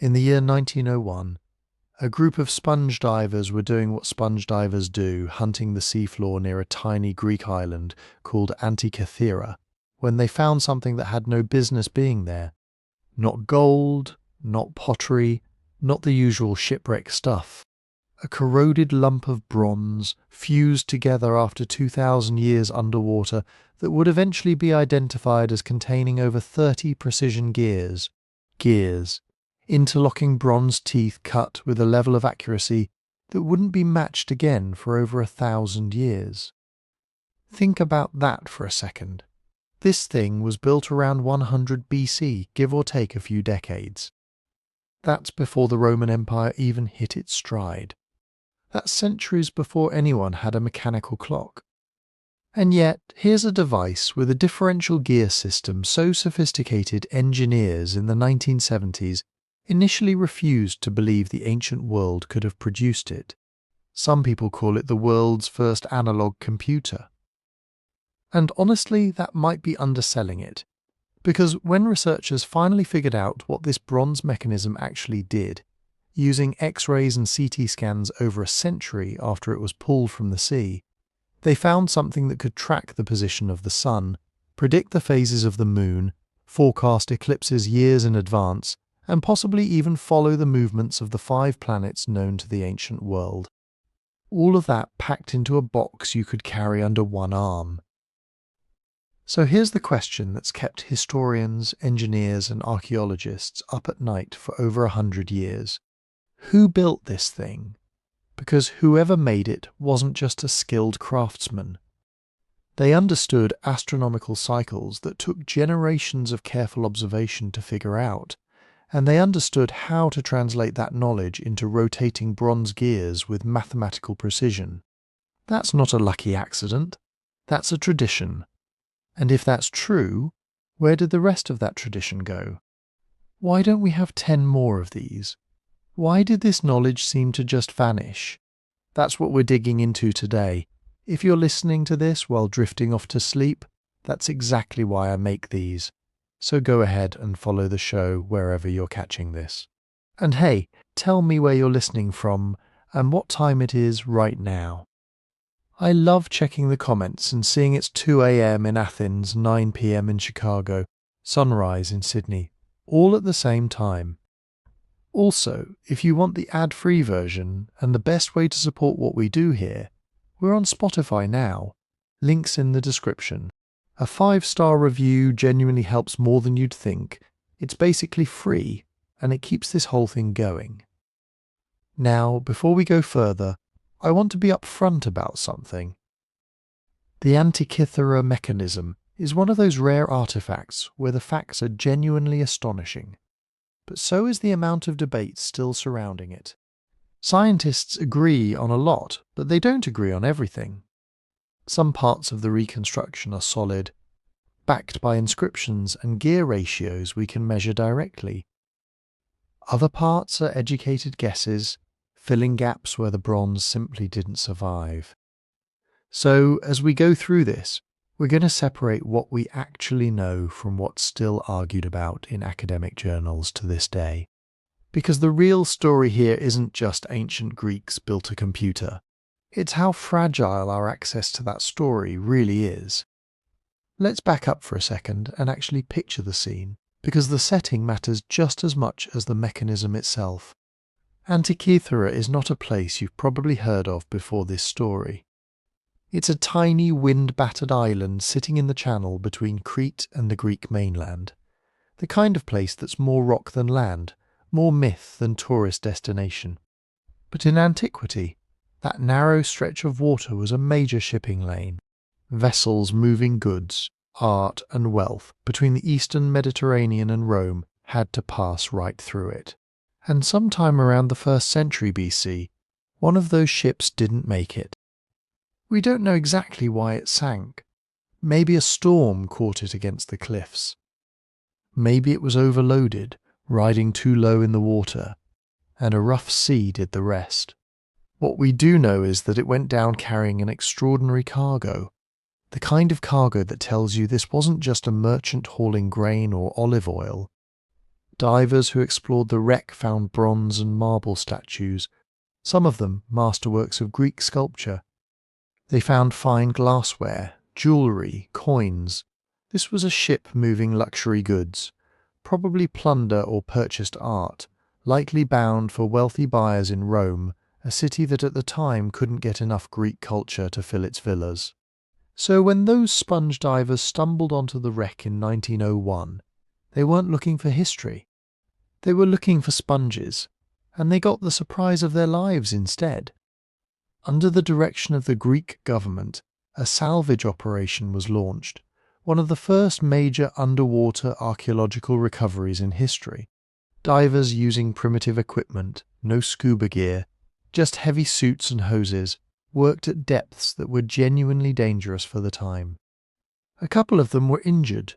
In the year 1901, a group of sponge divers were doing what sponge divers do, hunting the seafloor near a tiny Greek island called Antikythera, when they found something that had no business being there. Not gold, not pottery, not the usual shipwreck stuff. A corroded lump of bronze fused together after 2,000 years underwater that would eventually be identified as containing over 30 precision gears. Interlocking bronze teeth cut with a level of accuracy that wouldn't be matched again for over 1,000 years. Think about that for a second. This thing was built around 100 BC, give or take a few decades. That's before the Roman Empire even hit its stride. That's centuries before anyone had a mechanical clock. And yet, here's a device with a differential gear system so sophisticated engineers in the 1970s initially refused to believe the ancient world could have produced it. Some people call it the world's first analog computer. And honestly, that might be underselling it, because when researchers finally figured out what this bronze mechanism actually did, using X-rays and CT scans over a century after it was pulled from the sea, they found something that could track the position of the sun, predict the phases of the moon, forecast eclipses years in advance, and possibly even follow the movements of the 5 planets known to the ancient world. All of that packed into a box you could carry under one arm. So here's the question that's kept historians, engineers, and archaeologists up at night for over 100 years. Who built this thing? Because whoever made it wasn't just a skilled craftsman. They understood astronomical cycles that took generations of careful observation to figure out, and they understood how to translate that knowledge into rotating bronze gears with mathematical precision. That's not a lucky accident. That's a tradition. And if that's true, where did the rest of that tradition go? Why don't we have 10 more of these? Why did this knowledge seem to just vanish? That's what we're digging into today. If you're listening to this while drifting off to sleep, that's exactly why I make these. So go ahead and follow the show wherever you're catching this. And hey, tell me where you're listening from and what time it is right now. I love checking the comments and seeing it's 2 a.m. in Athens, 9 p.m. in Chicago, sunrise in Sydney, all at the same time. Also, if you want the ad-free version and the best way to support what we do here, we're on Spotify now. Links in the description. A 5-star review genuinely helps more than you'd think. It's basically free, and it keeps this whole thing going. Now, before we go further, I want to be upfront about something. The Antikythera Mechanism is one of those rare artifacts where the facts are genuinely astonishing. But so is the amount of debate still surrounding it. Scientists agree on a lot, but they don't agree on everything. Some parts of the reconstruction are solid, backed by inscriptions and gear ratios we can measure directly. Other parts are educated guesses, filling gaps where the bronze simply didn't survive. So, as we go through this, we're going to separate what we actually know from what's still argued about in academic journals to this day. Because the real story here isn't just ancient Greeks built a computer. It's how fragile our access to that story really is. Let's back up for a second and actually picture the scene, because the setting matters just as much as the mechanism itself. Antikythera is not a place you've probably heard of before this story. It's a tiny wind-battered island sitting in the channel between Crete and the Greek mainland. The kind of place that's more rock than land, more myth than tourist destination. But in antiquity, that narrow stretch of water was a major shipping lane. Vessels moving goods, art and wealth between the eastern Mediterranean and Rome had to pass right through it. And sometime around the 1st century BC, one of those ships didn't make it. We don't know exactly why it sank. Maybe a storm caught it against the cliffs. Maybe it was overloaded, riding too low in the water, and a rough sea did the rest. What we do know is that it went down carrying an extraordinary cargo, the kind of cargo that tells you this wasn't just a merchant hauling grain or olive oil. Divers who explored the wreck found bronze and marble statues, some of them masterworks of Greek sculpture. They found fine glassware, jewellery, coins. This was a ship moving luxury goods, probably plunder or purchased art, likely bound for wealthy buyers in Rome, a city that at the time couldn't get enough Greek culture to fill its villas. So when those sponge divers stumbled onto the wreck in 1901, they weren't looking for history. They were looking for sponges, and they got the surprise of their lives instead. Under the direction of the Greek government, a salvage operation was launched, one of the first major underwater archaeological recoveries in history. Divers using primitive equipment, no scuba gear, just heavy suits and hoses, worked at depths that were genuinely dangerous for the time. A couple of them were injured.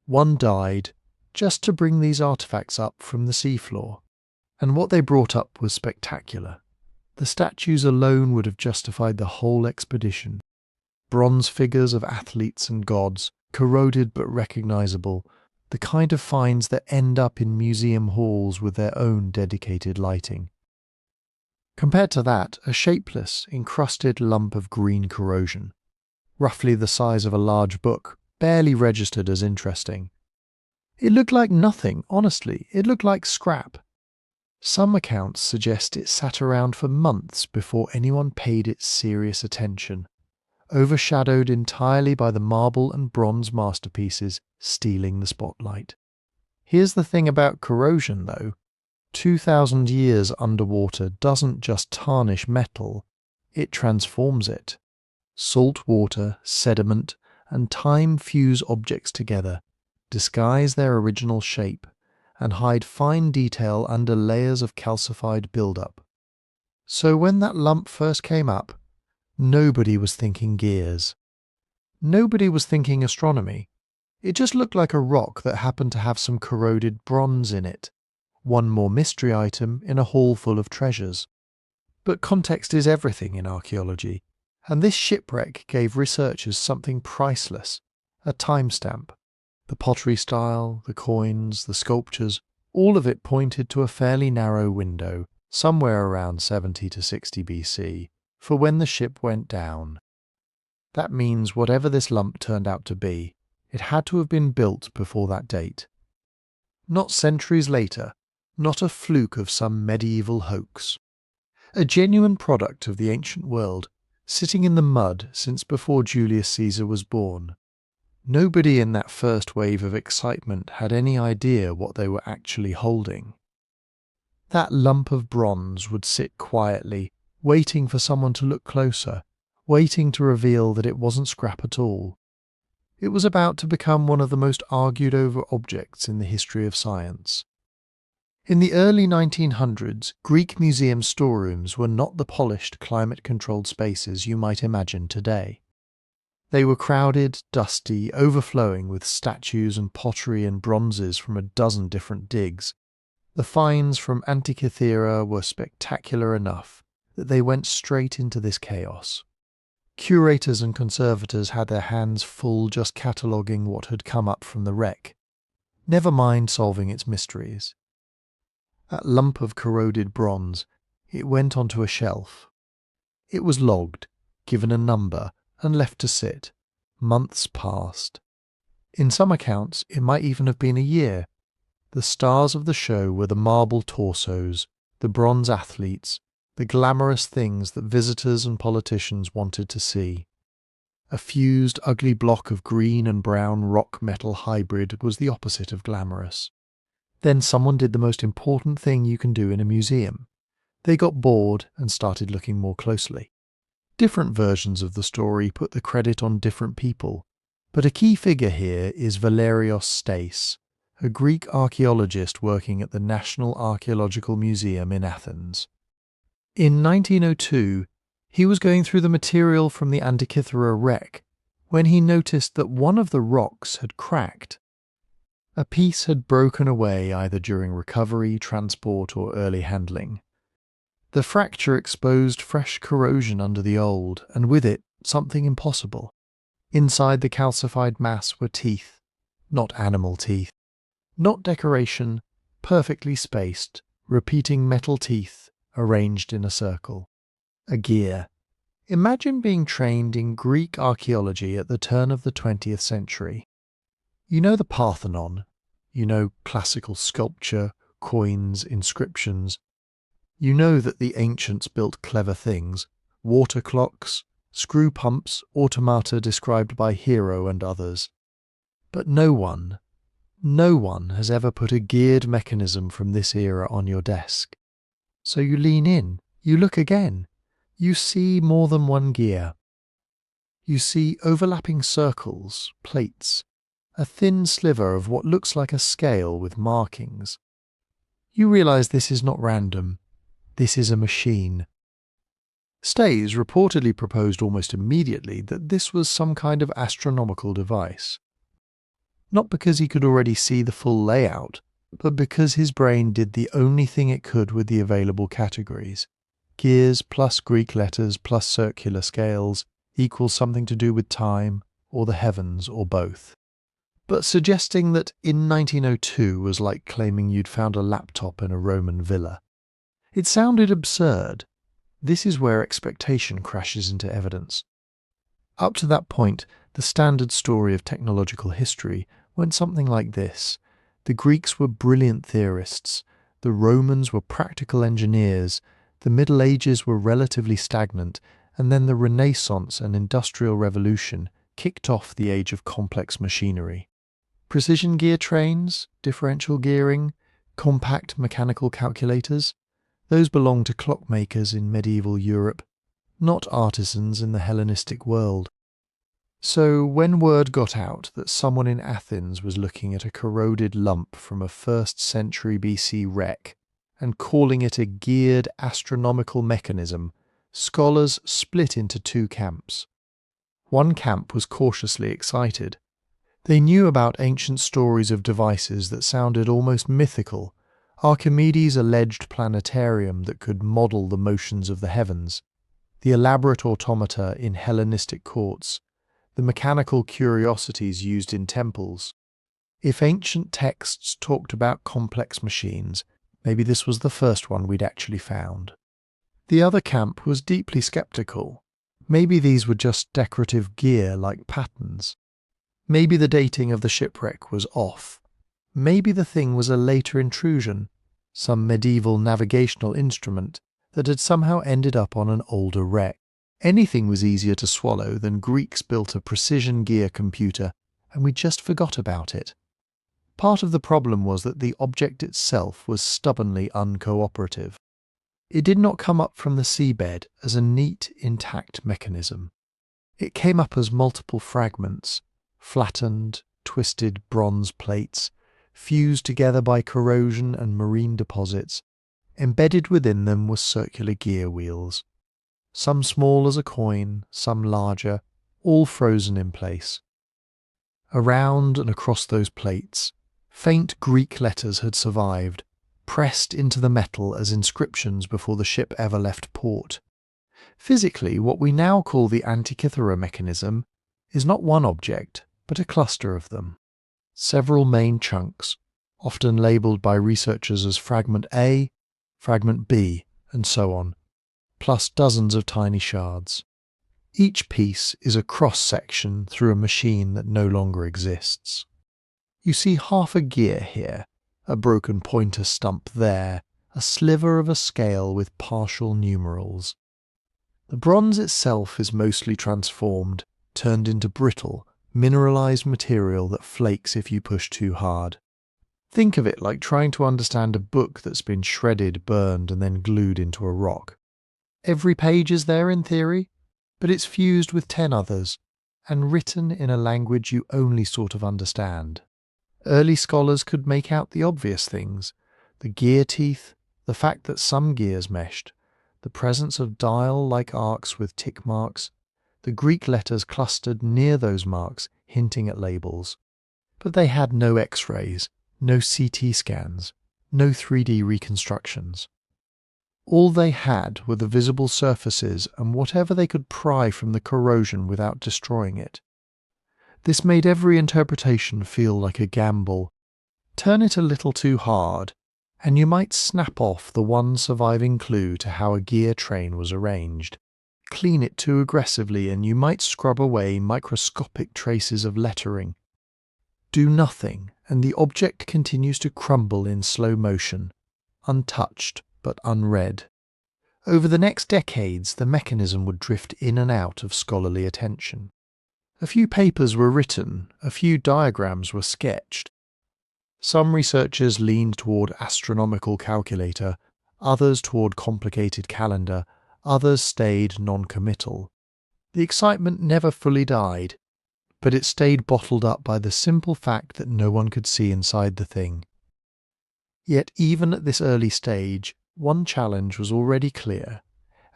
One died, just to bring these artifacts up from the seafloor. And what they brought up was spectacular. The statues alone would have justified the whole expedition. Bronze figures of athletes and gods, corroded but recognizable, the kind of finds that end up in museum halls with their own dedicated lighting. Compared to that, a shapeless, encrusted lump of green corrosion, roughly the size of a large book, barely registered as interesting. It looked like nothing, honestly. It looked like scrap. Some accounts suggest it sat around for months before anyone paid it serious attention, overshadowed entirely by the marble and bronze masterpieces stealing the spotlight. Here's the thing about corrosion, though. 2,000 years underwater doesn't just tarnish metal, it transforms it. Salt water, sediment, and time fuse objects together, disguise their original shape, and hide fine detail under layers of calcified buildup. So when that lump first came up, nobody was thinking gears. Nobody was thinking astronomy. It just looked like a rock that happened to have some corroded bronze in it. One more mystery item in a hall full of treasures. But context is everything in archaeology, and this shipwreck gave researchers something priceless, a timestamp. The pottery style, the coins, the sculptures, all of it pointed to a fairly narrow window, somewhere around 70 to 60 BC, for when the ship went down. That means whatever this lump turned out to be, it had to have been built before that date. Not centuries later, not a fluke of some medieval hoax. A genuine product of the ancient world, sitting in the mud since before Julius Caesar was born. Nobody in that first wave of excitement had any idea what they were actually holding. That lump of bronze would sit quietly, waiting for someone to look closer, waiting to reveal that it wasn't scrap at all. It was about to become one of the most argued over objects in the history of science. In the early 1900s, Greek museum storerooms were not the polished, climate-controlled spaces you might imagine today. They were crowded, dusty, overflowing with statues and pottery and bronzes from a dozen different digs. The finds from Antikythera were spectacular enough that they went straight into this chaos. Curators and conservators had their hands full just cataloguing what had come up from the wreck, never mind solving its mysteries. That lump of corroded bronze, it went onto a shelf. It was logged, given a number, and left to sit. Months passed. In some accounts, it might even have been a year. The stars of the show were the marble torsos, the bronze athletes, the glamorous things that visitors and politicians wanted to see. A fused, ugly block of green and brown rock-metal hybrid was the opposite of glamorous. Then someone did the most important thing you can do in a museum. They got bored and started looking more closely. Different versions of the story put the credit on different people, but a key figure here is Valerios Stais, a Greek archaeologist working at the National Archaeological Museum in Athens. In 1902, he was going through the material from the Antikythera wreck when he noticed that one of the rocks had cracked. A piece had broken away either during recovery, transport, or early handling. The fracture exposed fresh corrosion under the old, and with it, something impossible. Inside the calcified mass were teeth, not animal teeth, not decoration, perfectly spaced, repeating metal teeth arranged in a circle. A gear. Imagine being trained in Greek archaeology at the turn of the 20th century. You know the Parthenon, you know classical sculpture, coins, inscriptions. You know that the ancients built clever things, water clocks, screw pumps, automata described by Hero and others. But no one has ever put a geared mechanism from this era on your desk. So you lean in, you look again. You see more than one gear. You see overlapping circles, plates, a thin sliver of what looks like a scale with markings. You realize this is not random. This is a machine. Stays reportedly proposed almost immediately that this was some kind of astronomical device. Not because he could already see the full layout, but because his brain did the only thing it could with the available categories. Gears plus Greek letters plus circular scales equals something to do with time, or the heavens, or both. But suggesting that in 1902 was like claiming you'd found a laptop in a Roman villa. It sounded absurd. This is where expectation crashes into evidence. Up to that point, the standard story of technological history went something like this. The Greeks were brilliant theorists, the Romans were practical engineers, the Middle Ages were relatively stagnant, and then the Renaissance and Industrial Revolution kicked off the age of complex machinery. Precision gear trains, differential gearing, compact mechanical calculators, those belonged to clockmakers in medieval Europe, not artisans in the Hellenistic world. So when word got out that someone in Athens was looking at a corroded lump from a 1st century BC wreck and calling it a geared astronomical mechanism, scholars split into two camps. One camp was cautiously excited. They knew about ancient stories of devices that sounded almost mythical, Archimedes' alleged planetarium that could model the motions of the heavens, the elaborate automata in Hellenistic courts, the mechanical curiosities used in temples. If ancient texts talked about complex machines, maybe this was the first one we'd actually found. The other camp was deeply skeptical. Maybe these were just decorative gear like patterns. Maybe the dating of the shipwreck was off. Maybe the thing was a later intrusion, some medieval navigational instrument that had somehow ended up on an older wreck. Anything was easier to swallow than Greeks built a precision gear computer and we just forgot about it. Part of the problem was that the object itself was stubbornly uncooperative. It did not come up from the seabed as a neat, intact mechanism. It came up as multiple fragments, flattened, twisted bronze plates, fused together by corrosion and marine deposits. Embedded within them were circular gear wheels. Some small as a coin, some larger, all frozen in place. Around and across those plates, faint Greek letters had survived, pressed into the metal as inscriptions before the ship ever left port. Physically, what we now call the Antikythera Mechanism is not one object, but a cluster of them. Several main chunks, often labelled by researchers as Fragment A, Fragment B, and so on, plus dozens of tiny shards. Each piece is a cross-section through a machine that no longer exists. You see half a gear here, a broken pointer stump there, a sliver of a scale with partial numerals. The bronze itself is mostly transformed, turned into brittle, mineralized material that flakes if you push too hard. Think of it like trying to understand a book that's been shredded, burned, and then glued into a rock. Every page is there in theory, but it's fused with 10 others, and written in a language you only sort of understand. Early scholars could make out the obvious things, the gear teeth, the fact that some gears meshed, the presence of dial-like arcs with tick marks, the Greek letters clustered near those marks hinting at labels. But they had no X-rays, no CT scans, no 3D reconstructions. All they had were the visible surfaces and whatever they could pry from the corrosion without destroying it. This made every interpretation feel like a gamble. Turn it a little too hard, and you might snap off the one surviving clue to how a gear train was arranged. Clean it too aggressively and you might scrub away microscopic traces of lettering. Do nothing and the object continues to crumble in slow motion, untouched but unread. Over the next decades, the mechanism would drift in and out of scholarly attention. A few papers were written, a few diagrams were sketched. Some researchers leaned toward astronomical calculator, others toward complicated calendar, others stayed non-committal. The excitement never fully died, but it stayed bottled up by the simple fact that no one could see inside the thing. Yet even at this early stage, one challenge was already clear,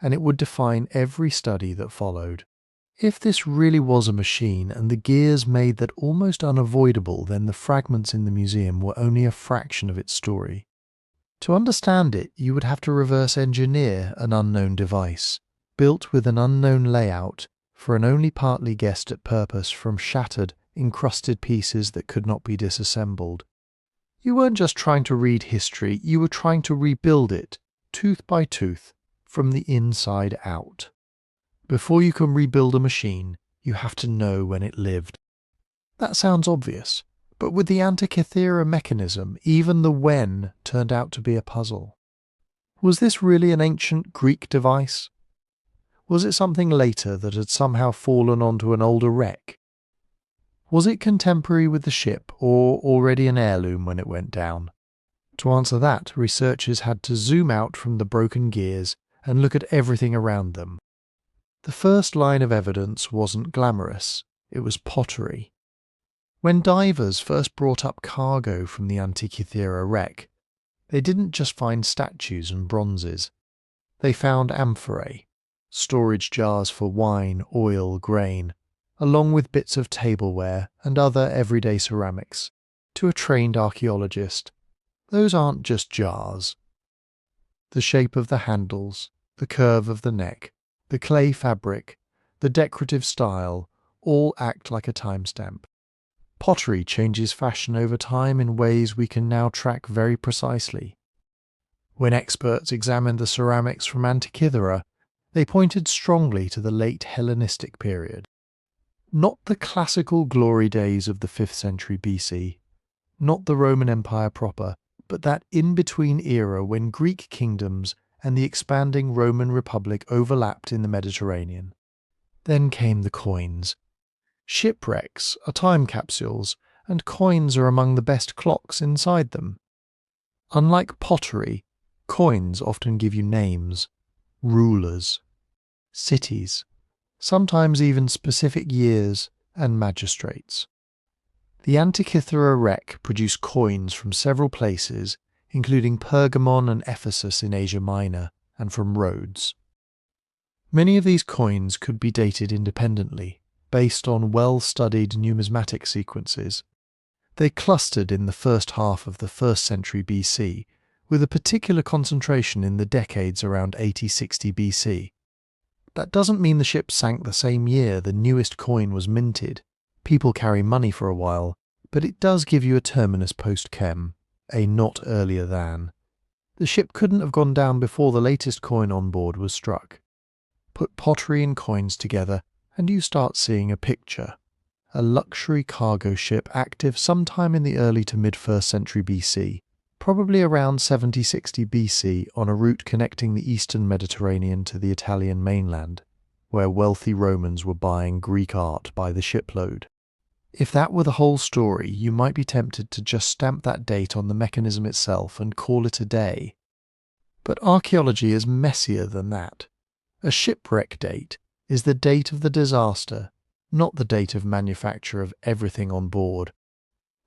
and it would define every study that followed. If this really was a machine and the gears made that almost unavoidable, then the fragments in the museum were only a fraction of its story. To understand it, you would have to reverse engineer an unknown device, built with an unknown layout, for an only partly guessed at purpose from shattered, encrusted pieces that could not be disassembled. You weren't just trying to read history, you were trying to rebuild it, tooth by tooth, from the inside out. Before you can rebuild a machine, you have to know when it lived. That sounds obvious, but with the Antikythera Mechanism, even the when turned out to be a puzzle. Was this really an ancient Greek device? Was it something later that had somehow fallen onto an older wreck? Was it contemporary with the ship or already an heirloom when it went down? To answer that, researchers had to zoom out from the broken gears and look at everything around them. The first line of evidence wasn't glamorous, it was pottery. When divers first brought up cargo from the Antikythera wreck, they didn't just find statues and bronzes. They found amphorae, storage jars for wine, oil, grain, along with bits of tableware and other everyday ceramics. To a trained archaeologist, those aren't just jars. The shape of the handles, the curve of the neck, the clay fabric, the decorative style, all act like a timestamp. Pottery changes fashion over time in ways we can now track very precisely. When experts examined the ceramics from Antikythera, they pointed strongly to the late Hellenistic period. Not the classical glory days of the 5th century BC, not the Roman Empire proper, but that in-between era when Greek kingdoms and the expanding Roman Republic overlapped in the Mediterranean. Then came the coins. Shipwrecks are time capsules, and coins are among the best clocks inside them. Unlike pottery, coins often give you names, rulers, cities, sometimes even specific years and magistrates. The Antikythera wreck produced coins from several places, including Pergamon and Ephesus in Asia Minor, and from Rhodes. Many of these coins could be dated independently, based on well-studied numismatic sequences. They clustered in the first half of the 1st century BC, with a particular concentration in the decades around 80-60 BC. That doesn't mean the ship sank the same year the newest coin was minted. People carry money for a while, but it does give you a terminus post-chem, a not earlier than. The ship couldn't have gone down before the latest coin on board was struck. Put pottery and coins together, and you start seeing a picture. A luxury cargo ship active sometime in the early to mid-1st century BC, probably around 70-60 BC on a route connecting the eastern Mediterranean to the Italian mainland, where wealthy Romans were buying Greek art by the shipload. If that were the whole story, you might be tempted to just stamp that date on the mechanism itself and call it a day. But archaeology is messier than that. A shipwreck date is the date of the disaster, not the date of manufacture of everything on board.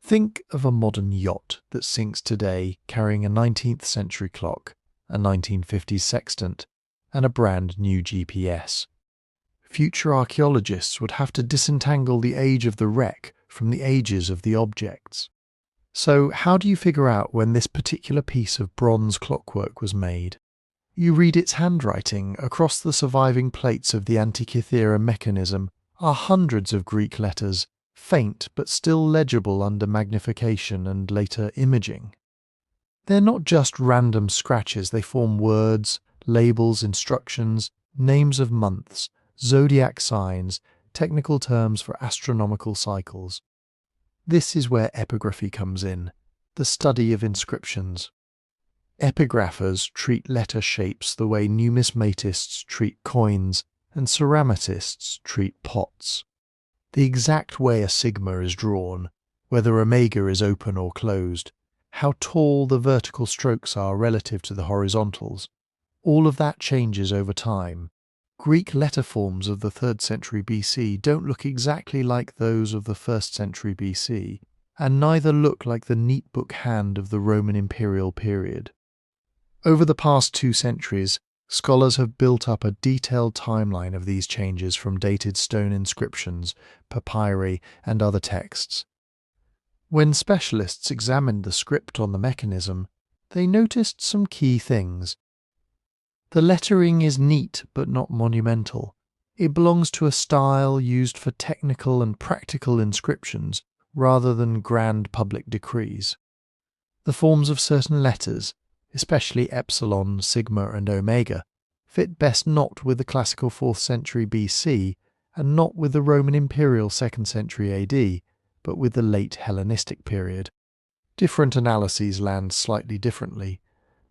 Think of a modern yacht that sinks today carrying a 19th century clock, a 1950s sextant, and a brand new GPS. Future archaeologists would have to disentangle the age of the wreck from the ages of the objects. So how do you figure out when this particular piece of bronze clockwork was made? You read its handwriting. Across the surviving plates of the Antikythera Mechanism are hundreds of Greek letters, faint but still legible under magnification and later imaging. They're not just random scratches, they form words, labels, instructions, names of months, zodiac signs, technical terms for astronomical cycles. This is where epigraphy comes in, the study of inscriptions. Epigraphers treat letter shapes the way numismatists treat coins and ceramicists treat pots. The exact way a sigma is drawn, whether omega is open or closed, how tall the vertical strokes are relative to the horizontals, all of that changes over time. Greek letter forms of the 3rd century BC don't look exactly like those of the 1st century BC, and neither look like the neat book hand of the Roman imperial period. Over the past 2 centuries, scholars have built up a detailed timeline of these changes from dated stone inscriptions, papyri, and other texts. When specialists examined the script on the mechanism, they noticed some key things. The lettering is neat but not monumental. It belongs to a style used for technical and practical inscriptions rather than grand public decrees. The forms of certain letters, especially epsilon, sigma, and omega, fit best not with the classical 4th century BC and not with the Roman imperial 2nd century AD, but with the late Hellenistic period. Different analyses land slightly differently,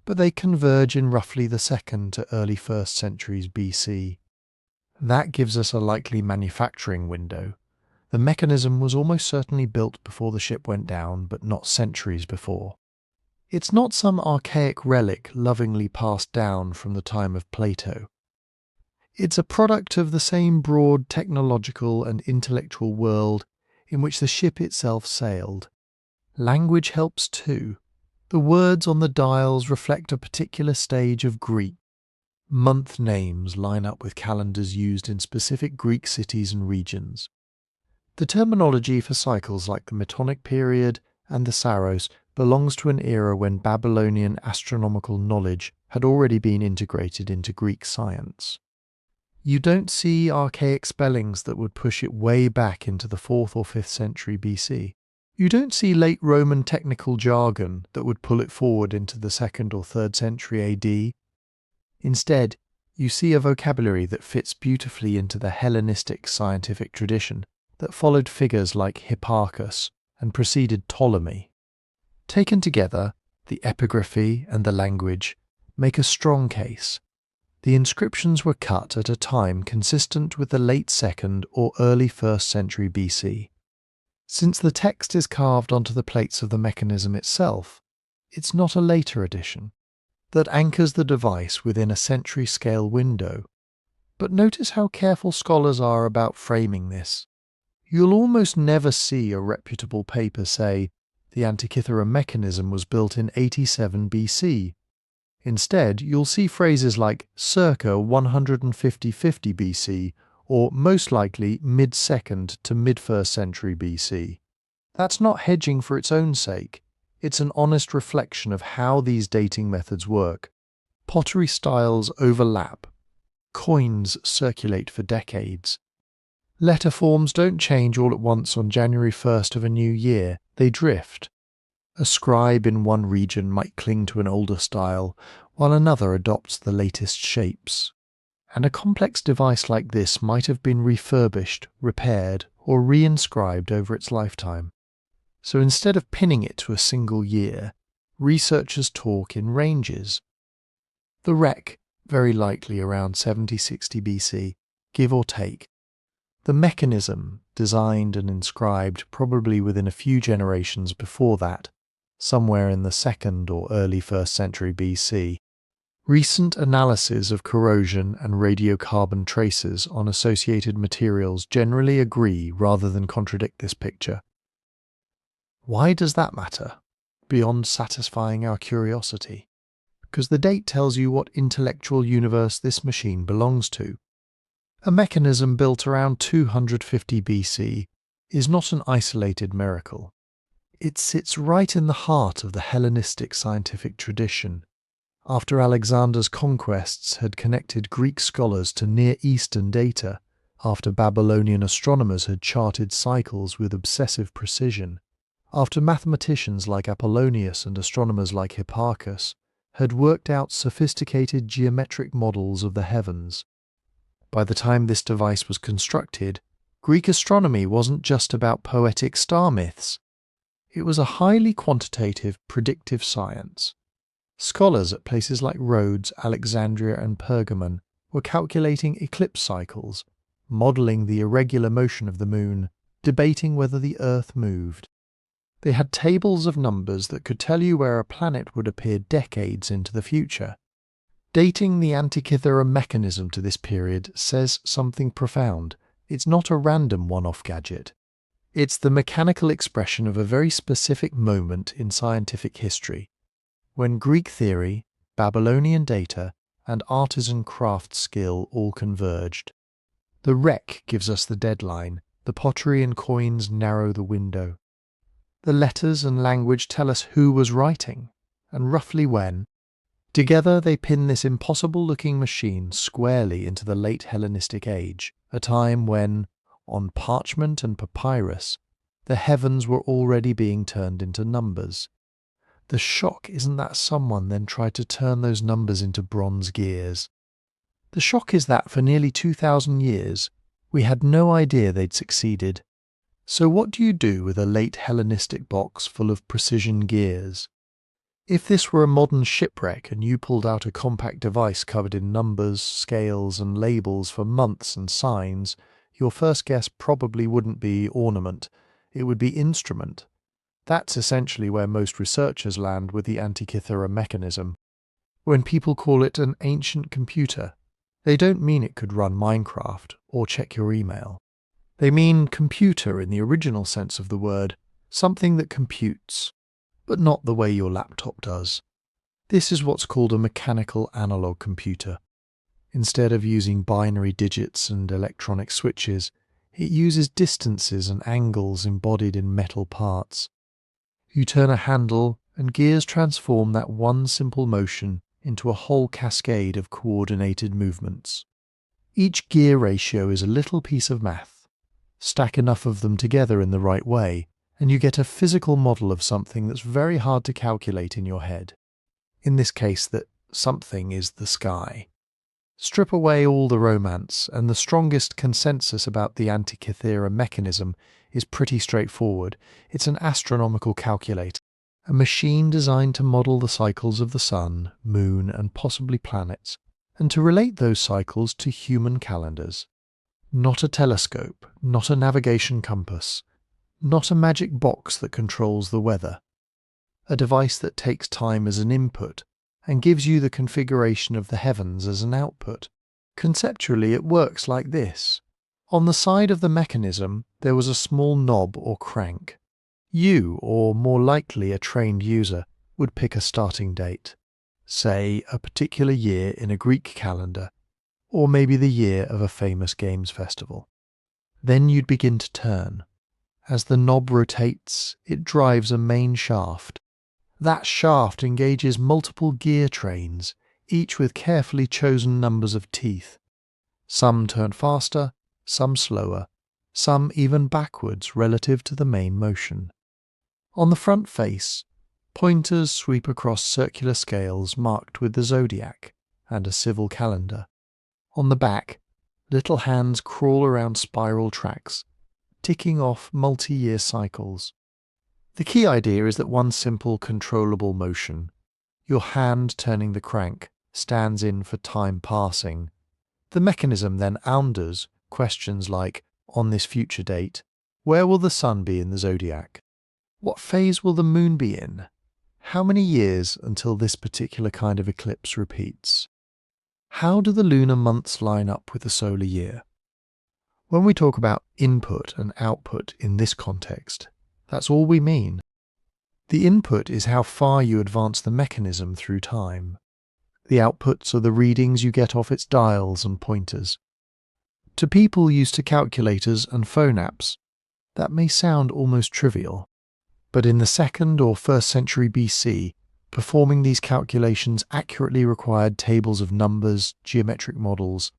but they converge in roughly the 2nd to early 1st centuries BC. That gives us a likely manufacturing window. The mechanism was almost certainly built before the ship went down, but not centuries before. It's not some archaic relic lovingly passed down from the time of Plato. It's a product of the same broad technological and intellectual world in which the ship itself sailed. Language helps too. The words on the dials reflect a particular stage of Greek. Month names line up with calendars used in specific Greek cities and regions. The terminology for cycles like the Metonic period and the Saros belongs to an era when Babylonian astronomical knowledge had already been integrated into Greek science. You don't see archaic spellings that would push it way back into the 4th or 5th century BC. You don't see late Roman technical jargon that would pull it forward into the 2nd or 3rd century AD. Instead, you see a vocabulary that fits beautifully into the Hellenistic scientific tradition that followed figures like Hipparchus and preceded Ptolemy. Taken together, the epigraphy and the language make a strong case. The inscriptions were cut at a time consistent with the late 2nd or early 1st century BC. Since the text is carved onto the plates of the mechanism itself, it's not a later addition that anchors the device within a century-scale window. But notice how careful scholars are about framing this. You'll almost never see a reputable paper say, the Antikythera Mechanism was built in 87 BC. Instead, you'll see phrases like circa 150-50 BC or most likely mid-2nd to mid-1st century BC. That's not hedging for its own sake. It's an honest reflection of how these dating methods work. Pottery styles overlap. Coins circulate for decades. Letter forms don't change all at once on January 1st of a new year. They drift. A scribe in one region might cling to an older style, while another adopts the latest shapes. And a complex device like this might have been refurbished, repaired, or reinscribed over its lifetime. So instead of pinning it to a single year, researchers talk in ranges. The wreck, very likely around 70-60 BC, give or take. The mechanism, designed and inscribed probably within a few generations before that, somewhere in the 2nd or early 1st century BC. Recent analyses of corrosion and radiocarbon traces on associated materials generally agree rather than contradict this picture. Why does that matter, beyond satisfying our curiosity? Because the date tells you what intellectual universe this machine belongs to. A mechanism built around 250 BC is not an isolated miracle. It sits right in the heart of the Hellenistic scientific tradition. After Alexander's conquests had connected Greek scholars to Near Eastern data, after Babylonian astronomers had charted cycles with obsessive precision, after mathematicians like Apollonius and astronomers like Hipparchus had worked out sophisticated geometric models of the heavens. By the time this device was constructed, Greek astronomy wasn't just about poetic star myths. It was a highly quantitative, predictive science. Scholars at places like Rhodes, Alexandria and Pergamon were calculating eclipse cycles, modelling the irregular motion of the moon, debating whether the Earth moved. They had tables of numbers that could tell you where a planet would appear decades into the future. Dating the Antikythera Mechanism to this period says something profound. It's not a random one-off gadget. It's the mechanical expression of a very specific moment in scientific history, when Greek theory, Babylonian data, and artisan craft skill all converged. The wreck gives us the deadline, the pottery and coins narrow the window. The letters and language tell us who was writing, and roughly when. Together they pin this impossible-looking machine squarely into the late Hellenistic age, a time when, on parchment and papyrus, the heavens were already being turned into numbers. The shock isn't that someone then tried to turn those numbers into bronze gears. The shock is that for nearly 2,000 years, we had no idea they'd succeeded. So what do you do with a late Hellenistic box full of precision gears? If this were a modern shipwreck and you pulled out a compact device covered in numbers, scales and labels for months and signs, your first guess probably wouldn't be ornament, it would be instrument. That's essentially where most researchers land with the Antikythera Mechanism. When people call it an ancient computer, they don't mean it could run Minecraft or check your email. They mean computer in the original sense of the word, something that computes, but not the way your laptop does. This is what's called a mechanical analog computer. Instead of using binary digits and electronic switches, it uses distances and angles embodied in metal parts. You turn a handle and gears transform that one simple motion into a whole cascade of coordinated movements. Each gear ratio is a little piece of math. Stack enough of them together in the right way, and you get a physical model of something that's very hard to calculate in your head. In this case, that something is the sky. Strip away all the romance, and the strongest consensus about the Antikythera Mechanism is pretty straightforward. It's an astronomical calculator, a machine designed to model the cycles of the sun, moon, and possibly planets, and to relate those cycles to human calendars. Not a telescope, not a navigation compass, not a magic box that controls the weather. A device that takes time as an input and gives you the configuration of the heavens as an output. Conceptually, it works like this. On the side of the mechanism, there was a small knob or crank. You, or more likely a trained user, would pick a starting date, say a particular year in a Greek calendar, or maybe the year of a famous games festival. Then you'd begin to turn. As the knob rotates, it drives a main shaft. That shaft engages multiple gear trains, each with carefully chosen numbers of teeth. Some turn faster, some slower, some even backwards relative to the main motion. On the front face, pointers sweep across circular scales marked with the Zodiac and a civil calendar. On the back, little hands crawl around spiral tracks, ticking off multi-year cycles. The key idea is that one simple controllable motion, your hand turning the crank, stands in for time passing. The mechanism then answers questions like, on this future date, where will the sun be in the Zodiac? What phase will the moon be in? How many years until this particular kind of eclipse repeats? How do the lunar months line up with the solar year? When we talk about input and output in this context, that's all we mean. The input is how far you advance the mechanism through time. The outputs are the readings you get off its dials and pointers. To people used to calculators and phone apps, that may sound almost trivial. But in the 2nd or 1st century BC, performing these calculations accurately required tables of numbers, geometric models,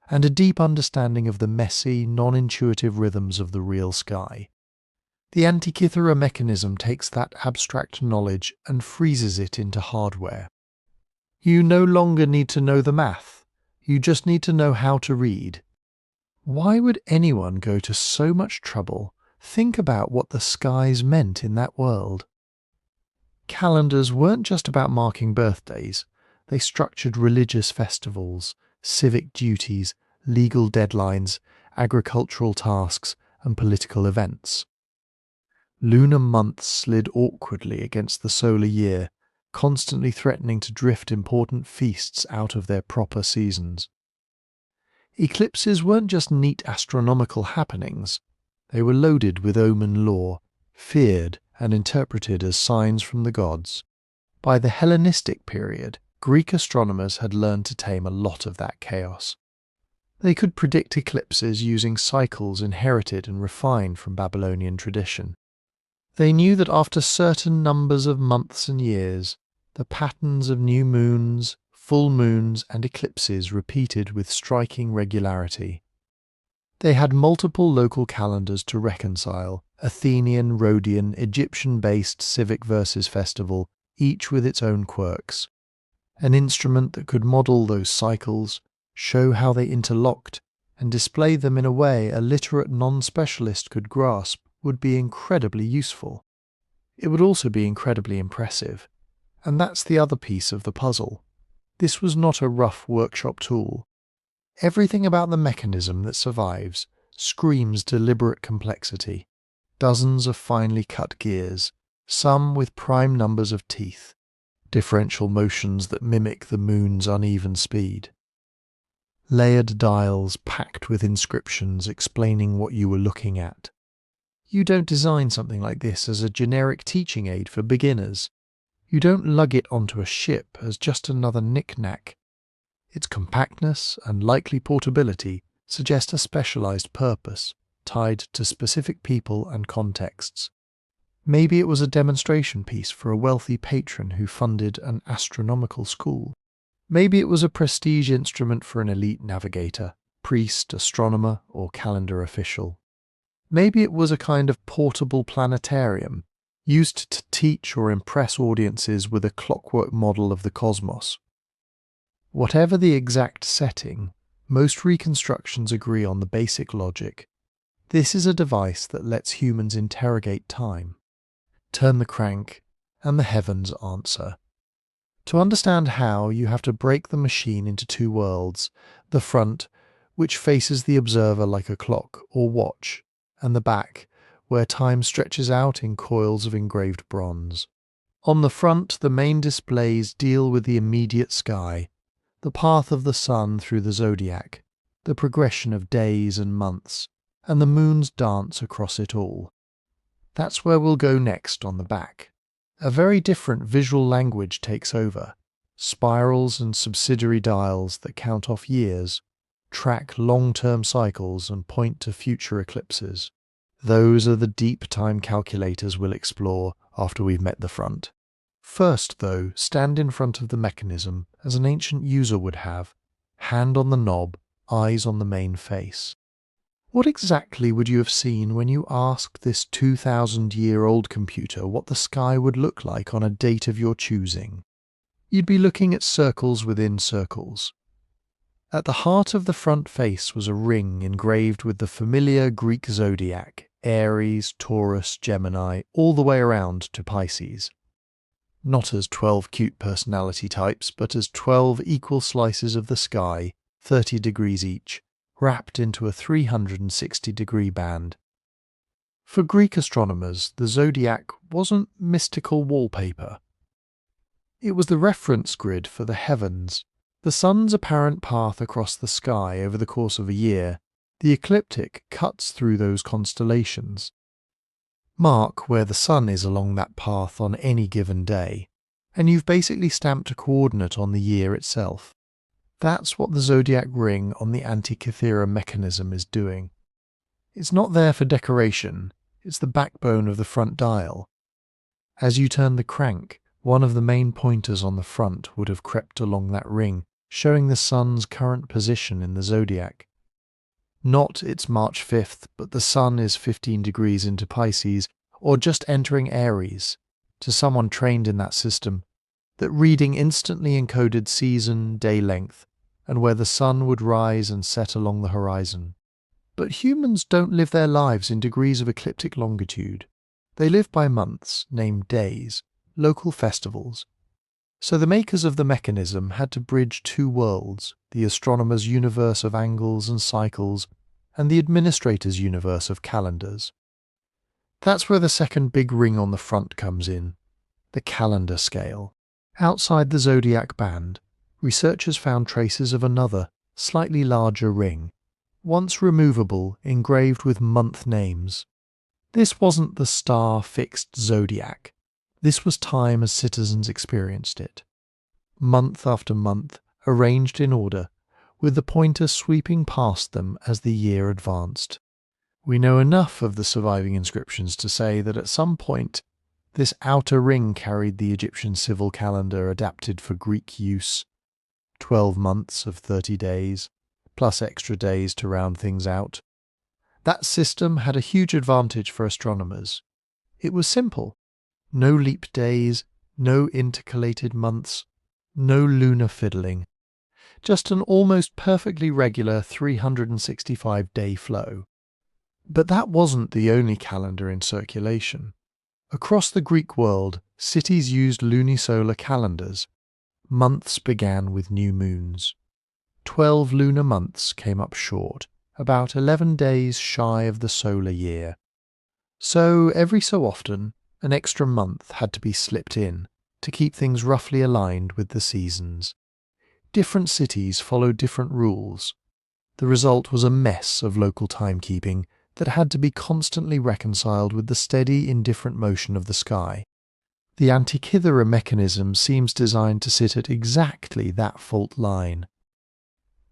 and a deep understanding of the messy, non-intuitive rhythms of the real sky. The Antikythera Mechanism takes that abstract knowledge and freezes it into hardware. You no longer need to know the math, you just need to know how to read. Why would anyone go to so much trouble? Think about what the skies meant in that world. Calendars weren't just about marking birthdays, they structured religious festivals, civic duties, legal deadlines, agricultural tasks, and political events. Lunar months slid awkwardly against the solar year, constantly threatening to drift important feasts out of their proper seasons. Eclipses weren't just neat astronomical happenings, they were loaded with omen lore, feared and interpreted as signs from the gods. By the Hellenistic period, Greek astronomers had learned to tame a lot of that chaos. They could predict eclipses using cycles inherited and refined from Babylonian tradition. They knew that after certain numbers of months and years, the patterns of new moons, full moons, and eclipses repeated with striking regularity. They had multiple local calendars to reconcile, Athenian, Rhodian, Egyptian-based civic versus festival, each with its own quirks. An instrument that could model those cycles, show how they interlocked, and display them in a way a literate non-specialist could grasp would be incredibly useful. It would also be incredibly impressive. And that's the other piece of the puzzle. This was not a rough workshop tool. Everything about the mechanism that survives screams deliberate complexity. Dozens of finely cut gears, some with prime numbers of teeth, differential motions that mimic the moon's uneven speed. Layered dials packed with inscriptions explaining what you were looking at. You don't design something like this as a generic teaching aid for beginners. You don't lug it onto a ship as just another knick-knack. Its compactness and likely portability suggest a specialized purpose, tied to specific people and contexts. Maybe it was a demonstration piece for a wealthy patron who funded an astronomical school. Maybe it was a prestige instrument for an elite navigator, priest, astronomer, or calendar official. Maybe it was a kind of portable planetarium, used to teach or impress audiences with a clockwork model of the cosmos. Whatever the exact setting, most reconstructions agree on the basic logic. This is a device that lets humans interrogate time. Turn the crank, and the heavens answer. To understand how, you have to break the machine into two worlds, the front, which faces the observer like a clock or watch, and the back, where time stretches out in coils of engraved bronze. On the front, the main displays deal with the immediate sky, the path of the sun through the Zodiac, the progression of days and months, and the moon's dance across it all. That's where we'll go next on the back. A very different visual language takes over. Spirals and subsidiary dials that count off years, track long-term cycles and point to future eclipses. Those are the deep time calculators we'll explore after we've met the front. First, though, stand in front of the mechanism as an ancient user would have, hand on the knob, eyes on the main face. What exactly would you have seen when you asked this 2,000-year-old computer what the sky would look like on a date of your choosing? You'd be looking at circles within circles. At the heart of the front face was a ring engraved with the familiar Greek zodiac, Aries, Taurus, Gemini, all the way around to Pisces. Not as 12 cute personality types, but as 12 equal slices of the sky, 30 degrees each, wrapped into a 360-degree band. For Greek astronomers, the zodiac wasn't mystical wallpaper. It was the reference grid for the heavens, the sun's apparent path across the sky over the course of a year. The ecliptic cuts through those constellations. Mark where the sun is along that path on any given day, and you've basically stamped a coordinate on the year itself. That's what the zodiac ring on the Antikythera Mechanism is doing. It's not there for decoration, it's the backbone of the front dial. As you turn the crank, one of the main pointers on the front would have crept along that ring, showing the sun's current position in the zodiac. Not it's March 5th, but the sun is 15 degrees into Pisces, or just entering Aries, to someone trained in that system, that reading instantly encoded season, day length, and where the sun would rise and set along the horizon. But humans don't live their lives in degrees of ecliptic longitude. They live by months, named days, local festivals. So the makers of the mechanism had to bridge two worlds, the astronomer's universe of angles and cycles, and the administrator's universe of calendars. That's where the second big ring on the front comes in, the calendar scale. Outside the Zodiac band, researchers found traces of another, slightly larger ring, once removable, engraved with month names. This wasn't the star-fixed Zodiac. This was time as citizens experienced it. Month after month, arranged in order, with the pointer sweeping past them as the year advanced. We know enough of the surviving inscriptions to say that at some point, this outer ring carried the Egyptian civil calendar adapted for Greek use, 12 months of 30 days, plus extra days to round things out. That system had a huge advantage for astronomers. It was simple. No leap days, no intercalated months, no lunar fiddling. Just an almost perfectly regular 365-day flow. But that wasn't the only calendar in circulation. Across the Greek world, cities used lunisolar calendars. Months began with new moons. 12 lunar months came up short, about 11 days shy of the solar year. So every so often, an extra month had to be slipped in to keep things roughly aligned with the seasons. Different cities followed different rules. The result was a mess of local timekeeping that had to be constantly reconciled with the steady, indifferent motion of the sky. The Antikythera Mechanism seems designed to sit at exactly that fault line.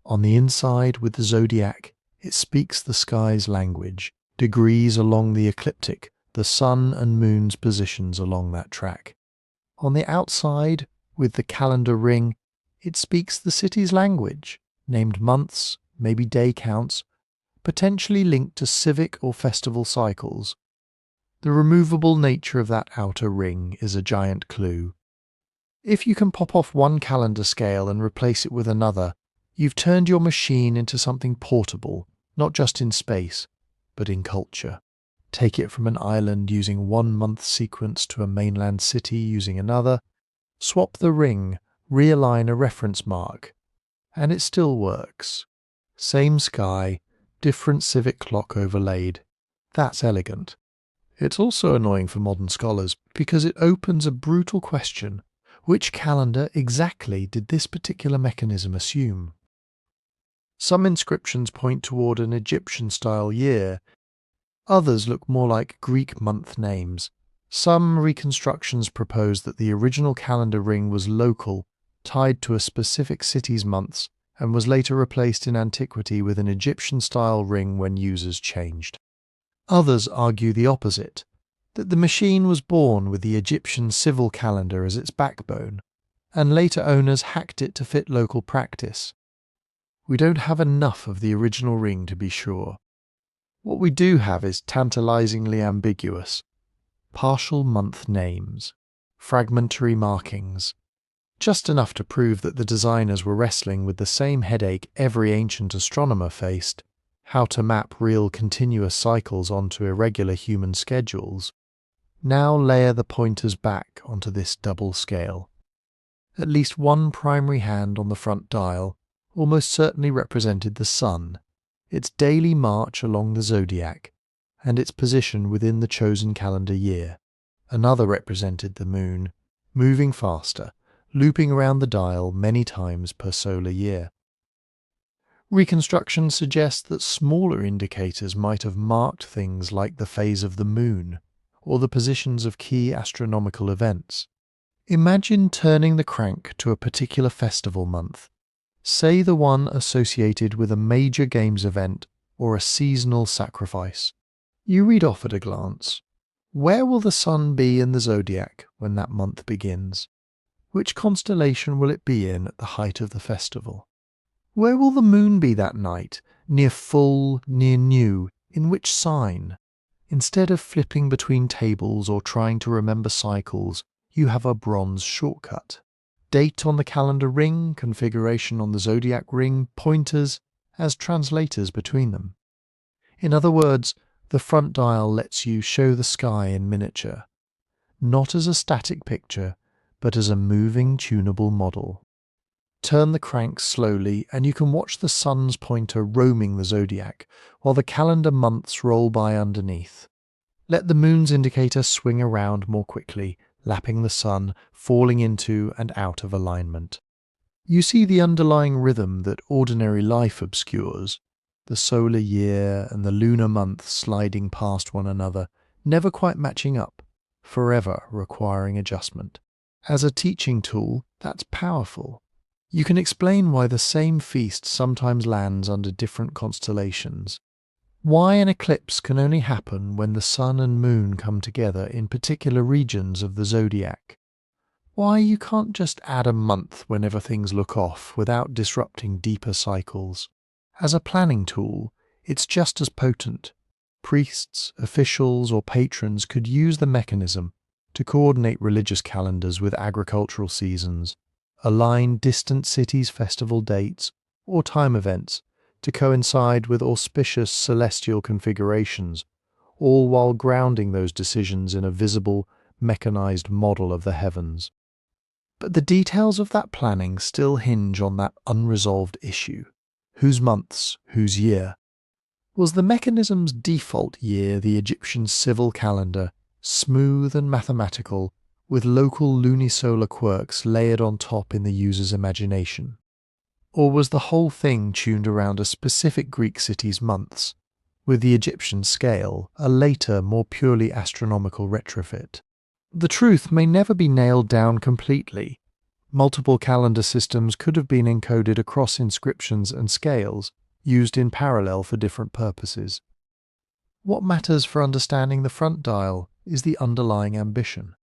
On the inside, with the Zodiac, it speaks the sky's language, degrees along the ecliptic, the sun and moon's positions along that track. On the outside, with the calendar ring, it speaks the city's language, named months, maybe day counts, potentially linked to civic or festival cycles. The removable nature of that outer ring is a giant clue. If you can pop off one calendar scale and replace it with another, you've turned your machine into something portable, not just in space, but in culture. Take it from an island using 1 month sequence to a mainland city using another, swap the ring, realign a reference mark, and it still works. Same sky, different civic clock overlaid. That's elegant. It's also annoying for modern scholars because it opens a brutal question. Which calendar exactly did this particular mechanism assume? Some inscriptions point toward an Egyptian-style year. Others look more like Greek month names. Some reconstructions propose that the original calendar ring was local, tied to a specific city's months, and was later replaced in antiquity with an Egyptian-style ring when users changed. Others argue the opposite, that the machine was born with the Egyptian civil calendar as its backbone, and later owners hacked it to fit local practice. We don't have enough of the original ring to be sure. What we do have is tantalizingly ambiguous. Partial month names, fragmentary markings, just enough to prove that the designers were wrestling with the same headache every ancient astronomer faced, how to map real continuous cycles onto irregular human schedules. Now layer the pointers back onto this double scale. At least one primary hand on the front dial almost certainly represented the sun, its daily march along the Zodiac, and its position within the chosen calendar year. Another represented the moon, moving faster, looping around the dial many times per solar year. Reconstruction suggests that smaller indicators might have marked things like the phase of the moon, or the positions of key astronomical events. Imagine turning the crank to a particular festival month, say the one associated with a major games event or a seasonal sacrifice. You read off at a glance. Where will the sun be in the Zodiac when that month begins? Which constellation will it be in at the height of the festival? Where will the moon be that night, near full, near new, in which sign? Instead of flipping between tables or trying to remember cycles, you have a bronze shortcut. Date on the calendar ring, configuration on the Zodiac ring, pointers as translators between them. In other words, the front dial lets you show the sky in miniature, not as a static picture, but as a moving tunable model. Turn the crank slowly and you can watch the sun's pointer roaming the zodiac, while the calendar months roll by underneath. Let the moon's indicator swing around more quickly, lapping the sun, falling into and out of alignment. You see the underlying rhythm that ordinary life obscures, the solar year and the lunar month sliding past one another, never quite matching up, forever requiring adjustment. As a teaching tool, that's powerful. You can explain why the same feast sometimes lands under different constellations. Why an eclipse can only happen when the sun and moon come together in particular regions of the zodiac. Why you can't just add a month whenever things look off without disrupting deeper cycles. As a planning tool, it's just as potent. Priests, officials, or patrons could use the mechanism to coordinate religious calendars with agricultural seasons, align distant cities' festival dates or time events to coincide with auspicious celestial configurations, all while grounding those decisions in a visible, mechanized model of the heavens. But the details of that planning still hinge on that unresolved issue. Whose months, whose year? Was the mechanism's default year the Egyptian civil calendar, smooth and mathematical, with local lunisolar quirks layered on top in the user's imagination? Or was the whole thing tuned around a specific Greek city's months, with the Egyptian scale a later, more purely astronomical retrofit? The truth may never be nailed down completely. Multiple calendar systems could have been encoded across inscriptions and scales, used in parallel for different purposes. What matters for understanding the front dial is the underlying ambition.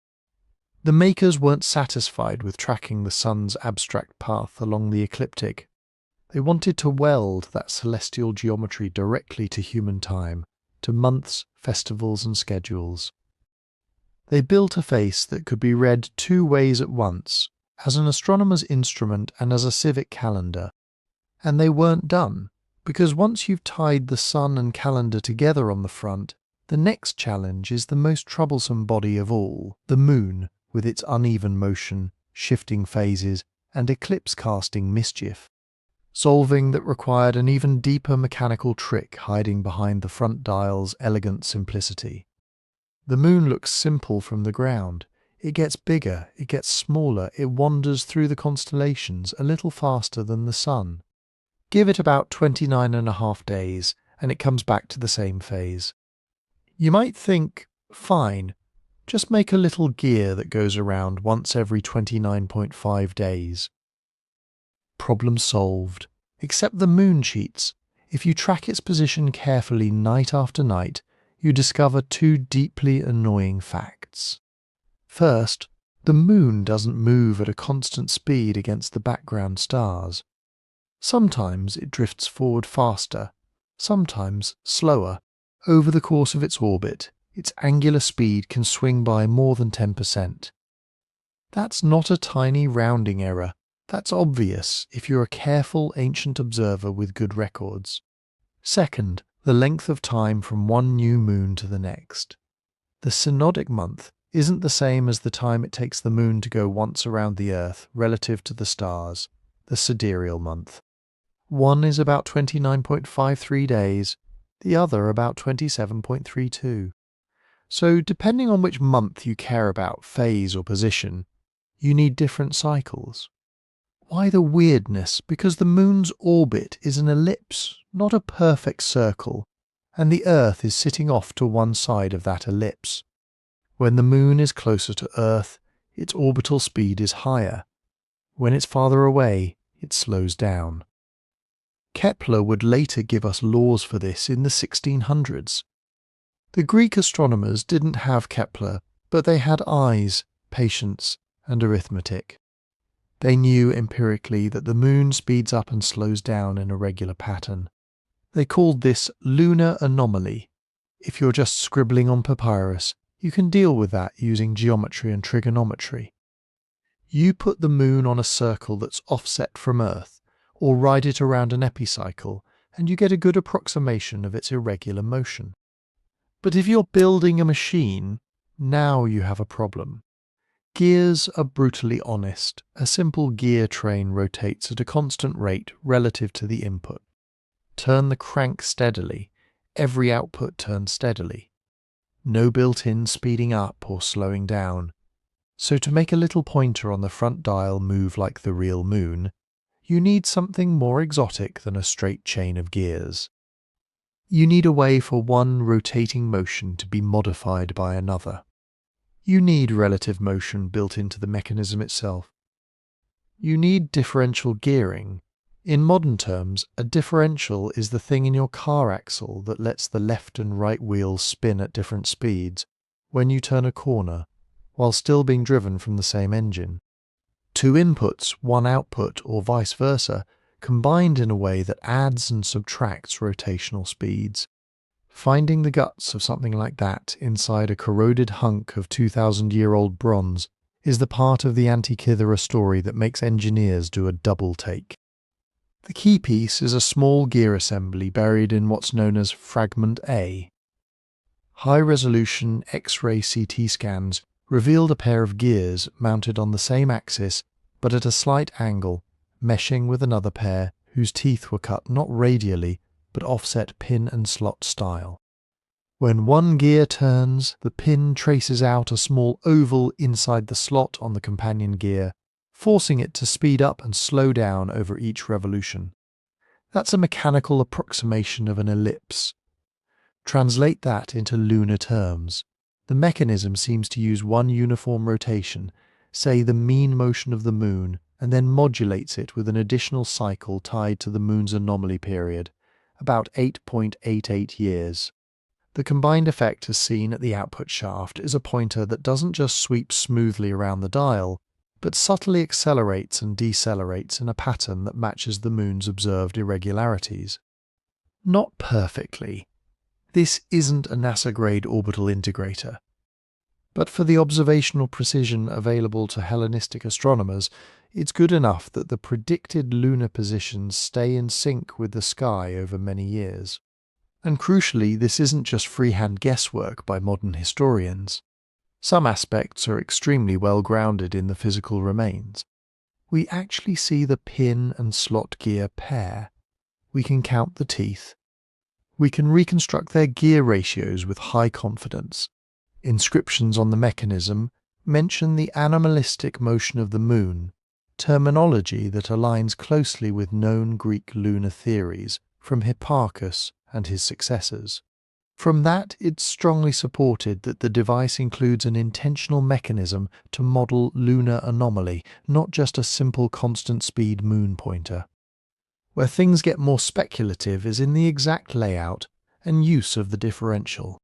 The makers weren't satisfied with tracking the sun's abstract path along the ecliptic. They wanted to weld that celestial geometry directly to human time, to months, festivals, and schedules. They built a face that could be read two ways at once, as an astronomer's instrument and as a civic calendar. And they weren't done, because once you've tied the sun and calendar together on the front, the next challenge is the most troublesome body of all, the moon, with its uneven motion, shifting phases, and eclipse-casting mischief. Solving that required an even deeper mechanical trick hiding behind the front dial's elegant simplicity. The moon looks simple from the ground. It gets bigger, it gets smaller, it wanders through the constellations a little faster than the sun. Give it about 29.5 days, and it comes back to the same phase. You might think, fine, just make a little gear that goes around once every 29.5 days. Problem solved. Except the moon cheats. If you track its position carefully night after night, you discover two deeply annoying facts. First, the moon doesn't move at a constant speed against the background stars. Sometimes it drifts forward faster, sometimes slower. Over the course of its orbit, its angular speed can swing by more than 10%. That's not a tiny rounding error. That's obvious if you're a careful ancient observer with good records. Second, the length of time from one new moon to the next. The synodic month isn't the same as the time it takes the moon to go once around the Earth relative to the stars, the sidereal month. One is about 29.53 days, the other about 27.32. So depending on which month you care about, phase or position, you need different cycles. Why the weirdness? Because the moon's orbit is an ellipse, not a perfect circle, and the Earth is sitting off to one side of that ellipse. When the moon is closer to Earth, its orbital speed is higher. When it's farther away, it slows down. Kepler would later give us laws for this in the 1600s. The Greek astronomers didn't have Kepler, but they had eyes, patience, and arithmetic. They knew empirically that the moon speeds up and slows down in a regular pattern. They called this lunar anomaly. If you're just scribbling on papyrus, you can deal with that using geometry and trigonometry. You put the moon on a circle that's offset from Earth, or ride it around an epicycle, and you get a good approximation of its irregular motion. But if you're building a machine, now you have a problem. Gears are brutally honest. A simple gear train rotates at a constant rate relative to the input. Turn the crank steadily, every output turns steadily. No built-in speeding up or slowing down. So to make a little pointer on the front dial move like the real moon, you need something more exotic than a straight chain of gears. You need a way for one rotating motion to be modified by another. You need relative motion built into the mechanism itself. You need differential gearing. In modern terms, a differential is the thing in your car axle that lets the left and right wheels spin at different speeds when you turn a corner, while still being driven from the same engine. Two inputs, one output, or vice versa, combined in a way that adds and subtracts rotational speeds. Finding the guts of something like that inside a corroded hunk of 2,000-year-old bronze is the part of the Antikythera story that makes engineers do a double take. The key piece is a small gear assembly buried in what's known as Fragment A. High-resolution X-ray CT scans revealed a pair of gears mounted on the same axis but at a slight angle, meshing with another pair whose teeth were cut not radially but offset pin and slot style. When one gear turns, the pin traces out a small oval inside the slot on the companion gear, forcing it to speed up and slow down over each revolution. That's a mechanical approximation of an ellipse. Translate that into lunar terms. The mechanism seems to use one uniform rotation, say the mean motion of the moon, and then modulates it with an additional cycle tied to the moon's anomaly period, about 8.88 years. The combined effect as seen at the output shaft is a pointer that doesn't just sweep smoothly around the dial, but subtly accelerates and decelerates in a pattern that matches the moon's observed irregularities. Not perfectly. This isn't a NASA-grade orbital integrator. But for the observational precision available to Hellenistic astronomers, it's good enough that the predicted lunar positions stay in sync with the sky over many years. And crucially, this isn't just freehand guesswork by modern historians. Some aspects are extremely well grounded in the physical remains. We actually see the pin and slot gear pair. We can count the teeth. We can reconstruct their gear ratios with high confidence. Inscriptions on the mechanism mention the animalistic motion of the moon, terminology that aligns closely with known Greek lunar theories from Hipparchus and his successors. From that, it's strongly supported that the device includes an intentional mechanism to model lunar anomaly, not just a simple constant-speed moon pointer. Where things get more speculative is in the exact layout and use of the differential.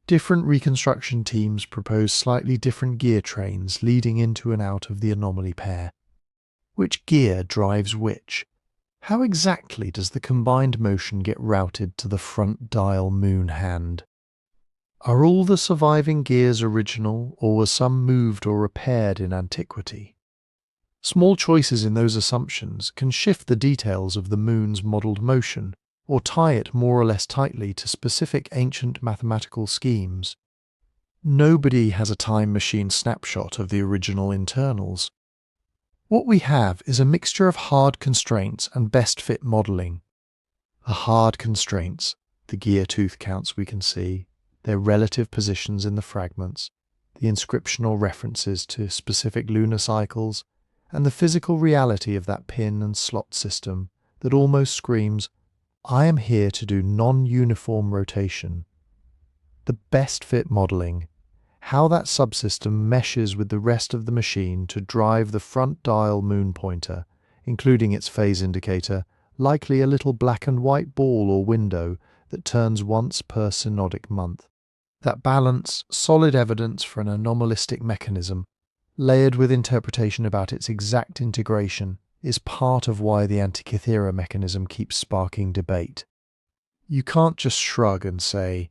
Different reconstruction teams propose slightly different gear trains leading into and out of the anomaly pair. Which gear drives which? How exactly does the combined motion get routed to the front dial moon hand? Are all the surviving gears original, or were some moved or repaired in antiquity? Small choices in those assumptions can shift the details of the moon's modelled motion, or tie it more or less tightly to specific ancient mathematical schemes. Nobody has a time machine snapshot of the original internals. What we have is a mixture of hard constraints and best fit modelling. The hard constraints, the gear tooth counts we can see, their relative positions in the fragments, the inscriptional references to specific lunar cycles, and the physical reality of that pin and slot system that almost screams, I am here to do non-uniform rotation. The best fit modelling, how that subsystem meshes with the rest of the machine to drive the front dial moon pointer, including its phase indicator, likely a little black and white ball or window that turns once per synodic month. That balance, solid evidence for an anomalistic mechanism, layered with interpretation about its exact integration, is part of why the Antikythera mechanism keeps sparking debate. You can't just shrug and say,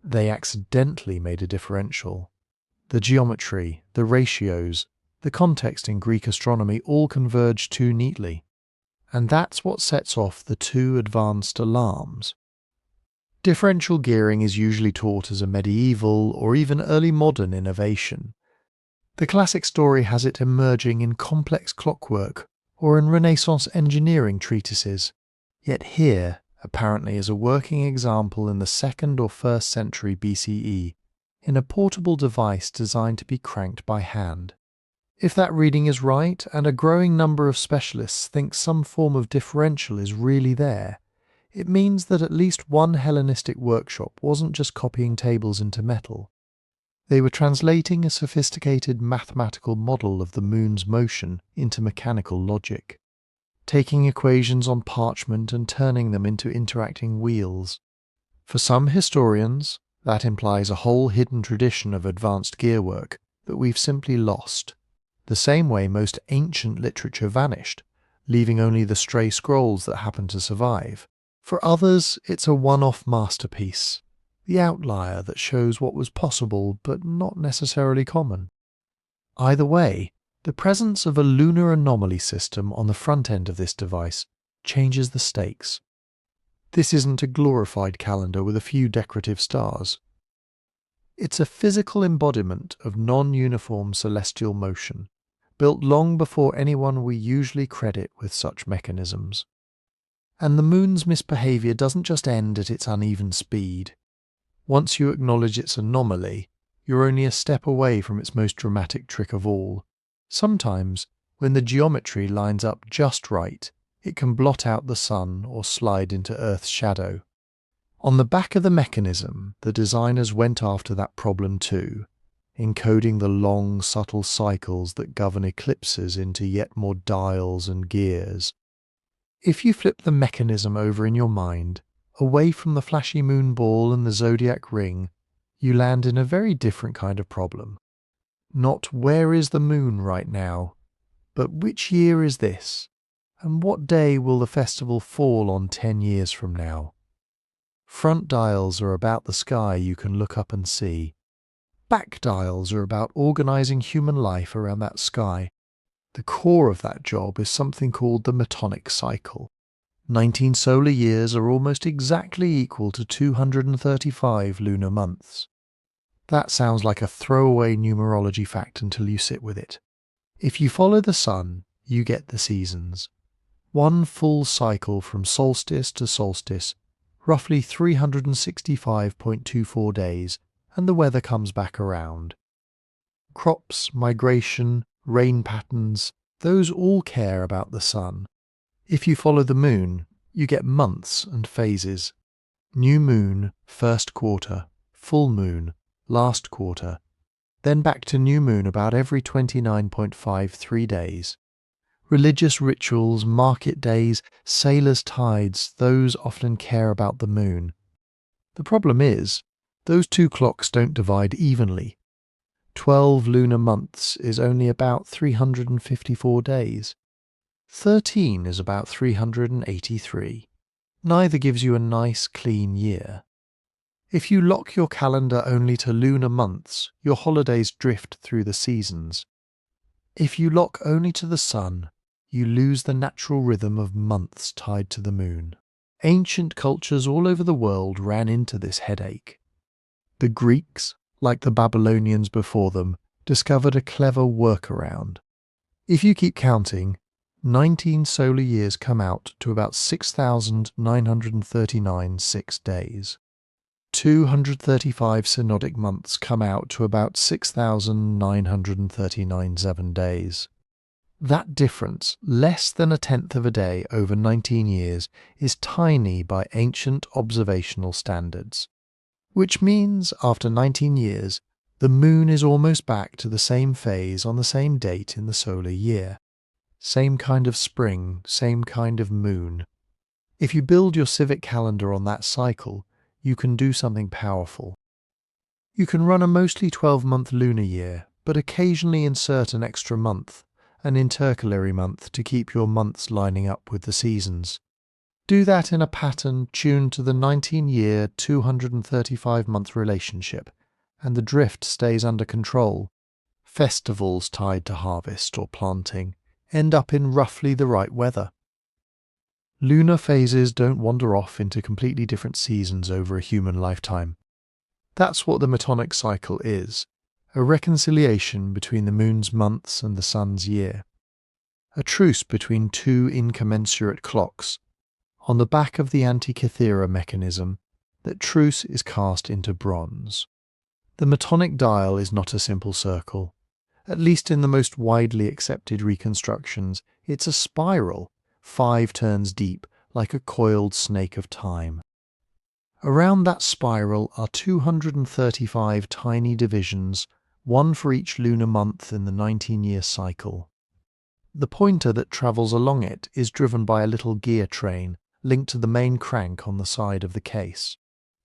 They accidentally made a differential. The geometry, the ratios, the context in Greek astronomy all converge too neatly. And that's what sets off the two advanced alarms. Differential gearing is usually taught as a medieval or even early modern innovation. The classic story has it emerging in complex clockwork or in Renaissance engineering treatises. Yet here, apparently, is a working example in the 2nd or 1st century BCE, in a portable device designed to be cranked by hand. If that reading is right, and a growing number of specialists think some form of differential is really there, it means that at least one Hellenistic workshop wasn't just copying tables into metal. They were translating a sophisticated mathematical model of the moon's motion into mechanical logic, taking equations on parchment and turning them into interacting wheels. For some historians, that implies a whole hidden tradition of advanced gearwork that we've simply lost, the same way most ancient literature vanished, leaving only the stray scrolls that happen to survive. For others, it's a one-off masterpiece, the outlier that shows what was possible but not necessarily common. Either way, the presence of a lunar anomaly system on the front end of this device changes the stakes. This isn't a glorified calendar with a few decorative stars. It's a physical embodiment of non-uniform celestial motion, built long before anyone we usually credit with such mechanisms. And the moon's misbehaviour doesn't just end at its uneven speed. Once you acknowledge its anomaly, you're only a step away from its most dramatic trick of all. Sometimes, when the geometry lines up just right, it can blot out the sun or slide into Earth's shadow. On the back of the mechanism, the designers went after that problem too, encoding the long, subtle cycles that govern eclipses into yet more dials and gears. If you flip the mechanism over in your mind, away from the flashy moon ball and the Zodiac ring, you land in a very different kind of problem. Not where is the moon right now, but which year is this, and what day will the festival fall on 10 years from now? Front dials are about the sky you can look up and see. Back dials are about organising human life around that sky. The core of that job is something called the Metonic cycle. 19 solar years are almost exactly equal to 235 lunar months. That sounds like a throwaway numerology fact until you sit with it. If you follow the sun, you get the seasons. One full cycle from solstice to solstice, roughly 365.24 days, and the weather comes back around. Crops, migration, rain patterns, those all care about the sun. If you follow the moon, you get months and phases. New moon, first quarter, full moon, last quarter, then back to new moon about every 29.53 days. Religious rituals, market days, sailors' tides, those often care about the moon. The problem is, those two clocks don't divide evenly. 12 lunar months is only about 354 days. 13 is about 383. Neither gives you a nice, clean year. If you lock your calendar only to lunar months, your holidays drift through the seasons. If you lock only to the sun, you lose the natural rhythm of months tied to the moon. Ancient cultures all over the world ran into this headache. The Greeks, like the Babylonians before them, discovered a clever workaround. If you keep counting, 19 solar years come out to about 6,939 6 days. 235 synodic months come out to about 6,939 7 days. That difference, less than a tenth of a day over 19 years, is tiny by ancient observational standards. Which means, after 19 years, the moon is almost back to the same phase on the same date in the solar year. Same kind of spring, same kind of moon. If you build your civic calendar on that cycle, you can do something powerful. You can run a mostly 12-month lunar year, but occasionally insert an extra month, an intercalary month to keep your months lining up with the seasons. Do that in a pattern tuned to the 19-year, 235-month relationship, and the drift stays under control. Festivals tied to harvest or planting end up in roughly the right weather. Lunar phases don't wander off into completely different seasons over a human lifetime. That's what the Metonic cycle is, a reconciliation between the moon's months and the sun's year. A truce between two incommensurate clocks. On the back of the Antikythera Mechanism, that truce is cast into bronze. The Metonic dial is not a simple circle. At least in the most widely accepted reconstructions, it's a spiral, 5 turns deep, like a coiled snake of time. Around that spiral are 235 tiny divisions, one for each lunar month in the 19-year cycle. The pointer that travels along it is driven by a little gear train linked to the main crank on the side of the case.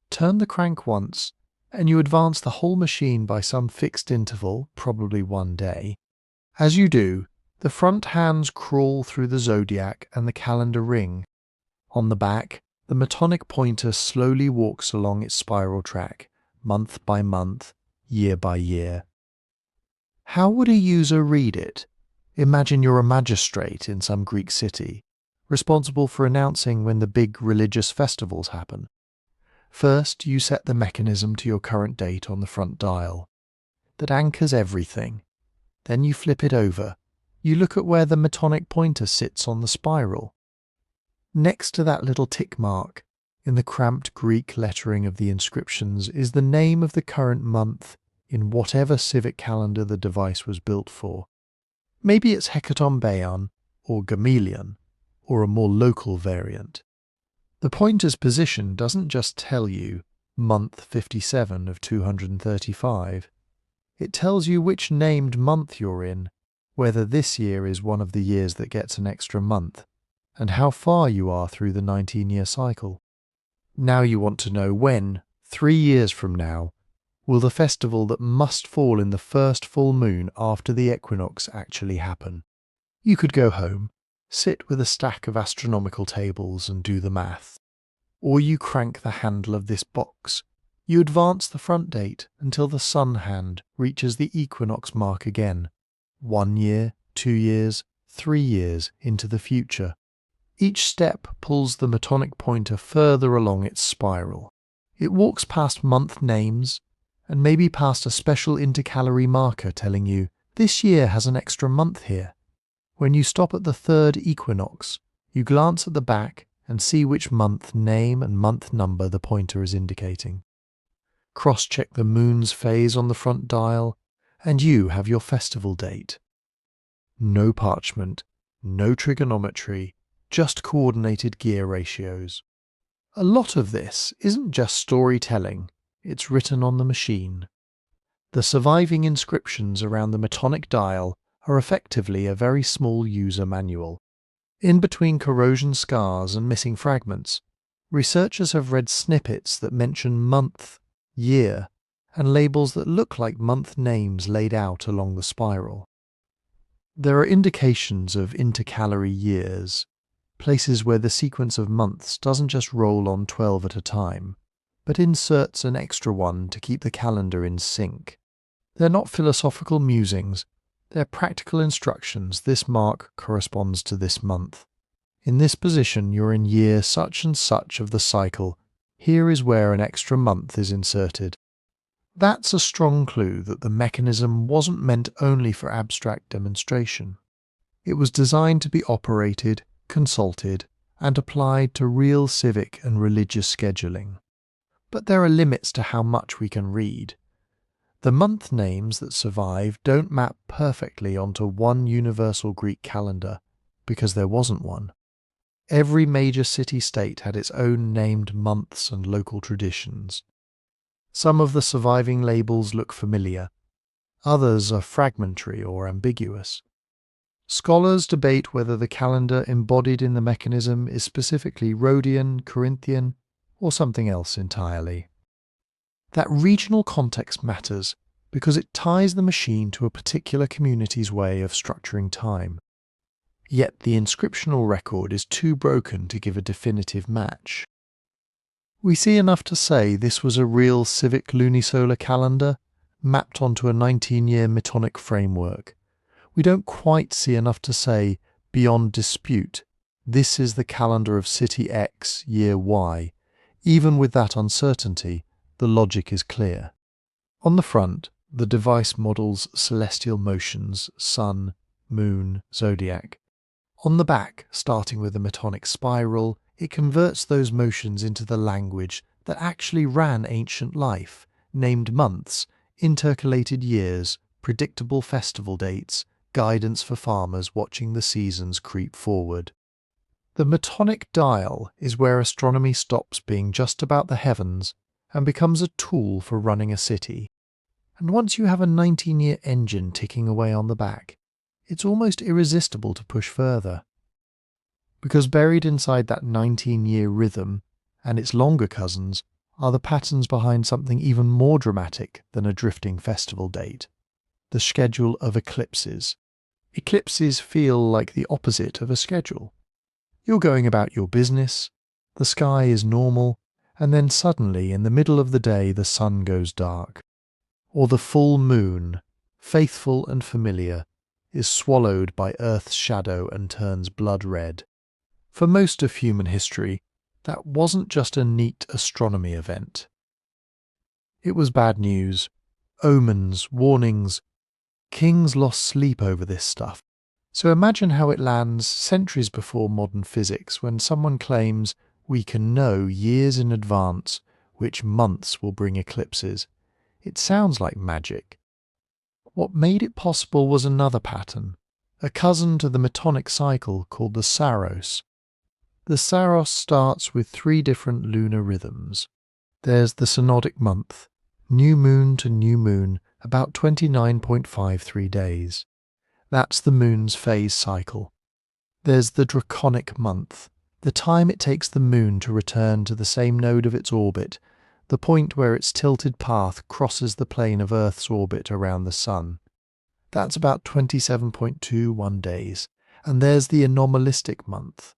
Turn the crank once, and you advance the whole machine by some fixed interval, probably one day. As you do, the front hands crawl through the Zodiac and the calendar ring. On the back, the Metonic pointer slowly walks along its spiral track, month by month, year by year. How would a user read it? Imagine you're a magistrate in some Greek city, responsible for announcing when the big religious festivals happen. First, you set the mechanism to your current date on the front dial. That anchors everything. Then you flip it over. You look at where the Metonic pointer sits on the spiral. Next to that little tick mark, in the cramped Greek lettering of the inscriptions, is the name of the current month in whatever civic calendar the device was built for. Maybe it's Hecatombeon or Gamalion, or a more local variant. The pointer's position doesn't just tell you month 57 of 235. It tells you which named month you're in, whether this year is one of the years that gets an extra month, and how far you are through the 19-year cycle. Now you want to know when, 3 years from now, will the festival that must fall in the first full moon after the equinox actually happen. You could go home, sit with a stack of astronomical tables and do the math. Or you crank the handle of this box. You advance the front date until the sun hand reaches the equinox mark again. 1 year, 2 years, 3 years into the future. Each step pulls the Metonic pointer further along its spiral. It walks past month names, and maybe past a special intercalary marker telling you, this year has an extra month here. When you stop at the third equinox, you glance at the back and see which month name and month number the pointer is indicating. Cross-check the moon's phase on the front dial, and you have your festival date. No parchment, no trigonometry, just coordinated gear ratios. A lot of this isn't just storytelling, it's written on the machine. The surviving inscriptions around the Metonic dial are effectively a very small user manual. In between corrosion scars and missing fragments, researchers have read snippets that mention month, year, and labels that look like month names laid out along the spiral. There are indications of intercalary years, places where the sequence of months doesn't just roll on 12 at a time, but inserts an extra one to keep the calendar in sync. They're not philosophical musings, they're practical instructions. This mark corresponds to this month. In this position you're in year such and such of the cycle. Here is where an extra month is inserted. That's a strong clue that the mechanism wasn't meant only for abstract demonstration. It was designed to be operated, consulted, and applied to real civic and religious scheduling. But there are limits to how much we can read. The month names that survive don't map perfectly onto one universal Greek calendar, because there wasn't one. Every major city-state had its own named months and local traditions. Some of the surviving labels look familiar. Others are fragmentary or ambiguous. Scholars debate whether the calendar embodied in the mechanism is specifically Rhodian, Corinthian, or something else entirely. That regional context matters because it ties the machine to a particular community's way of structuring time. yet the inscriptional record is too broken to give a definitive match. We see enough to say this was a real civic lunisolar calendar, mapped onto a 19-year Metonic framework. We don't quite see enough to say, beyond dispute, this is the calendar of City X, year Y. Even with that uncertainty, the logic is clear. On the front, the device models celestial motions, Sun, Moon, Zodiac. On the back, starting with the Metonic spiral, it converts those motions into the language that actually ran ancient life, named months, intercalated years, predictable festival dates, guidance for farmers watching the seasons creep forward. The Metonic dial is where astronomy stops being just about the heavens and becomes a tool for running a city. And once you have a 19-year engine ticking away on the back, it's almost irresistible to push further. Because buried inside that 19-year rhythm and its longer cousins are the patterns behind something even more dramatic than a drifting festival date: the schedule of eclipses. Eclipses feel like the opposite of a schedule. You're going about your business, the sky is normal, and then suddenly in the middle of the day the sun goes dark. Or the full moon, faithful and familiar, is swallowed by Earth's shadow and turns blood red. For most of human history, that wasn't just a neat astronomy event. It was bad news, omens, warnings. Kings lost sleep over this stuff. So imagine how it lands centuries before modern physics when someone claims we can know years in advance which months will bring eclipses. It sounds like magic. What made it possible was another pattern, a cousin to the Metonic cycle called the Saros. The Saros starts with 3 different lunar rhythms. There's the synodic month, new moon to new moon, about 29.53 days. That's the moon's phase cycle. There's the draconic month, the time it takes the moon to return to the same node of its orbit, the point where its tilted path crosses the plane of Earth's orbit around the Sun. That's about 27.21 days. And there's the anomalistic month,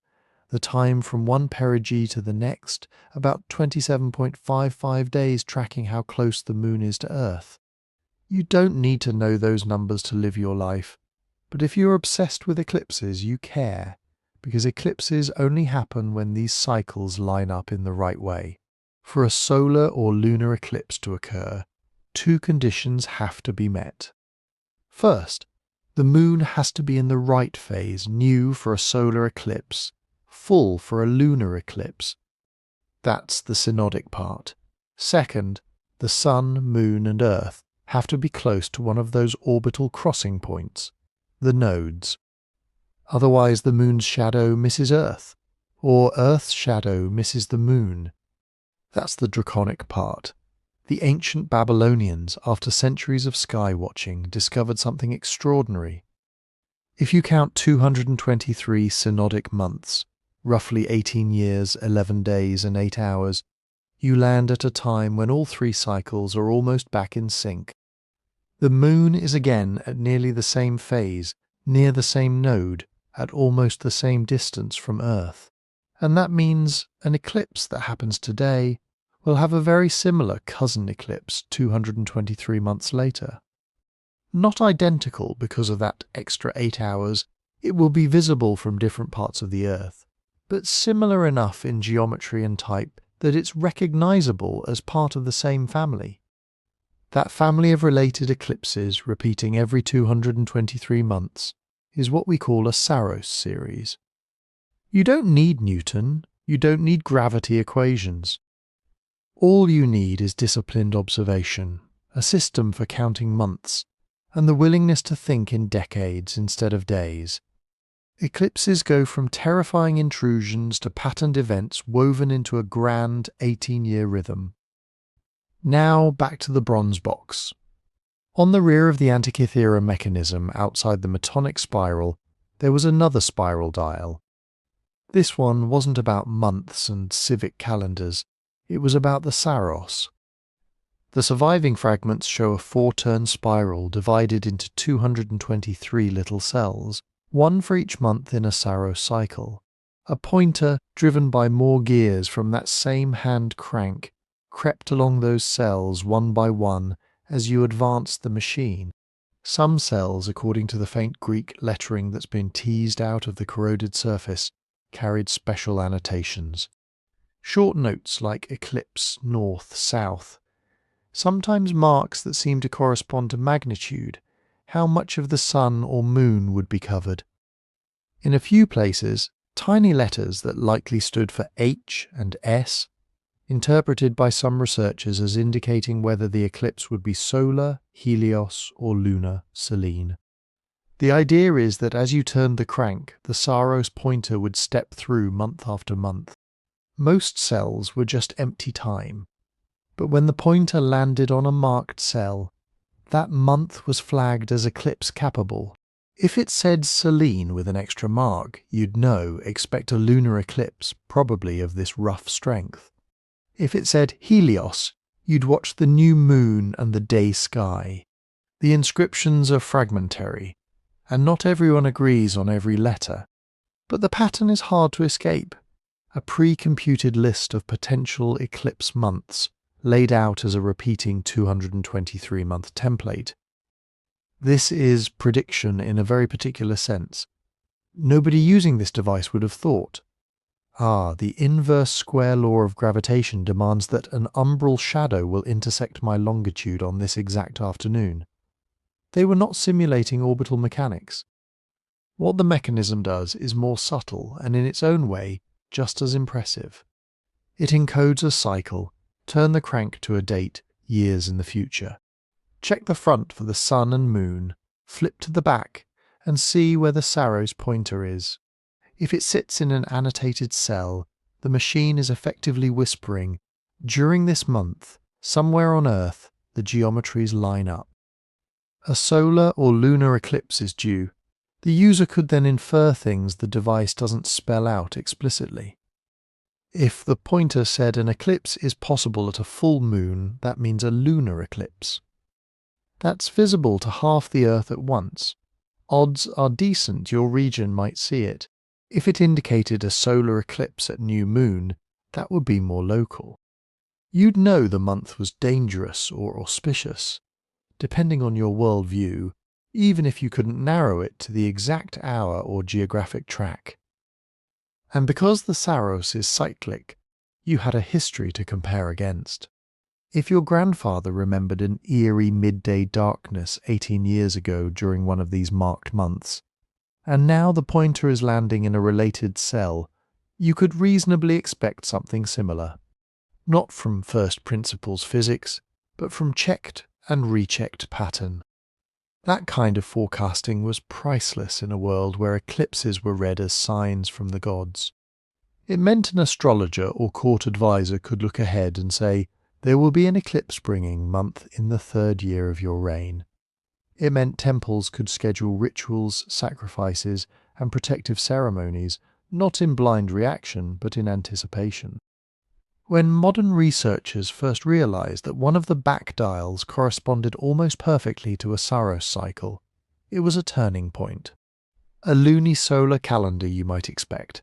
the time from one perigee to the next, about 27.55 days, tracking how close the moon is to Earth. You don't need to know those numbers to live your life, but if you're obsessed with eclipses, you care, because eclipses only happen when these cycles line up in the right way. For a solar or lunar eclipse to occur, 2 conditions have to be met. First, the moon has to be in the right phase, new for a solar eclipse, full for a lunar eclipse. That's the synodic part. Second, the Sun, Moon and Earth have to be close to one of those orbital crossing points, the nodes. Otherwise the moon's shadow misses Earth, or Earth's shadow misses the moon. That's the draconic part. The ancient Babylonians, after centuries of sky watching, discovered something extraordinary. If you count 223 synodic months, roughly 18 years, 11 days and 8 hours, you land at a time when all 3 cycles are almost back in sync. The moon is again at nearly the same phase, near the same node, at almost the same distance from Earth. And that means an eclipse that happens today will have a very similar cousin eclipse 223 months later. Not identical because of that extra 8 hours, it will be visible from different parts of the Earth, but similar enough in geometry and type that it's recognizable as part of the same family. That family of related eclipses repeating every 223 months is what we call a Saros series. You don't need Newton, you don't need gravity equations. All you need is disciplined observation, a system for counting months, and the willingness to think in decades instead of days. Eclipses go from terrifying intrusions to patterned events woven into a grand 18-year rhythm. Now back to the bronze box. On the rear of the Antikythera Mechanism outside the Metonic spiral, there was another spiral dial. This one wasn't about months and civic calendars, it was about the Saros. The surviving fragments show a 4-turn spiral divided into 223 little cells. one for each month in a Saros cycle. A pointer, driven by more gears from that same hand crank, crept along those cells one by one as you advanced the machine. Some cells, according to the faint Greek lettering that's been teased out of the corroded surface, carried special annotations. Short notes like eclipse, north, south. Sometimes marks that seem to correspond to magnitude, how much of the sun or moon would be covered. In a few places, tiny letters that likely stood for H and S, interpreted by some researchers as indicating whether the eclipse would be solar, Helios, or lunar, Selene. The idea is that as you turned the crank, the Saros pointer would step through month after month. Most cells were just empty time, but when the pointer landed on a marked cell, that month was flagged as eclipse capable. If it said Selene with an extra mark, you'd know, expect a lunar eclipse, probably of this rough strength. If it said Helios, you'd watch the new moon and the day sky. The inscriptions are fragmentary, and not everyone agrees on every letter. But the pattern is hard to escape. A pre-computed list of potential eclipse months, laid out as a repeating 223-month template. This is prediction in a very particular sense. Nobody using this device would have thought, the inverse square law of gravitation demands that an umbral shadow will intersect my longitude on this exact afternoon. They were not simulating orbital mechanics. What the mechanism does is more subtle and in its own way just as impressive. It encodes a cycle, turn the crank to a date years in the future. Check the front for the sun and moon, flip to the back, and see where the Saros pointer is. If it sits in an annotated cell, the machine is effectively whispering, during this month, somewhere on Earth, the geometries line up. A solar or lunar eclipse is due. The user could then infer things the device doesn't spell out explicitly. If the pointer said an eclipse is possible at a full moon, that means a lunar eclipse. That's visible to half the Earth at once. Odds are decent your region might see it. If it indicated a solar eclipse at new moon, that would be more local. You'd know the month was dangerous or auspicious, depending on your worldview, even if you couldn't narrow it to the exact hour or geographic track. And because the Saros is cyclic, you had a history to compare against. If your grandfather remembered an eerie midday darkness 18 years ago during one of these marked months, and now the pointer is landing in a related cell, you could reasonably expect something similar. Not from first principles physics, but from checked and rechecked pattern. That kind of forecasting was priceless in a world where eclipses were read as signs from the gods. It meant an astrologer or court advisor could look ahead and say, there will be an eclipse-bringing month in the 3rd year of your reign. It meant temples could schedule rituals, sacrifices, and protective ceremonies, not in blind reaction, but in anticipation. When modern researchers first realized that one of the back dials corresponded almost perfectly to a Saros cycle, it was a turning point. A lunisolar calendar, you might expect.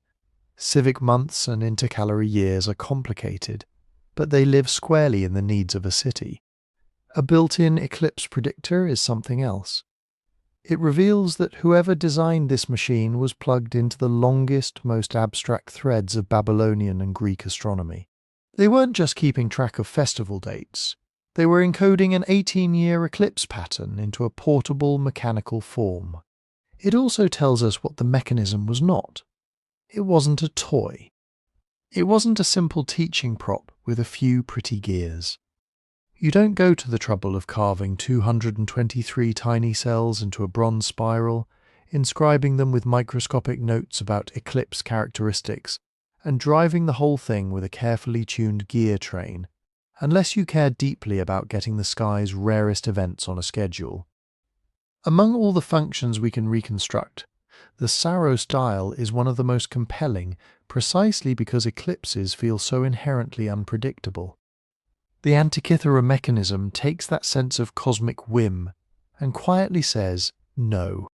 Civic months and intercalary years are complicated, but they live squarely in the needs of a city. A built-in eclipse predictor is something else. It reveals that whoever designed this machine was plugged into the longest, most abstract threads of Babylonian and Greek astronomy. They weren't just keeping track of festival dates. They were encoding an 18-year eclipse pattern into a portable mechanical form. It also tells us what the mechanism was not. It wasn't a toy. It wasn't a simple teaching prop with a few pretty gears. You don't go to the trouble of carving 223 tiny cells into a bronze spiral, inscribing them with microscopic notes about eclipse characteristics, and driving the whole thing with a carefully tuned gear train, unless you care deeply about getting the sky's rarest events on a schedule. Among all the functions we can reconstruct, the Saros dial is one of the most compelling precisely because eclipses feel so inherently unpredictable. The Antikythera Mechanism takes that sense of cosmic whim and quietly says no.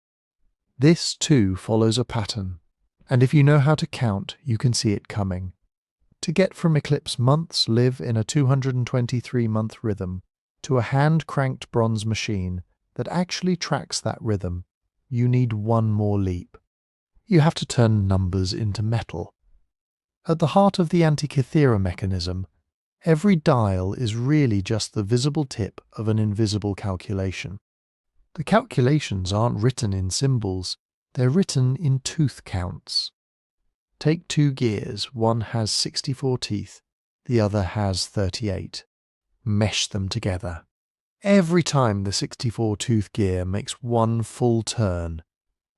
This too follows a pattern, and if you know how to count, you can see it coming. To get from eclipse months live in a 223-month rhythm to a hand-cranked bronze machine that actually tracks that rhythm, you need one more leap. You have to turn numbers into metal. At the heart of the Antikythera Mechanism, every dial is really just the visible tip of an invisible calculation. The calculations aren't written in symbols, they're written in tooth counts. Take two gears, one has 64 teeth, the other has 38. Mesh them together. Every time the 64-tooth gear makes one full turn,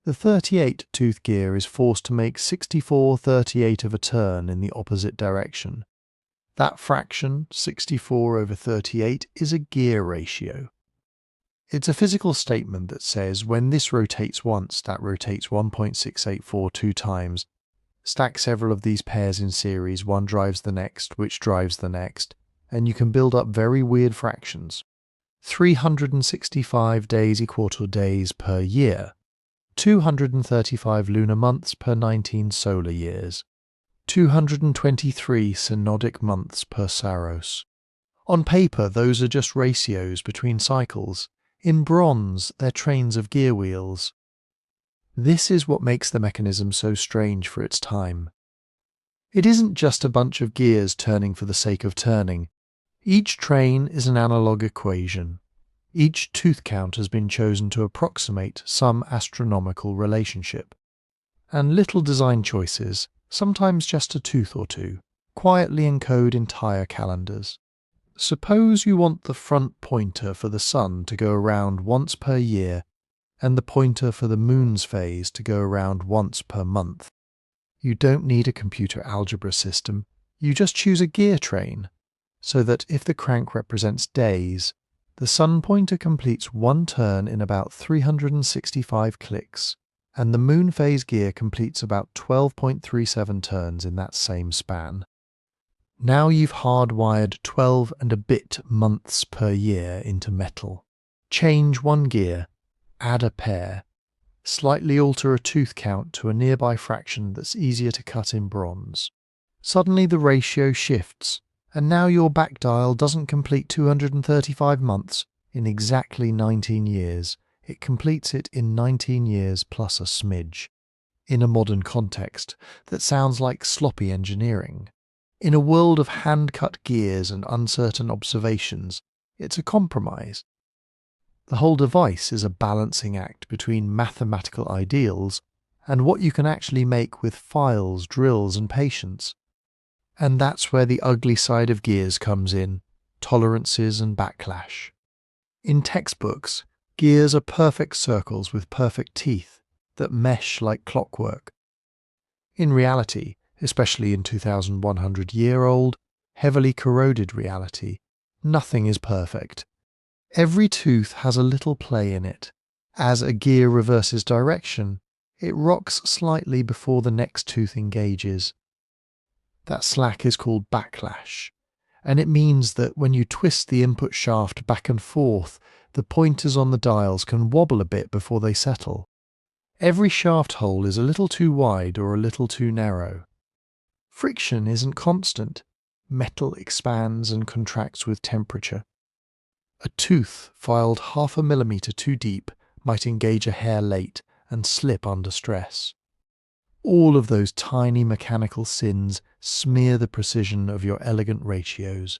the 38-tooth gear is forced to make 64/38 of a turn in the opposite direction. That fraction, 64/38, is a gear ratio. It's a physical statement that says when this rotates once, that rotates 1.6842 times. Stack several of these pairs in series, one drives the next, which drives the next, and you can build up very weird fractions. 365 days equatorial days per year, 235 lunar months per 19 solar years, 223 synodic months per Saros. On paper, those are just ratios between cycles. In bronze, they're trains of gear wheels. This is what makes the mechanism so strange for its time. It isn't just a bunch of gears turning for the sake of turning. Each train is an analog equation. Each tooth count has been chosen to approximate some astronomical relationship. And little design choices, sometimes just a tooth or two, quietly encode entire calendars. Suppose you want the front pointer for the sun to go around once per year and the pointer for the moon's phase to go around once per month. You don't need a computer algebra system, you just choose a gear train, so that if the crank represents days, the sun pointer completes one turn in about 365 clicks, and the moon phase gear completes about 12.37 turns in that same span. Now you've hardwired 12 and a bit months per year into metal. Change one gear, add a pair, slightly alter a tooth count to a nearby fraction that's easier to cut in bronze. Suddenly the ratio shifts, and now your back dial doesn't complete 235 months in exactly 19 years. It completes it in 19 years plus a smidge. In a modern context, that sounds like sloppy engineering. In a world of hand-cut gears and uncertain observations, it's a compromise. The whole device is a balancing act between mathematical ideals and what you can actually make with files, drills, and patience. And that's where the ugly side of gears comes in, tolerances and backlash. In textbooks, gears are perfect circles with perfect teeth that mesh like clockwork. In reality, especially in 2,100-year-old, heavily corroded reality, nothing is perfect. Every tooth has a little play in it. As a gear reverses direction, it rocks slightly before the next tooth engages. That slack is called backlash, and it means that when you twist the input shaft back and forth, the pointers on the dials can wobble a bit before they settle. Every shaft hole is a little too wide or a little too narrow. Friction isn't constant. Metal expands and contracts with temperature. A tooth filed 0.5 millimeter too deep might engage a hair late and slip under stress. All of those tiny mechanical sins smear the precision of your elegant ratios.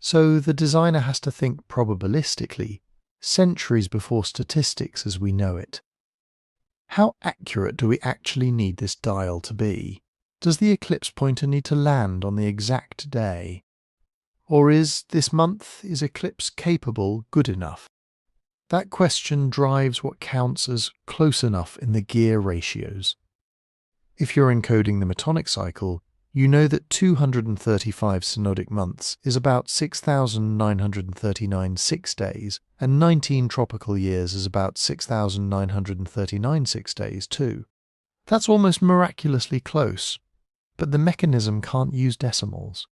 So the designer has to think probabilistically, centuries before statistics as we know it. How accurate do we actually need this dial to be? Does the eclipse pointer need to land on the exact day? Or is this month, is eclipse capable good enough? That question drives what counts as close enough in the gear ratios. If you're encoding the Metonic cycle, you know that 235 synodic months is about 6,939 6 days, and 19 tropical years is about 6,939 6 days too. That's almost miraculously close, but the mechanism can't use decimals.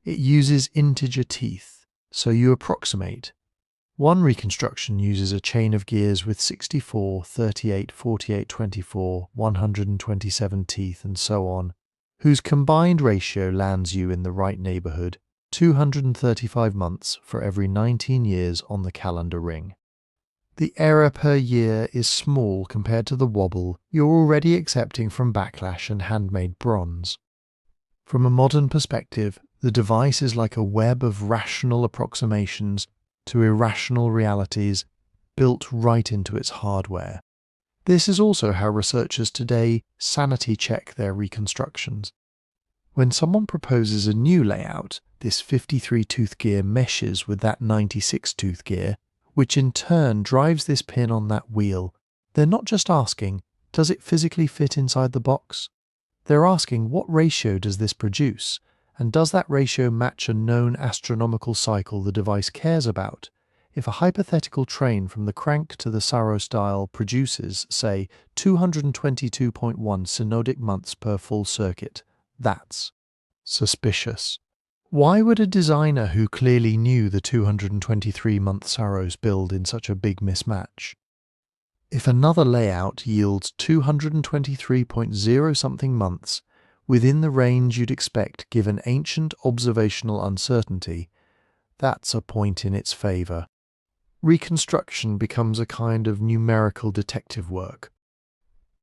It uses integer teeth, so you approximate. One reconstruction uses a chain of gears with 64, 38, 48, 24, 127 teeth and so on, whose combined ratio lands you in the right neighbourhood, 235 months for every 19 years on the calendar ring. The error per year is small compared to the wobble you're already accepting from backlash and handmade bronze. From a modern perspective, the device is like a web of rational approximations to irrational realities built right into its hardware. This is also how researchers today sanity check their reconstructions. When someone proposes a new layout, this 53-tooth gear meshes with that 96-tooth gear, which in turn drives this pin on that wheel. They're not just asking, does it physically fit inside the box? They're asking, what ratio does this produce? And does that ratio match a known astronomical cycle the device cares about? If a hypothetical train from the crank to the Saros dial produces, say, 222.1 synodic months per full circuit, that's suspicious. Why would a designer who clearly knew the 223-month Saros build in such a big mismatch? If another layout yields 223.0 something months, within the range you'd expect given ancient observational uncertainty, that's a point in its favour. Reconstruction becomes a kind of numerical detective work.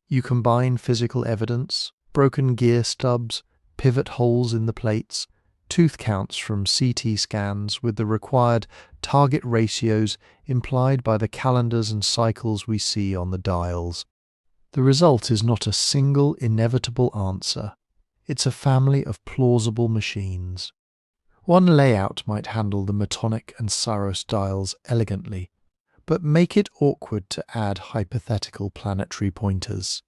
You combine physical evidence, broken gear stubs, pivot holes in the plates, tooth counts from CT scans with the required target ratios implied by the calendars and cycles we see on the dials. The result is not a single inevitable answer. It's a family of plausible machines. One layout might handle the Metonic and Saros dials elegantly, but make it awkward to add hypothetical planetary pointers.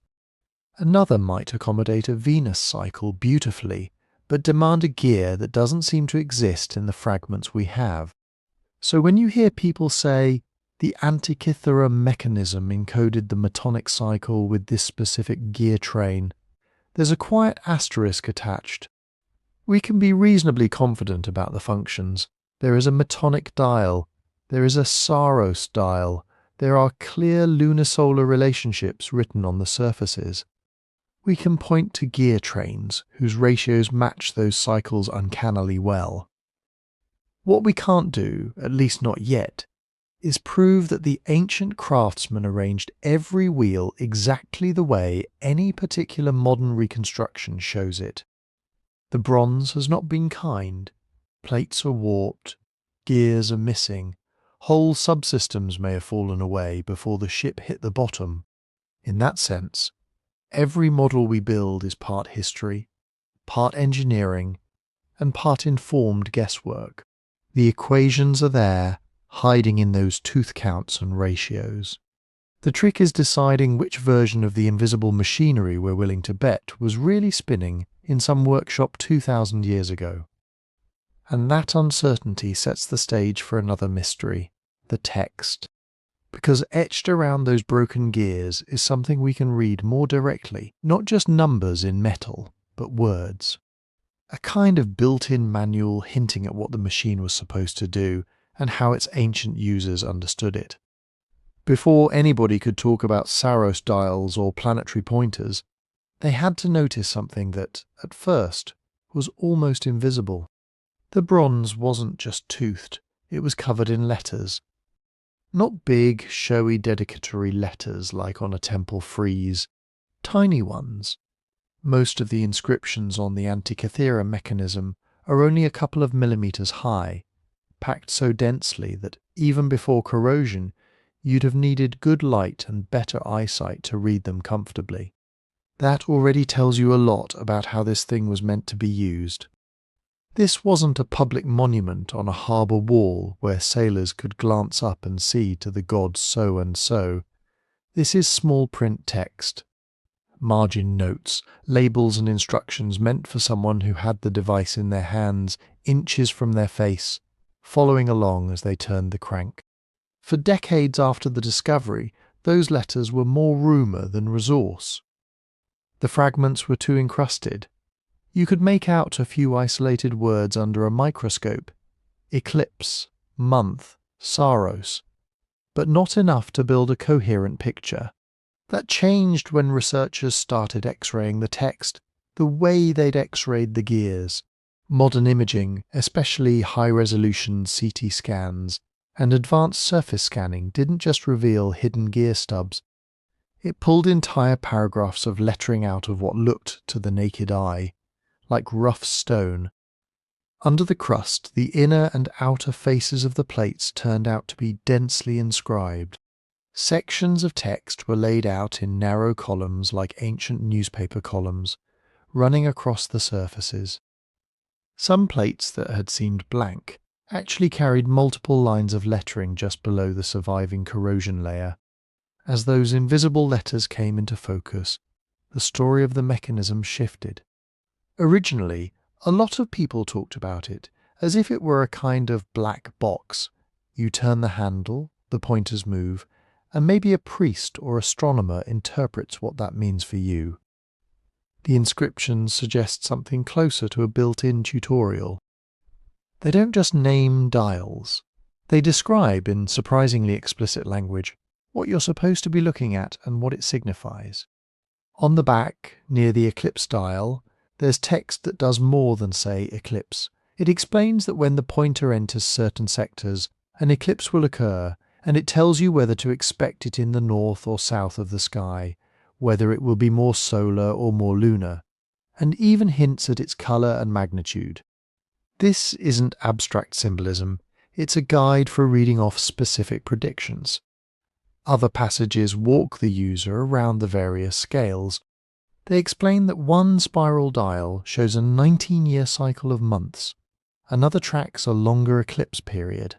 Another might accommodate a Venus cycle beautifully, but demand a gear that doesn't seem to exist in the fragments we have. So when you hear people say, the Antikythera Mechanism encoded the Metonic cycle with this specific gear train, there's a quiet asterisk attached. We can be reasonably confident about the functions. There is a Metonic dial, there is a Saros dial, there are clear Lunisolar relationships written on the surfaces. We can point to gear trains whose ratios match those cycles uncannily well. What we can't do, at least not yet, is prove that the ancient craftsman arranged every wheel exactly the way any particular modern reconstruction shows it. The bronze has not been kind, plates are warped, gears are missing, whole subsystems may have fallen away before the ship hit the bottom. In that sense, every model we build is part history, part engineering, and part informed guesswork. The equations are there, hiding in those tooth counts and ratios. The trick is deciding which version of the invisible machinery we're willing to bet was really spinning in some workshop 2,000 years ago. And that uncertainty sets the stage for another mystery, the text. Because etched around those broken gears is something we can read more directly, not just numbers in metal, but words. A kind of built-in manual hinting at what the machine was supposed to do and how its ancient users understood it. Before anybody could talk about Saros dials or planetary pointers, they had to notice something that, at first, was almost invisible. The bronze wasn't just toothed, it was covered in letters. Not big, showy dedicatory letters like on a temple frieze, tiny ones. Most of the inscriptions on the Antikythera Mechanism are only a couple of millimeters high, packed so densely that even before corrosion, you'd have needed good light and better eyesight to read them comfortably. That already tells you a lot about how this thing was meant to be used. This wasn't a public monument on a harbour wall where sailors could glance up and see to the god so and so. This is small print text. Margin notes, labels and instructions meant for someone who had the device in their hands, inches from their face, following along as they turned the crank. For decades after the discovery, those letters were more rumour than resource. The fragments were too encrusted. You could make out a few isolated words under a microscope. Eclipse, month, Saros, but not enough to build a coherent picture. That changed when researchers started X-raying the text, the way they'd X-rayed the gears. Modern imaging, especially high-resolution CT scans and advanced surface scanning, didn't just reveal hidden gear stubs. It pulled entire paragraphs of lettering out of what looked, to the naked eye, like rough stone. Under the crust, the inner and outer faces of the plates turned out to be densely inscribed. Sections of text were laid out in narrow columns like ancient newspaper columns, running across the surfaces. Some plates that had seemed blank actually carried multiple lines of lettering just below the surviving corrosion layer. As those invisible letters came into focus, the story of the mechanism shifted. Originally, a lot of people talked about it as if it were a kind of black box. You turn the handle, the pointers move, and maybe a priest or astronomer interprets what that means for you. The inscriptions suggest something closer to a built-in tutorial. They don't just name dials. They describe, in surprisingly explicit language, what you're supposed to be looking at and what it signifies. On the back, near the eclipse dial, there's text that does more than say eclipse. It explains that when the pointer enters certain sectors, an eclipse will occur, and it tells you whether to expect it in the north or south of the sky, whether it will be more solar or more lunar, and even hints at its colour and magnitude. This isn't abstract symbolism, it's a guide for reading off specific predictions. Other passages walk the user around the various scales. They explain that one spiral dial shows a 19-year cycle of months, another tracks a longer eclipse period.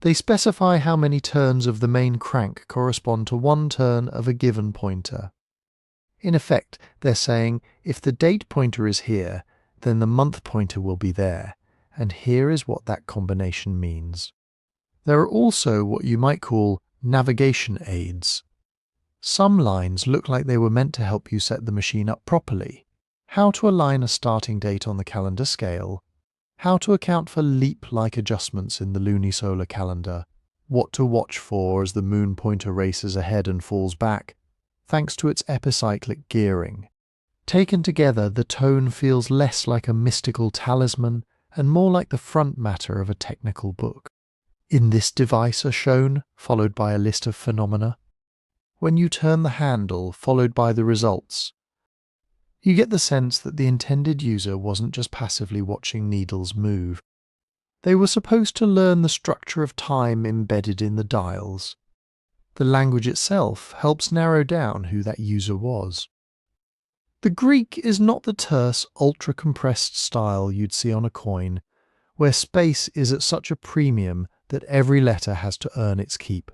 They specify how many turns of the main crank correspond to one turn of a given pointer. In effect, they're saying, if the date pointer is here, then the month pointer will be there, and here is what that combination means. There are also what you might call navigation aids. Some lines look like they were meant to help you set the machine up properly. How to align a starting date on the calendar scale, how to account for leap-like adjustments in the lunisolar calendar, what to watch for as the moon pointer races ahead and falls back, thanks to its epicyclic gearing. Taken together, the tone feels less like a mystical talisman and more like the front matter of a technical book. In this device are shown, followed by a list of phenomena. When you turn the handle, followed by the results, you get the sense that the intended user wasn't just passively watching needles move. They were supposed to learn the structure of time embedded in the dials. The language itself helps narrow down who that user was. The Greek is not the terse, ultra-compressed style you'd see on a coin, where space is at such a premium that every letter has to earn its keep.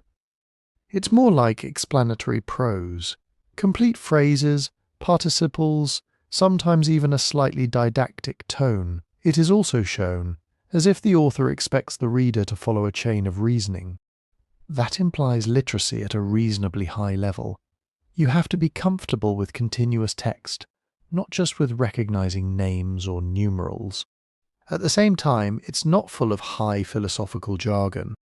It's more like explanatory prose, complete phrases, participles, sometimes even a slightly didactic tone. It is also shown, as if the author expects the reader to follow a chain of reasoning. That implies literacy at a reasonably high level. You have to be comfortable with continuous text, not just with recognizing names or numerals. At the same time, it's not full of high philosophical jargon.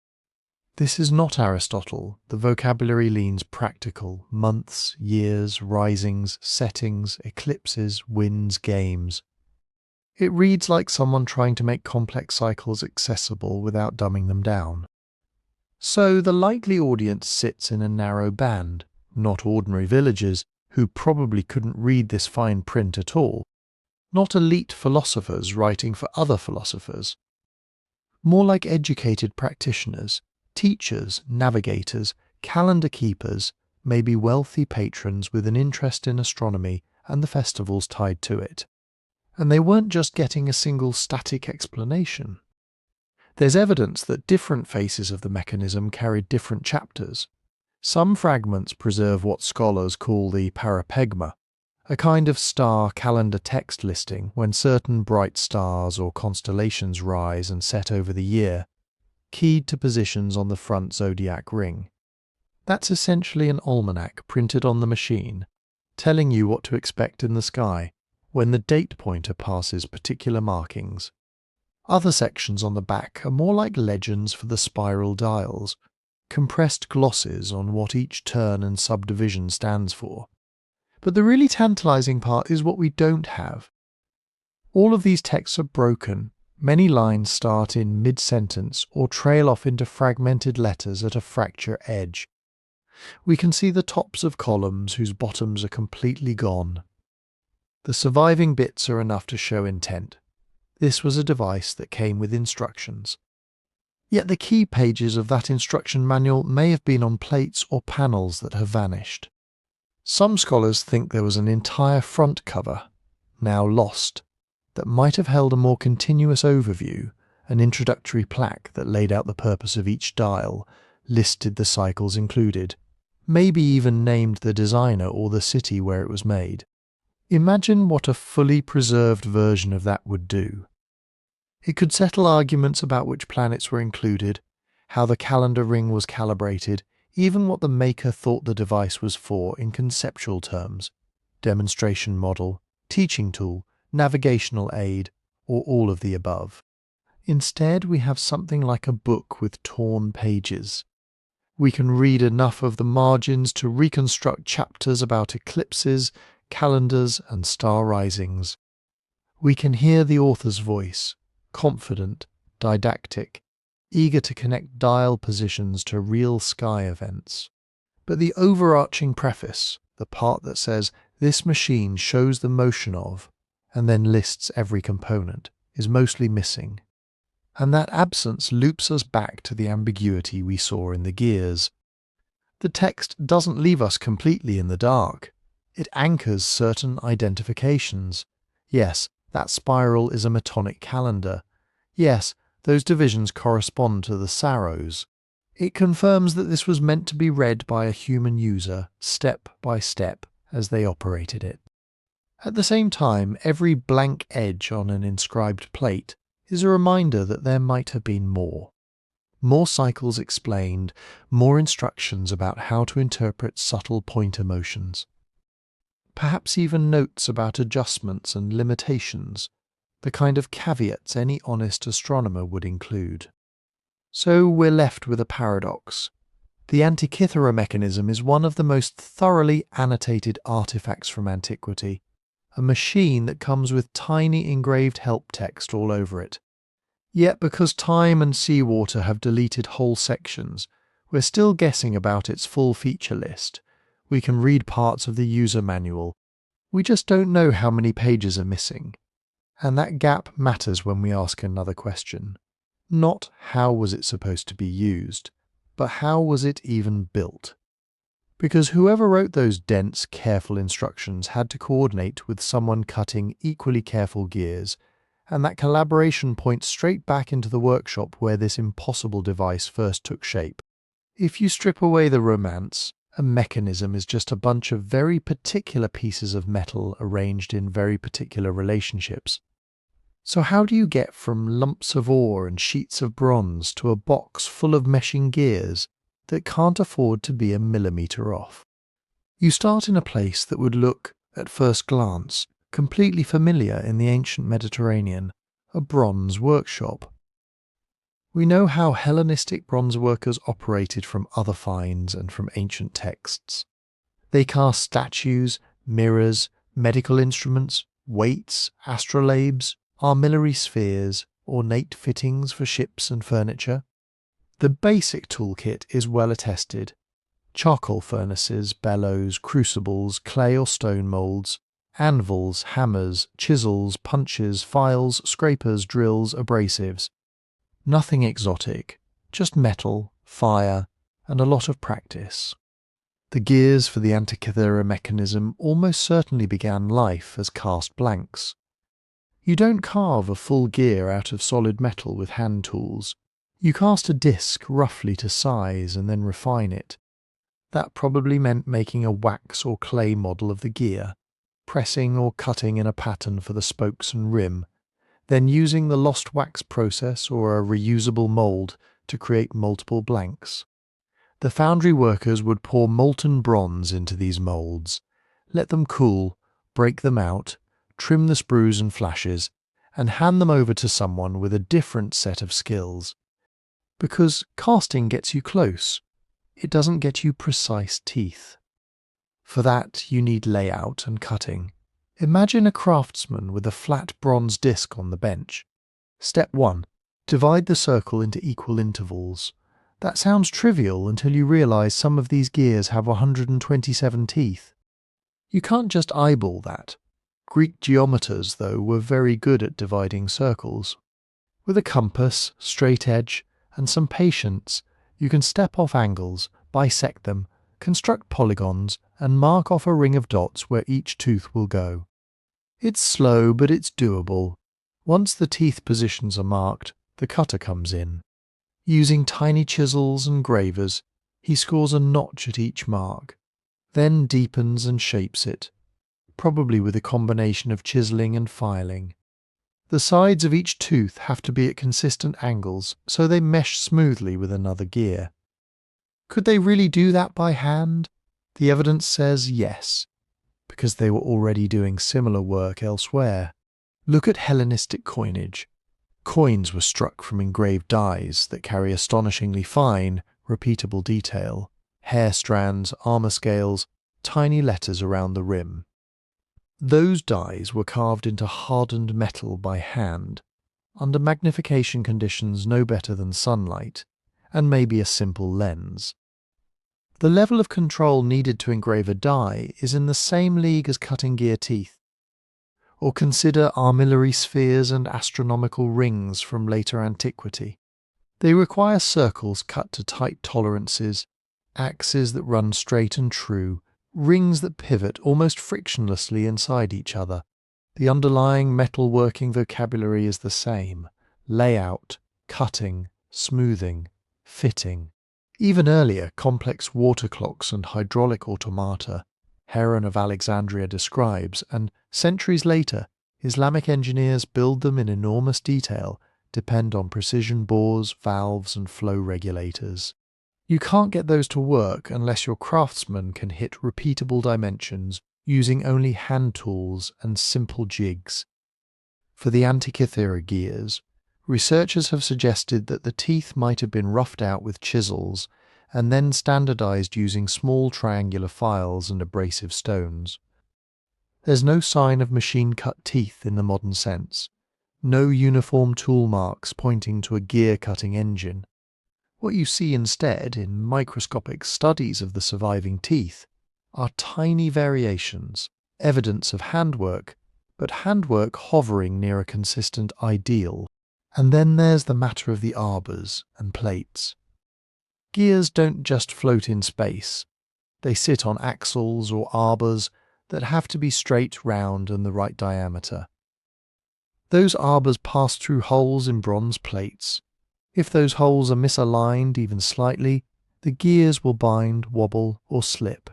This is not Aristotle. The vocabulary leans practical: months, years, risings, settings, eclipses, winds, games. It reads like someone trying to make complex cycles accessible without dumbing them down. So the likely audience sits in a narrow band, not ordinary villagers who probably couldn't read this fine print at all, not elite philosophers writing for other philosophers. More like educated practitioners, teachers, navigators, calendar keepers, maybe wealthy patrons with an interest in astronomy and the festivals tied to it. And they weren't just getting a single static explanation. There's evidence that different faces of the mechanism carried different chapters. Some fragments preserve what scholars call the parapegma, a kind of star calendar text listing when certain bright stars or constellations rise and set over the year, keyed to positions on the front zodiac ring. That's essentially an almanac printed on the machine, telling you what to expect in the sky when the date pointer passes particular markings. Other sections on the back are more like legends for the spiral dials, compressed glosses on what each turn and subdivision stands for. But the really tantalizing part is what we don't have. All of these texts are broken. Many lines start in mid-sentence or trail off into fragmented letters at a fracture edge. We can see the tops of columns whose bottoms are completely gone. The surviving bits are enough to show intent. This was a device that came with instructions. Yet the key pages of that instruction manual may have been on plates or panels that have vanished. Some scholars think there was an entire front cover, now lost, that might have held a more continuous overview, an introductory plaque that laid out the purpose of each dial, listed the cycles included, maybe even named the designer or the city where it was made. Imagine what a fully preserved version of that would do. It could settle arguments about which planets were included, how the calendar ring was calibrated, even what the maker thought the device was for in conceptual terms: demonstration model, teaching tool, navigational aid, or all of the above. Instead, we have something like a book with torn pages. We can read enough of the margins to reconstruct chapters about eclipses, calendars, and star risings. We can hear the author's voice, confident, didactic, eager to connect dial positions to real sky events. But the overarching preface, the part that says, "This machine shows the motion of," and then lists every component, is mostly missing. And that absence loops us back to the ambiguity we saw in the gears. The text doesn't leave us completely in the dark. It anchors certain identifications. Yes, that spiral is a Metonic calendar. Yes, those divisions correspond to the Saros. It confirms that this was meant to be read by a human user, step by step, as they operated it. At the same time, every blank edge on an inscribed plate is a reminder that there might have been more. More cycles explained, more instructions about how to interpret subtle pointer motions. Perhaps even notes about adjustments and limitations, the kind of caveats any honest astronomer would include. So we're left with a paradox. The Antikythera Mechanism is one of the most thoroughly annotated artifacts from antiquity, a machine that comes with tiny engraved help text all over it. Yet because time and seawater have deleted whole sections, we're still guessing about its full feature list. We can read parts of the user manual. We just don't know how many pages are missing. And that gap matters when we ask another question. Not how was it supposed to be used, but how was it even built? Because whoever wrote those dense, careful instructions had to coordinate with someone cutting equally careful gears, and that collaboration points straight back into the workshop where this impossible device first took shape. If you strip away the romance, a mechanism is just a bunch of very particular pieces of metal arranged in very particular relationships. So how do you get from lumps of ore and sheets of bronze to a box full of meshing gears that can't afford to be a millimetre off? You start in a place that would look, at first glance, completely familiar in the ancient Mediterranean, a bronze workshop. We know how Hellenistic bronze workers operated from other finds and from ancient texts. They cast statues, mirrors, medical instruments, weights, astrolabes, armillary spheres, ornate fittings for ships and furniture. The basic toolkit is well attested. Charcoal furnaces, bellows, crucibles, clay or stone moulds, anvils, hammers, chisels, punches, files, scrapers, drills, abrasives. Nothing exotic, just metal, fire, and a lot of practice. The gears for the Antikythera Mechanism almost certainly began life as cast blanks. You don't carve a full gear out of solid metal with hand tools. You cast a disc roughly to size and then refine it. That probably meant making a wax or clay model of the gear, pressing or cutting in a pattern for the spokes and rim, then using the lost wax process or a reusable mould to create multiple blanks. The foundry workers would pour molten bronze into these moulds, let them cool, break them out, trim the sprues and flashes, and hand them over to someone with a different set of skills. Because casting gets you close, it doesn't get you precise teeth. For that, you need layout and cutting. Imagine a craftsman with a flat bronze disc on the bench. Step 1. Divide the circle into equal intervals. That sounds trivial until you realize some of these gears have 127 teeth. You can't just eyeball that. Greek geometers, though, were very good at dividing circles. With a compass, straight edge, and some patience, you can step off angles, bisect them, construct polygons, and mark off a ring of dots where each tooth will go. It's slow, but it's doable. Once the teeth positions are marked, the cutter comes in. Using tiny chisels and gravers, he scores a notch at each mark, then deepens and shapes it, probably with a combination of chiseling and filing. The sides of each tooth have to be at consistent angles so they mesh smoothly with another gear. Could they really do that by hand? The evidence says yes, because they were already doing similar work elsewhere. Look at Hellenistic coinage. Coins were struck from engraved dies that carry astonishingly fine, repeatable detail, hair strands, armor scales, tiny letters around the rim. Those dies were carved into hardened metal by hand, under magnification conditions no better than sunlight, and maybe a simple lens. The level of control needed to engrave a die is in the same league as cutting gear teeth. Or consider armillary spheres and astronomical rings from later antiquity. They require circles cut to tight tolerances, axes that run straight and true, rings that pivot almost frictionlessly inside each other. The underlying metalworking vocabulary is the same: layout, cutting, smoothing, fitting. Even earlier, complex water clocks and hydraulic automata, Heron of Alexandria describes, and centuries later, Islamic engineers build them in enormous detail, depend on precision bores, valves, and flow regulators. You can't get those to work unless your craftsman can hit repeatable dimensions using only hand tools and simple jigs. For the Antikythera gears, researchers have suggested that the teeth might have been roughed out with chisels and then standardized using small triangular files and abrasive stones. There's no sign of machine-cut teeth in the modern sense, no uniform tool marks pointing to a gear-cutting engine. What you see instead, in microscopic studies of the surviving teeth, are tiny variations, evidence of handwork, but handwork hovering near a consistent ideal. And then there's the matter of the arbors and plates. Gears don't just float in space. They sit on axles or arbors that have to be straight, round, and the right diameter. Those arbors pass through holes in bronze plates. If those holes are misaligned even slightly, the gears will bind, wobble, or slip.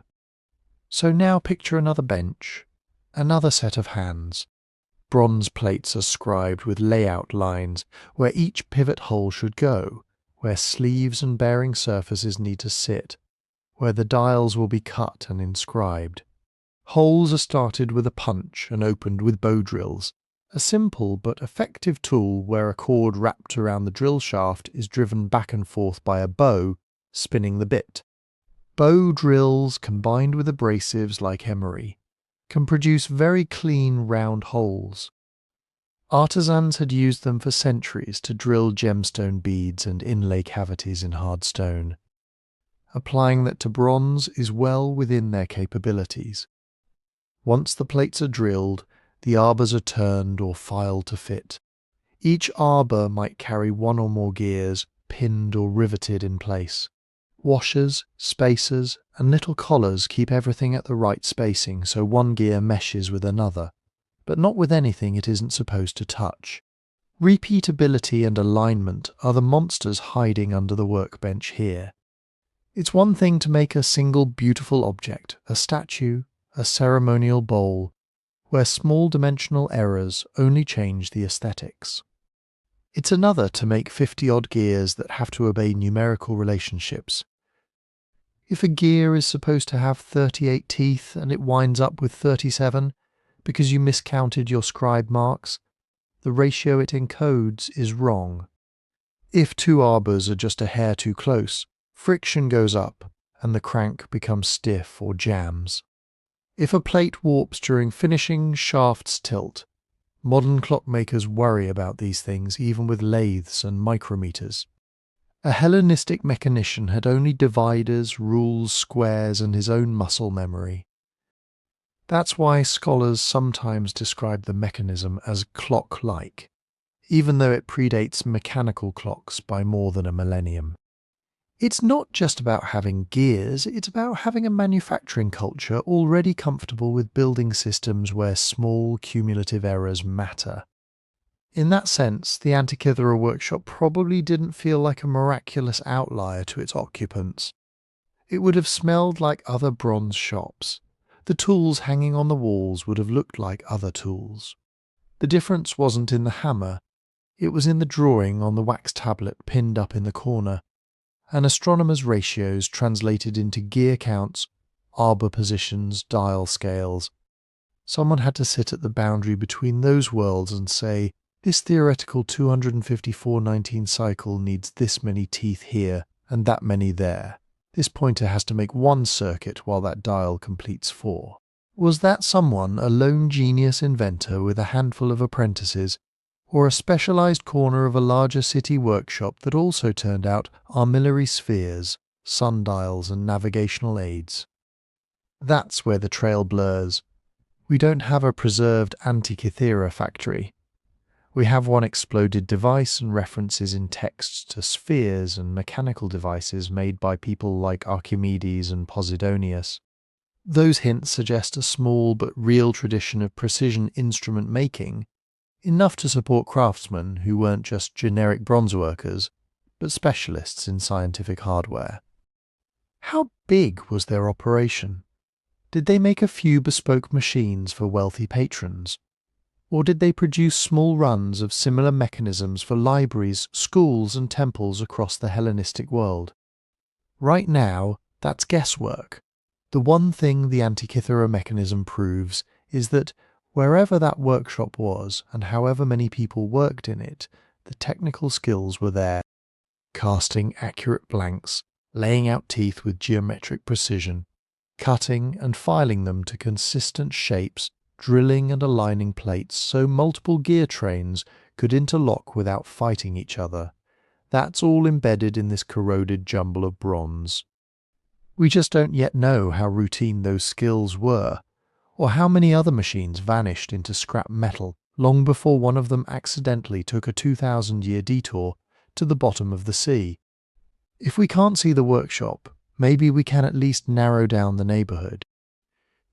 So now picture another bench, another set of hands. Bronze plates are scribed with layout lines where each pivot hole should go, where sleeves and bearing surfaces need to sit, where the dials will be cut and inscribed. Holes are started with a punch and opened with bow drills, a simple but effective tool where a cord wrapped around the drill shaft is driven back and forth by a bow, spinning the bit. Bow drills combined with abrasives like emery can produce very clean round holes. Artisans had used them for centuries to drill gemstone beads and inlay cavities in hard stone. Applying that to bronze is well within their capabilities. Once the plates are drilled, the arbors are turned or filed to fit. Each arbor might carry one or more gears, pinned or riveted in place. Washers, spacers, and little collars keep everything at the right spacing so one gear meshes with another, but not with anything it isn't supposed to touch. Repeatability and alignment are the monsters hiding under the workbench here. It's one thing to make a single beautiful object, a statue, a ceremonial bowl, where small dimensional errors only change the aesthetics. It's another to make 50-odd gears that have to obey numerical relationships. If a gear is supposed to have 38 teeth and it winds up with 37 because you miscounted your scribe marks, the ratio it encodes is wrong. If two arbors are just a hair too close, friction goes up and the crank becomes stiff or jams. If a plate warps during finishing, shafts tilt. Modern clockmakers worry about these things even with lathes and micrometers. A Hellenistic mechanician had only dividers, rules, squares, and his own muscle memory. That's why scholars sometimes describe the mechanism as clock-like, even though it predates mechanical clocks by more than a millennium. It's not just about having gears, it's about having a manufacturing culture already comfortable with building systems where small cumulative errors matter. In that sense, the Antikythera workshop probably didn't feel like a miraculous outlier to its occupants. It would have smelled like other bronze shops. The tools hanging on the walls would have looked like other tools. The difference wasn't in the hammer, it was in the drawing on the wax tablet pinned up in the corner. An astronomer's ratios translated into gear counts, arbor positions, dial scales. Someone had to sit at the boundary between those worlds and say, this theoretical 254-19 cycle needs this many teeth here and that many there. This pointer has to make one circuit while that dial completes 4. Was that someone a lone genius inventor with a handful of apprentices, or a specialized corner of a larger city workshop that also turned out armillary spheres, sundials, and navigational aids? That's where the trail blurs. We don't have a preserved Antikythera factory. We have one exploded device and references in texts to spheres and mechanical devices made by people like Archimedes and Posidonius. Those hints suggest a small but real tradition of precision instrument making, enough to support craftsmen who weren't just generic bronze workers, but specialists in scientific hardware. How big was their operation? Did they make a few bespoke machines for wealthy patrons? Or did they produce small runs of similar mechanisms for libraries, schools, and temples across the Hellenistic world? Right now, that's guesswork. The one thing the Antikythera mechanism proves is that wherever that workshop was and however many people worked in it, the technical skills were there. Casting accurate blanks, laying out teeth with geometric precision, cutting and filing them to consistent shapes, drilling and aligning plates so multiple gear trains could interlock without fighting each other. That's all embedded in this corroded jumble of bronze. We just don't yet know how routine those skills were, or how many other machines vanished into scrap metal long before one of them accidentally took a 2,000-year detour to the bottom of the sea. If we can't see the workshop, maybe we can at least narrow down the neighborhood.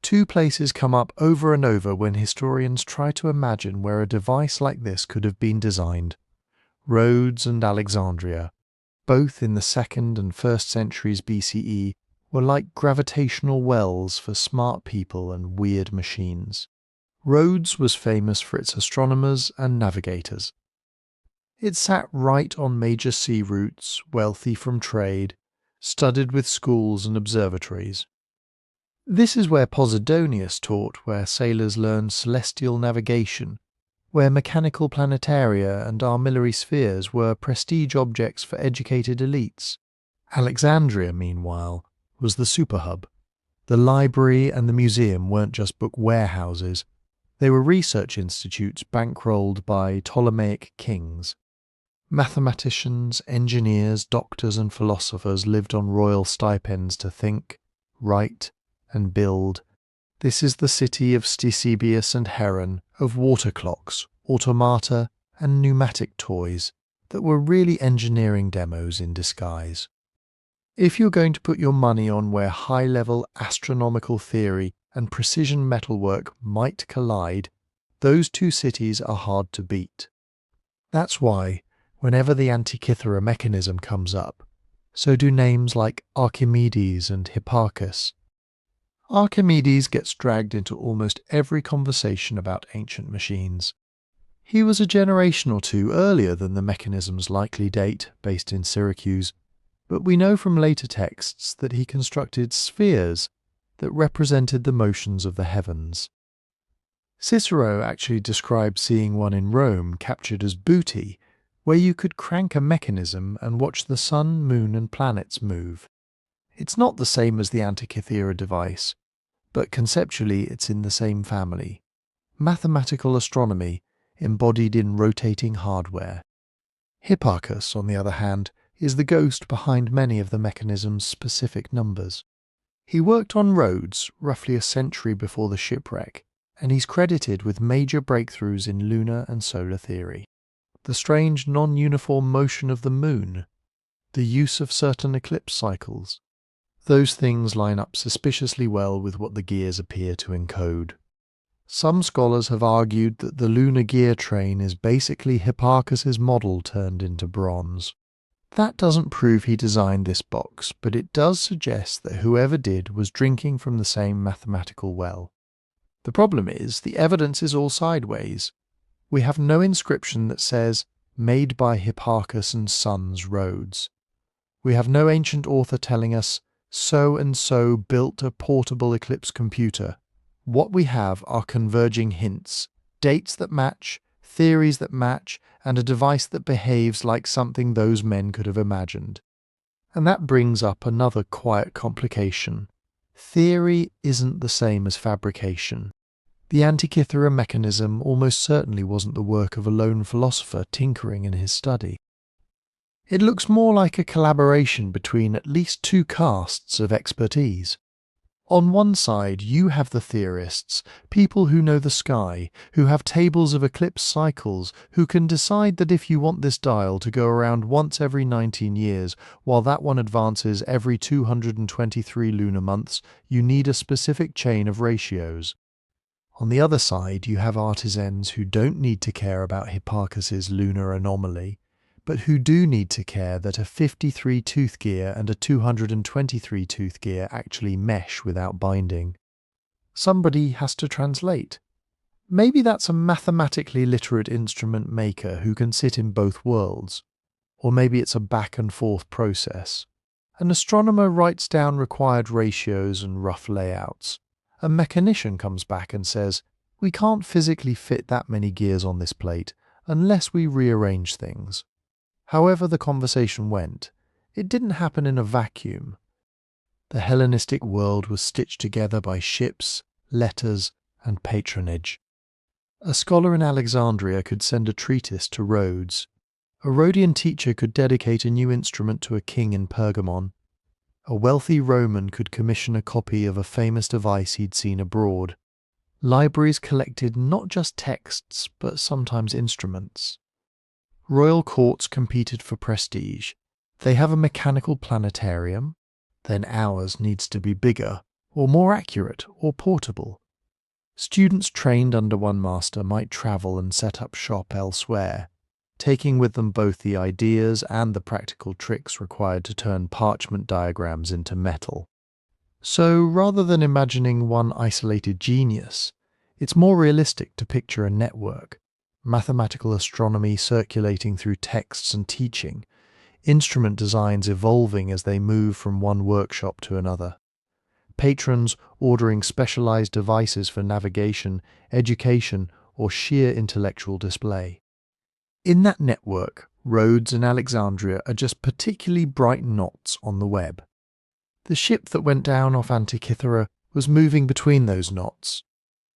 Two places come up over and over when historians try to imagine where a device like this could have been designed. Rhodes and Alexandria, both in the 2nd and 1st centuries BCE, were like gravitational wells for smart people and weird machines. Rhodes was famous for its astronomers and navigators. It sat right on major sea routes, wealthy from trade, studded with schools and observatories. This is where Posidonius taught, where sailors learned celestial navigation, where mechanical planetaria and armillary spheres were prestige objects for educated elites. Alexandria, meanwhile, was the superhub. The library and the museum weren't just book warehouses, they were research institutes bankrolled by Ptolemaic kings. Mathematicians, engineers, doctors and philosophers lived on royal stipends to think, write, and build. This is the city of Ctesibius and Heron, of water clocks, automata, and pneumatic toys that were really engineering demos in disguise. If you're going to put your money on where high-level astronomical theory and precision metalwork might collide, those two cities are hard to beat. That's why, whenever the Antikythera mechanism comes up, so do names like Archimedes and Hipparchus. Archimedes gets dragged into almost every conversation about ancient machines. He was a generation or two earlier than the mechanism's likely date, based in Syracuse, but we know from later texts that he constructed spheres that represented the motions of the heavens. Cicero actually described seeing one in Rome captured as booty, where you could crank a mechanism and watch the sun, moon and planets move. It's not the same as the Antikythera device, but conceptually it's in the same family. Mathematical astronomy embodied in rotating hardware. Hipparchus, on the other hand, is the ghost behind many of the mechanism's specific numbers. He worked on Rhodes roughly a century before the shipwreck, and he's credited with major breakthroughs in lunar and solar theory. The strange non-uniform motion of the moon, the use of certain eclipse cycles, those things line up suspiciously well with what the gears appear to encode. Some scholars have argued that the lunar gear train is basically Hipparchus's model turned into bronze. That doesn't prove he designed this box, but it does suggest that whoever did was drinking from the same mathematical well. The problem is, the evidence is all sideways. We have no inscription that says, "Made by Hipparchus and Sons Rhodes." We have no ancient author telling us, "So and so built a portable eclipse computer." What we have are converging hints, dates that match, theories that match, and a device that behaves like something those men could have imagined. And that brings up another quiet complication. Theory isn't the same as fabrication. The Antikythera Mechanism almost certainly wasn't the work of a lone philosopher tinkering in his study. It looks more like a collaboration between at least two castes of expertise. On one side, you have the theorists, people who know the sky, who have tables of eclipse cycles, who can decide that if you want this dial to go around once every 19 years, while that one advances every 223 lunar months, you need a specific chain of ratios. On the other side, you have artisans who don't need to care about Hipparchus's lunar anomaly, but who do need to care that a 53 tooth gear and a 223 tooth gear actually mesh without binding. Somebody has to translate. Maybe that's a mathematically literate instrument maker who can sit in both worlds. Or maybe it's a back and forth process. An astronomer writes down required ratios and rough layouts. A mechanician comes back and says, "We can't physically fit that many gears on this plate unless we rearrange things." However the conversation went, it didn't happen in a vacuum. The Hellenistic world was stitched together by ships, letters, and patronage. A scholar in Alexandria could send a treatise to Rhodes. A Rhodian teacher could dedicate a new instrument to a king in Pergamon. A wealthy Roman could commission a copy of a famous device he'd seen abroad. Libraries collected not just texts, but sometimes instruments. Royal courts competed for prestige. They have a mechanical planetarium, then ours needs to be bigger, or more accurate, or portable. Students trained under one master might travel and set up shop elsewhere, taking with them both the ideas and the practical tricks required to turn parchment diagrams into metal. So rather than imagining one isolated genius, it's more realistic to picture a network. Mathematical astronomy circulating through texts and teaching, instrument designs evolving as they move from one workshop to another, patrons ordering specialized devices for navigation, education, or sheer intellectual display. In that network, Rhodes and Alexandria are just particularly bright knots on the web. The ship that went down off Antikythera was moving between those knots,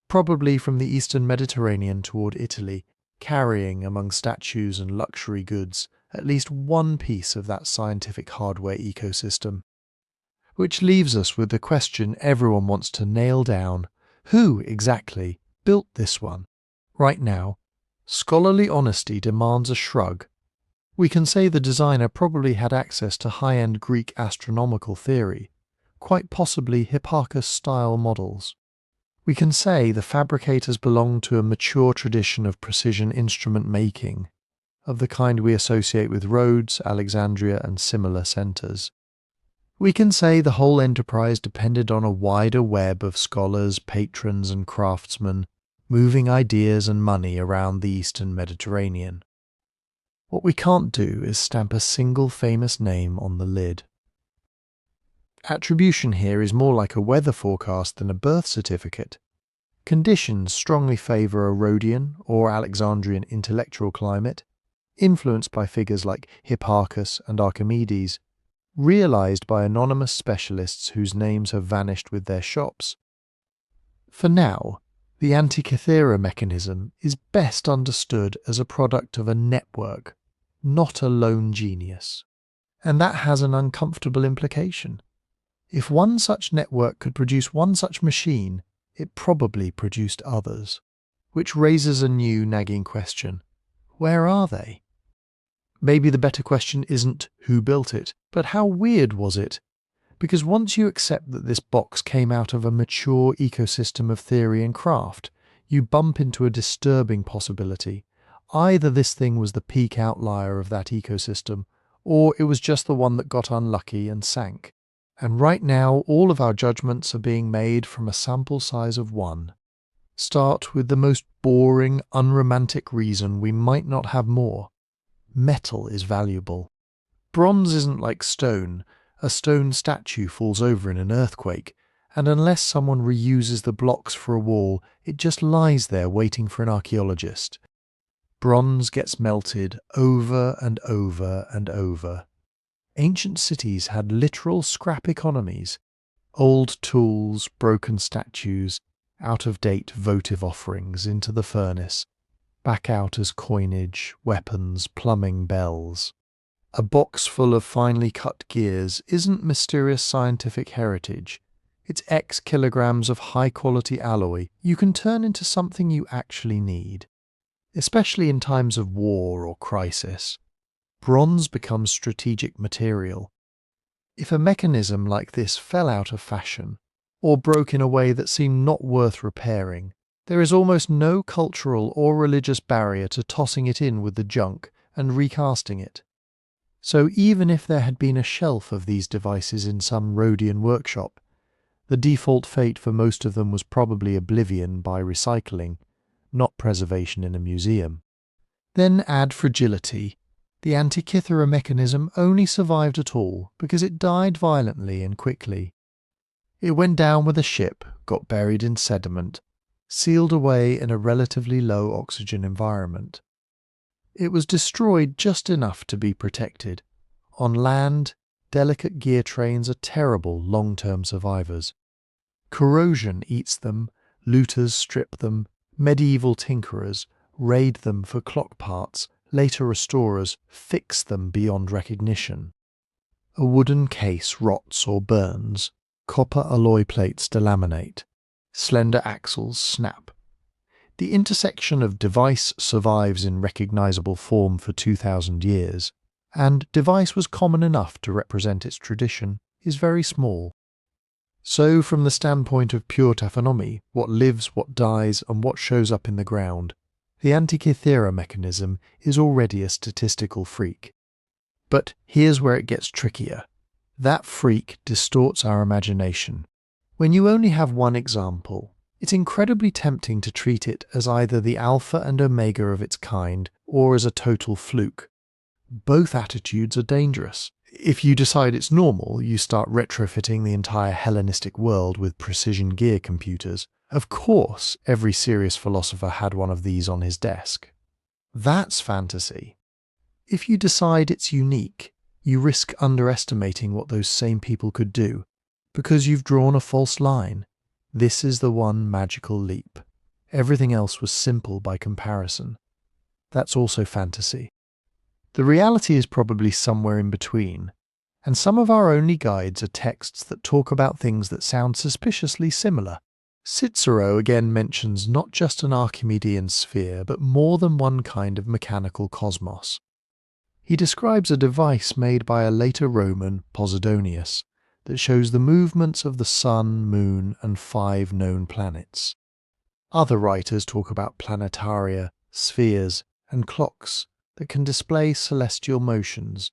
probably from the eastern Mediterranean toward Italy, carrying among statues and luxury goods at least one piece of that scientific hardware ecosystem. Which leaves us with the question everyone wants to nail down: who exactly built this one? Right now, scholarly honesty demands a shrug. We can say the designer probably had access to high-end Greek astronomical theory, quite possibly Hipparchus-style models. We can say the fabricators belonged to a mature tradition of precision instrument making, of the kind we associate with Rhodes, Alexandria, and similar centres. We can say the whole enterprise depended on a wider web of scholars, patrons, and craftsmen, moving ideas and money around the eastern Mediterranean. What we can't do is stamp a single famous name on the lid. Attribution here is more like a weather forecast than a birth certificate. Conditions strongly favour a Rhodian or Alexandrian intellectual climate, influenced by figures like Hipparchus and Archimedes, realised by anonymous specialists whose names have vanished with their shops. For now, the Antikythera mechanism is best understood as a product of a network, not a lone genius. And that has an uncomfortable implication. If one such network could produce one such machine, it probably produced others. Which raises a new nagging question. Where are they? Maybe the better question isn't who built it, but how weird was it? Because once you accept that this box came out of a mature ecosystem of theory and craft, you bump into a disturbing possibility. Either this thing was the peak outlier of that ecosystem, or it was just the one that got unlucky and sank. And right now, all of our judgments are being made from a sample size of 1. Start with the most boring, unromantic reason we might not have more. Metal is valuable. Bronze isn't like stone. A stone statue falls over in an earthquake, and unless someone reuses the blocks for a wall, it just lies there waiting for an archaeologist. Bronze gets melted over and over and over. Ancient cities had literal scrap economies. Old tools, broken statues, out-of-date votive offerings into the furnace, back out as coinage, weapons, plumbing bells. A box full of finely cut gears isn't mysterious scientific heritage. It's X kilograms of high-quality alloy you can turn into something you actually need. Especially in times of war or crisis, bronze becomes strategic material. If a mechanism like this fell out of fashion, or broke in a way that seemed not worth repairing, there is almost no cultural or religious barrier to tossing it in with the junk and recasting it. So even if there had been a shelf of these devices in some Rhodian workshop, the default fate for most of them was probably oblivion by recycling, not preservation in a museum. Then add fragility. The Antikythera mechanism only survived at all because it died violently and quickly. It went down with a ship, got buried in sediment, sealed away in a relatively low oxygen environment. It was destroyed just enough to be protected. On land, delicate gear trains are terrible long-term survivors. Corrosion eats them, looters strip them, medieval tinkerers raid them for clock parts, later restorers fix them beyond recognition. A wooden case rots or burns, copper alloy plates delaminate, slender axles snap. The intersection of device survives in recognizable form for 2,000 years, and device was common enough to represent its tradition, is very small. So from the standpoint of pure taphonomy, what lives, what dies, and what shows up in the ground, the Antikythera mechanism is already a statistical freak. But here's where it gets trickier. That freak distorts our imagination. When you only have one example, it's incredibly tempting to treat it as either the alpha and omega of its kind or as a total fluke. Both attitudes are dangerous. If you decide it's normal, you start retrofitting the entire Hellenistic world with precision gear computers. Of course, every serious philosopher had one of these on his desk. That's fantasy. If you decide it's unique, you risk underestimating what those same people could do, because you've drawn a false line. This is the one magical leap. Everything else was simple by comparison. That's also fantasy. The reality is probably somewhere in between, and some of our only guides are texts that talk about things that sound suspiciously similar. Cicero again mentions not just an Archimedean sphere, but more than one kind of mechanical cosmos. He describes a device made by a later Roman, Posidonius, that shows the movements of the sun, moon, and 5 known planets. Other writers talk about planetaria, spheres, and clocks that can display celestial motions.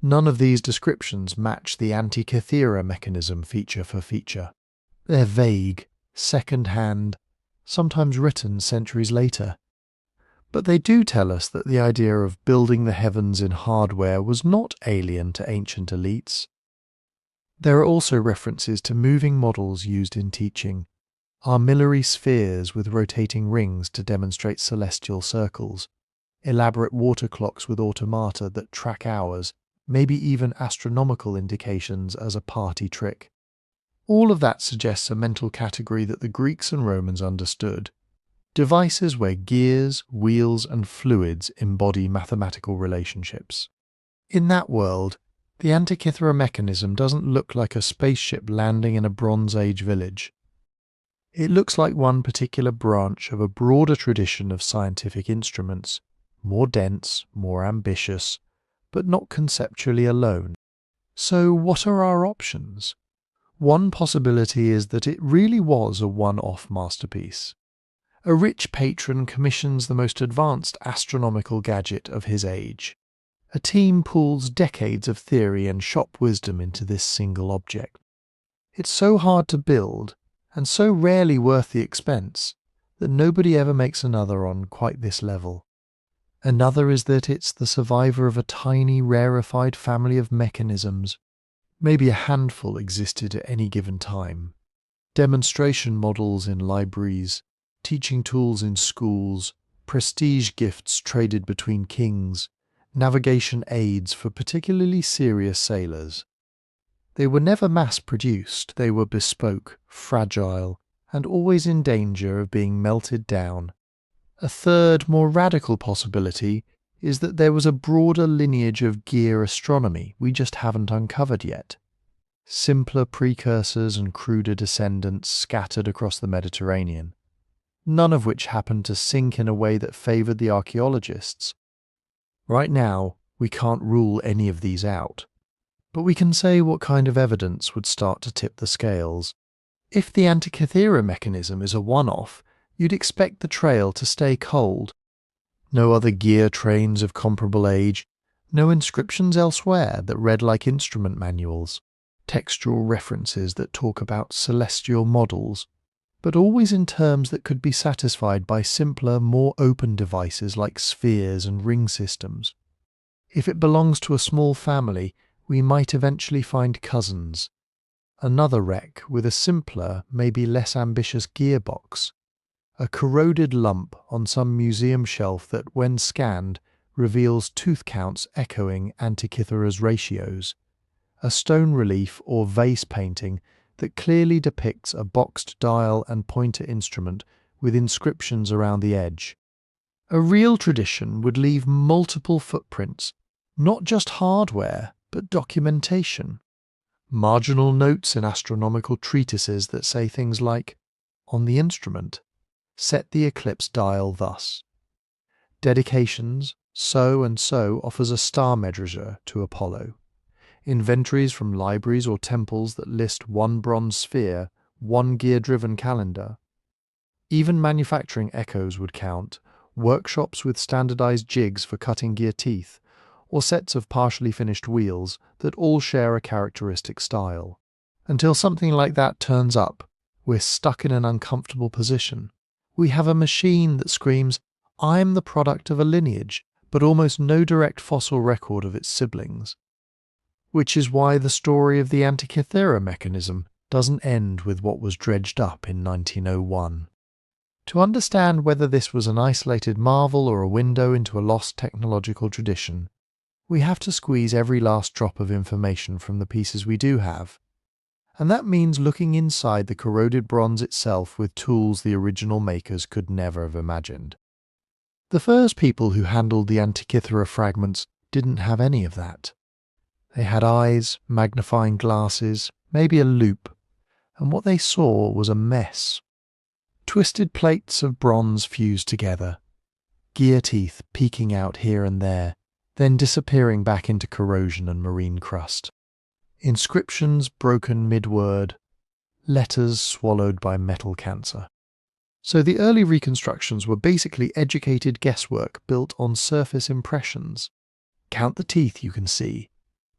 None of these descriptions match the Antikythera mechanism feature for feature. They're vague, second-hand, sometimes written centuries later. But they do tell us that the idea of building the heavens in hardware was not alien to ancient elites. There are also references to moving models used in teaching. armillary spheres with rotating rings to demonstrate celestial circles, elaborate water clocks with automata that track hours, maybe even astronomical indications as a party trick. All of that suggests a mental category that the Greeks and Romans understood. Devices where gears, wheels, and fluids embody mathematical relationships. In that world, the Antikythera Mechanism doesn't look like a spaceship landing in a Bronze Age village. It looks like one particular branch of a broader tradition of scientific instruments, more dense, more ambitious, but not conceptually alone. So what are our options? One possibility is that it really was a one-off masterpiece. A rich patron commissions the most advanced astronomical gadget of his age. A team pools decades of theory and shop wisdom into this single object. It's so hard to build, and so rarely worth the expense, that nobody ever makes another on quite this level. Another is that it's the survivor of a tiny, rarefied family of mechanisms. Maybe a handful existed at any given time. Demonstration models in libraries, teaching tools in schools, prestige gifts traded between kings, navigation aids for particularly serious sailors. They were never mass-produced, they were bespoke, fragile, and always in danger of being melted down. A third, more radical possibility is that there was a broader lineage of gear astronomy we just haven't uncovered yet. Simpler precursors and cruder descendants scattered across the Mediterranean, none of which happened to sink in a way that favoured the archaeologists. Right now, we can't rule any of these out, but we can say what kind of evidence would start to tip the scales. If the Antikythera Mechanism is a one-off, you'd expect the trail to stay cold. No other gear trains of comparable age, no inscriptions elsewhere that read like instrument manuals, textual references that talk about celestial models, but always in terms that could be satisfied by simpler, more open devices like spheres and ring systems. If it belongs to a small family, we might eventually find cousins. Another wreck with a simpler, maybe less ambitious gearbox. A corroded lump on some museum shelf that, when scanned, reveals tooth counts echoing Antikythera's ratios. A stone relief or vase painting that clearly depicts a boxed dial and pointer instrument with inscriptions around the edge. A real tradition would leave multiple footprints, not just hardware, but documentation. Marginal notes in astronomical treatises that say things like, on the instrument, set the eclipse dial thus. Dedications, so and so offers a star measure to Apollo. Inventories from libraries or temples that list one bronze sphere, one gear-driven calendar. Even manufacturing echoes would count, workshops with standardized jigs for cutting gear teeth, or sets of partially finished wheels that all share a characteristic style. Until something like that turns up, we're stuck in an uncomfortable position. We have a machine that screams, "I'm the product of a lineage," but almost no direct fossil record of its siblings. Which is why the story of the Antikythera Mechanism doesn't end with what was dredged up in 1901. To understand whether this was an isolated marvel or a window into a lost technological tradition, we have to squeeze every last drop of information from the pieces we do have. And that means looking inside the corroded bronze itself with tools the original makers could never have imagined. The first people who handled the Antikythera fragments didn't have any of that. They had eyes, magnifying glasses, maybe a loupe, and what they saw was a mess. Twisted plates of bronze fused together, gear teeth peeking out here and there, then disappearing back into corrosion and marine crust. Inscriptions broken mid-word, letters swallowed by metal cancer. So the early reconstructions were basically educated guesswork built on surface impressions. Count the teeth you can see.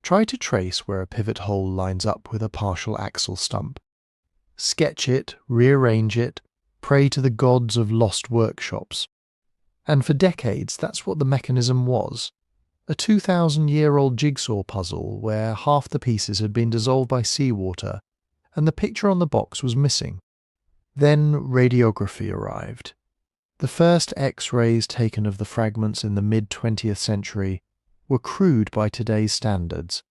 Try to trace where a pivot hole lines up with a partial axle stump. Sketch it, rearrange it, pray to the gods of lost workshops. And for decades, that's what the mechanism was. A 2,000-year-old jigsaw puzzle where half the pieces had been dissolved by seawater, and the picture on the box was missing. Then radiography arrived. The first X-rays taken of the fragments in the mid-20th century were crude by today's standards,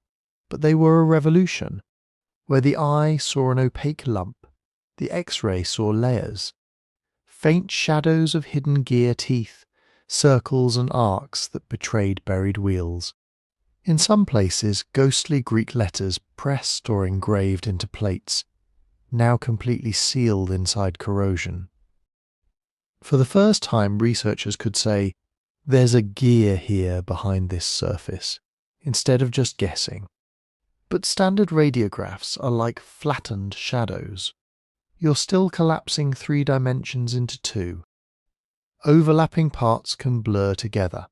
but they were a revolution. Where the eye saw an opaque lump, the X-ray saw layers. Faint shadows of hidden gear teeth, circles and arcs that betrayed buried wheels. In some places, ghostly Greek letters pressed or engraved into plates, now completely sealed inside corrosion. For the first time, researchers could say, "There's a gear here behind this surface," instead of just guessing. But standard radiographs are like flattened shadows. You're still collapsing 3 dimensions into 2. Overlapping parts can blur together.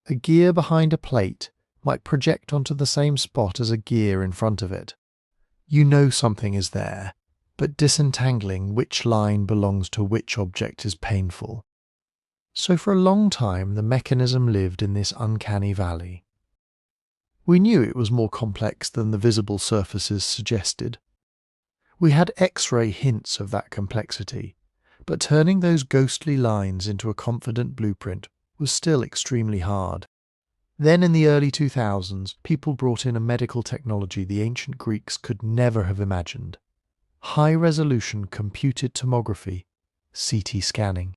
A gear behind a plate might project onto the same spot as a gear in front of it. You know something is there, but disentangling which line belongs to which object is painful. So for a long time the mechanism lived in this uncanny valley. We knew it was more complex than the visible surfaces suggested. We had X-ray hints of that complexity, but turning those ghostly lines into a confident blueprint was still extremely hard. Then in the early 2000s, people brought in a medical technology the ancient Greeks could never have imagined. High-resolution computed tomography, CT scanning.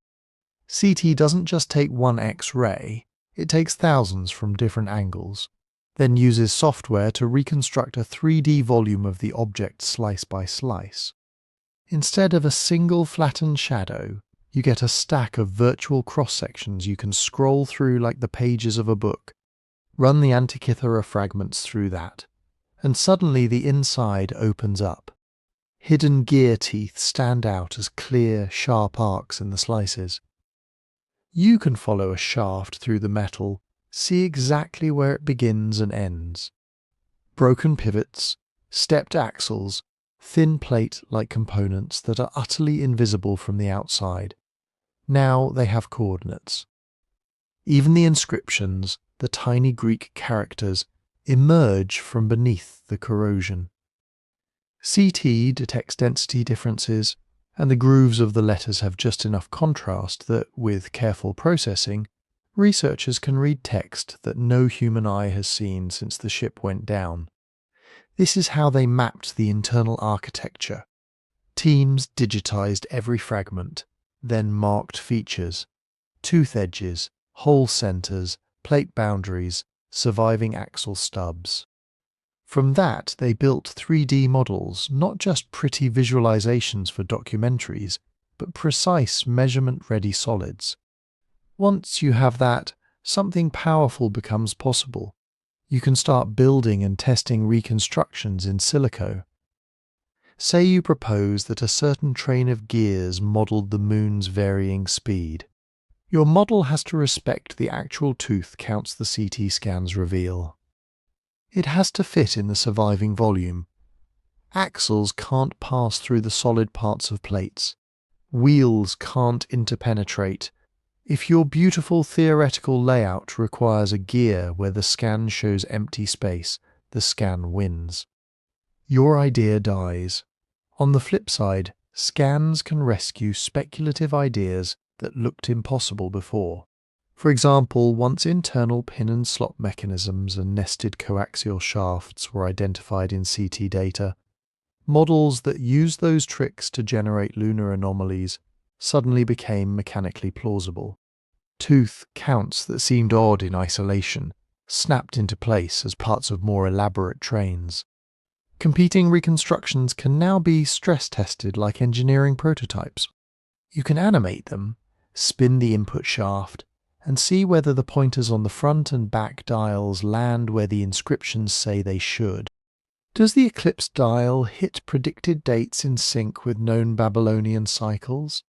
CT doesn't just take one X-ray, it takes thousands from different angles, then uses software to reconstruct a 3D volume of the object slice by slice. Instead of a single flattened shadow, you get a stack of virtual cross-sections you can scroll through like the pages of a book. Run the Antikythera fragments through that, and suddenly the inside opens up. Hidden gear teeth stand out as clear, sharp arcs in the slices. You can follow a shaft through the metal, see exactly where it begins and ends. Broken pivots, stepped axles, thin plate-like components that are utterly invisible from the outside. Now they have coordinates. Even the inscriptions, the tiny Greek characters, emerge from beneath the corrosion. CT detects density differences, and the grooves of the letters have just enough contrast that, with careful processing, researchers can read text that no human eye has seen since the ship went down. This is how they mapped the internal architecture. Teams digitized every fragment, then marked features, tooth edges, hole centers, plate boundaries, surviving axle stubs. From that, they built 3D models, not just pretty visualizations for documentaries, but precise measurement-ready solids. Once you have that, something powerful becomes possible. You can start building and testing reconstructions in silico. Say you propose that a certain train of gears modeled the moon's varying speed. Your model has to respect the actual tooth counts the CT scans reveal. It has to fit in the surviving volume. Axles can't pass through the solid parts of plates. Wheels can't interpenetrate. If your beautiful theoretical layout requires a gear where the scan shows empty space, the scan wins. Your idea dies. On the flip side, scans can rescue speculative ideas that looked impossible before. For example, once internal pin and slot mechanisms and nested coaxial shafts were identified in CT data, models that used those tricks to generate lunar anomalies suddenly became mechanically plausible. Tooth counts that seemed odd in isolation snapped into place as parts of more elaborate trains. Competing reconstructions can now be stress-tested like engineering prototypes. You can animate them, spin the input shaft, and see whether the pointers on the front and back dials land where the inscriptions say they should. Does the eclipse dial hit predicted dates in sync with known Babylonian cycles?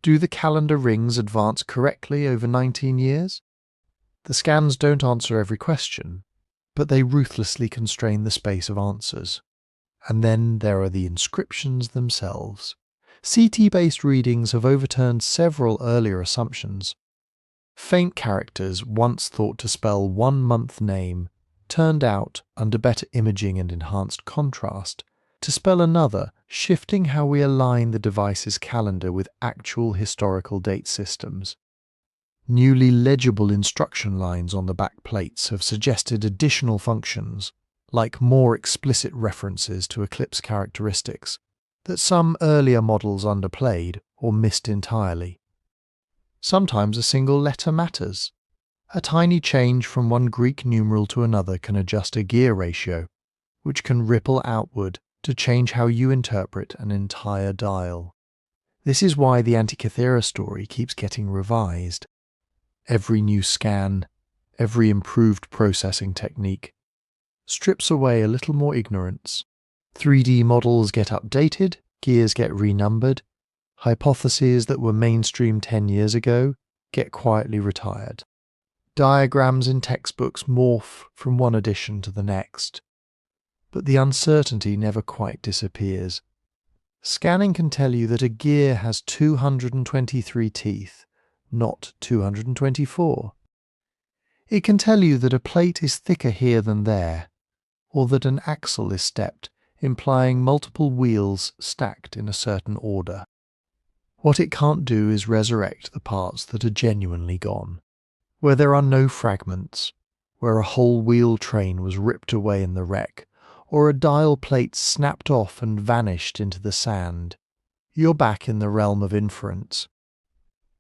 Do the calendar rings advance correctly over 19 years? The scans don't answer every question, but they ruthlessly constrain the space of answers. And then there are the inscriptions themselves. CT-based readings have overturned several earlier assumptions. Faint characters once thought to spell 1 month name turned out, under better imaging and enhanced contrast, to spell another, shifting how we align the device's calendar with actual historical date systems. Newly legible instruction lines on the back plates have suggested additional functions, like more explicit references to eclipse characteristics, that some earlier models underplayed or missed entirely. Sometimes a single letter matters. A tiny change from one Greek numeral to another can adjust a gear ratio, which can ripple outward to change how you interpret an entire dial. This is why the Antikythera story keeps getting revised. Every new scan, every improved processing technique, strips away a little more ignorance. 3D models get updated, gears get renumbered, hypotheses that were mainstream 10 years ago get quietly retired. Diagrams in textbooks morph from one edition to the next. But the uncertainty never quite disappears. Scanning can tell you that a gear has 223 teeth, not 224. It can tell you that a plate is thicker here than there, or that an axle is stepped, implying multiple wheels stacked in a certain order. What it can't do is resurrect the parts that are genuinely gone, where there are no fragments, where a whole wheel train was ripped away in the wreck, or a dial plate snapped off and vanished into the sand. You're back in the realm of inference.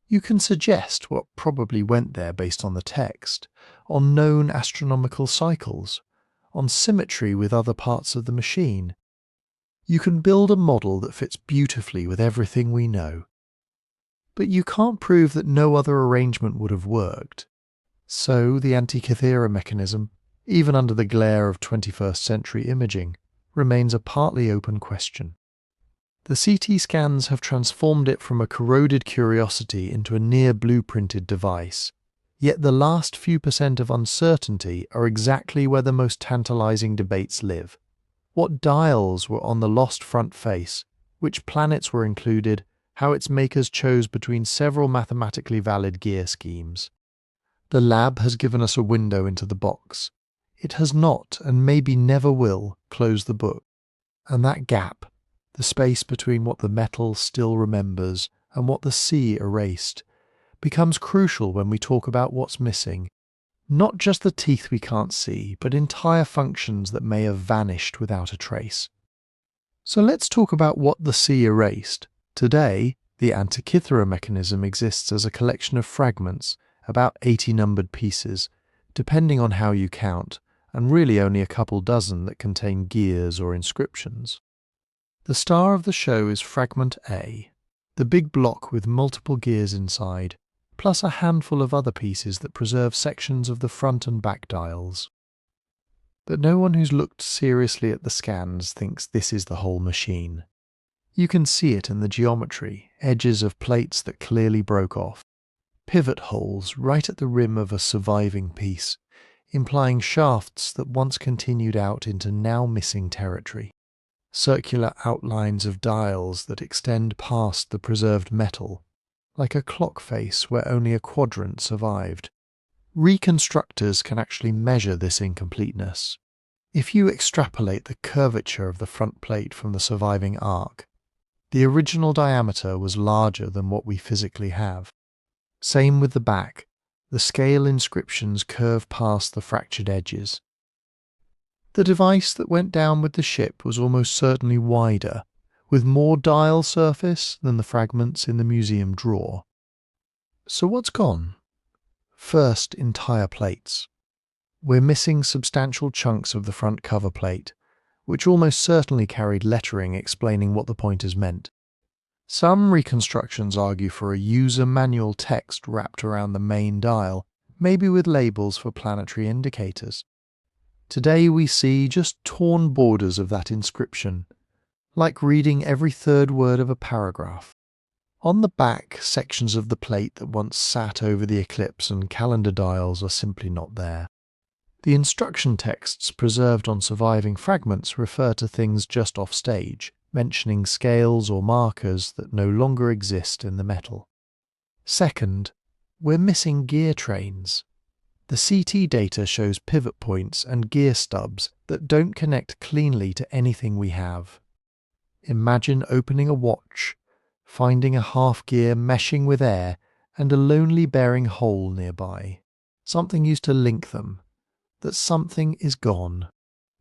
You can suggest what probably went there based on the text, on known astronomical cycles, on symmetry with other parts of the machine. You can build a model that fits beautifully with everything we know. But you can't prove that no other arrangement would have worked. So the Antikythera mechanism, even under the glare of 21st century imaging, remains a partly open question. The CT scans have transformed it from a corroded curiosity into a near blueprinted device, yet the last few % of uncertainty are exactly where the most tantalizing debates live. What dials were on the lost front face, which planets were included, how its makers chose between several mathematically valid gear schemes. The lab has given us a window into the box. It has not, and maybe never will, close the book. And that gap, the space between what the metal still remembers and what the sea erased, becomes crucial when we talk about what's missing. Not just the teeth we can't see, but entire functions that may have vanished without a trace. So let's talk about what the sea erased. Today, the Antikythera mechanism exists as a collection of fragments, about 80 numbered pieces, depending on how you count, and really only a couple dozen that contain gears or inscriptions. The star of the show is Fragment A, the big block with multiple gears inside, plus a handful of other pieces that preserve sections of the front and back dials. But no one who's looked seriously at the scans thinks this is the whole machine. You can see it in the geometry, edges of plates that clearly broke off, pivot holes right at the rim of a surviving piece, implying shafts that once continued out into now missing territory, circular outlines of dials that extend past the preserved metal, like a clock face where only a quadrant survived. Reconstructors can actually measure this incompleteness. If you extrapolate the curvature of the front plate from the surviving arc, the original diameter was larger than what we physically have. Same with the back. The scale inscriptions curve past the fractured edges. The device that went down with the ship was almost certainly wider, with more dial surface than the fragments in the museum drawer. So what's gone? First, entire plates. We're missing substantial chunks of the front cover plate, which almost certainly carried lettering explaining what the pointers meant. Some reconstructions argue for a user manual text wrapped around the main dial, maybe with labels for planetary indicators. Today we see just torn borders of that inscription, like reading every third word of a paragraph. On the back, sections of the plate that once sat over the eclipse and calendar dials are simply not there. The instruction texts preserved on surviving fragments refer to things just off stage, mentioning scales or markers that no longer exist in the metal. Second, we're missing gear trains. The CT data shows pivot points and gear stubs that don't connect cleanly to anything we have. Imagine opening a watch, finding a half gear meshing with air, and a lonely bearing hole nearby. Something used to link them. That something is gone.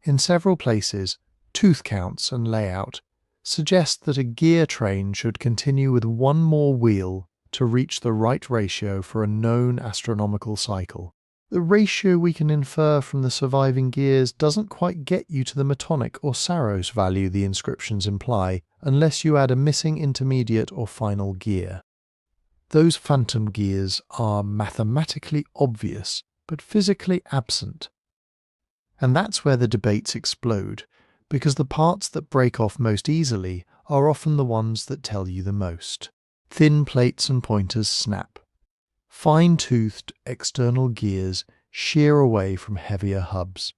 In several places, tooth counts and layout suggest that a gear train should continue with one more wheel to reach the right ratio for a known astronomical cycle. The ratio we can infer from the surviving gears doesn't quite get you to the Metonic or Saros value the inscriptions imply, unless you add a missing intermediate or final gear. Those phantom gears are mathematically obvious, but physically absent. And that's where the debates explode, because the parts that break off most easily are often the ones that tell you the most. Thin plates and pointers snap. Fine-toothed external gears shear away from heavier hubs.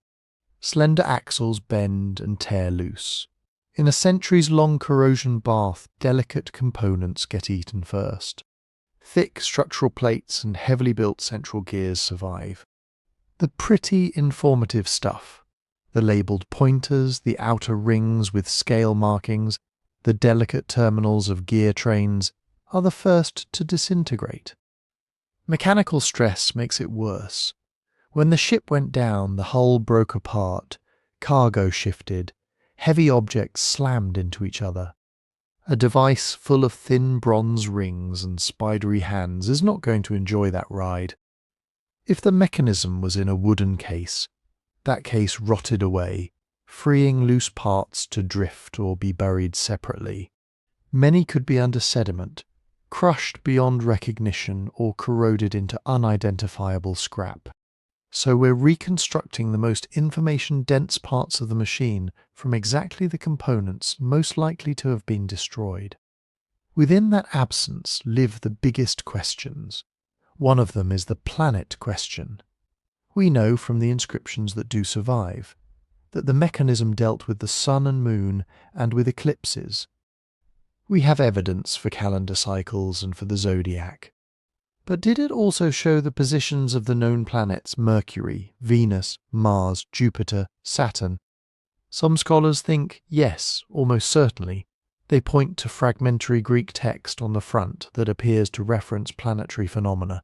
Slender axles bend and tear loose. In a centuries-long corrosion bath, delicate components get eaten first. Thick structural plates and heavily built central gears survive. The pretty informative stuff, the labelled pointers, the outer rings with scale markings, the delicate terminals of gear trains, are the first to disintegrate. Mechanical stress makes it worse. When the ship went down, the hull broke apart, cargo shifted, heavy objects slammed into each other. A device full of thin bronze rings and spidery hands is not going to enjoy that ride. If the mechanism was in a wooden case, that case rotted away, freeing loose parts to drift or be buried separately. Many could be under sediment, crushed beyond recognition or corroded into unidentifiable scrap. So we're reconstructing the most information-dense parts of the machine from exactly the components most likely to have been destroyed. Within that absence live the biggest questions. One of them is the planet question. We know from the inscriptions that do survive that the mechanism dealt with the sun and moon and with eclipses. We have evidence for calendar cycles and for the Zodiac. But did it also show the positions of the known planets Mercury, Venus, Mars, Jupiter, Saturn? Some scholars think yes, almost certainly. They point to fragmentary Greek text on the front that appears to reference planetary phenomena.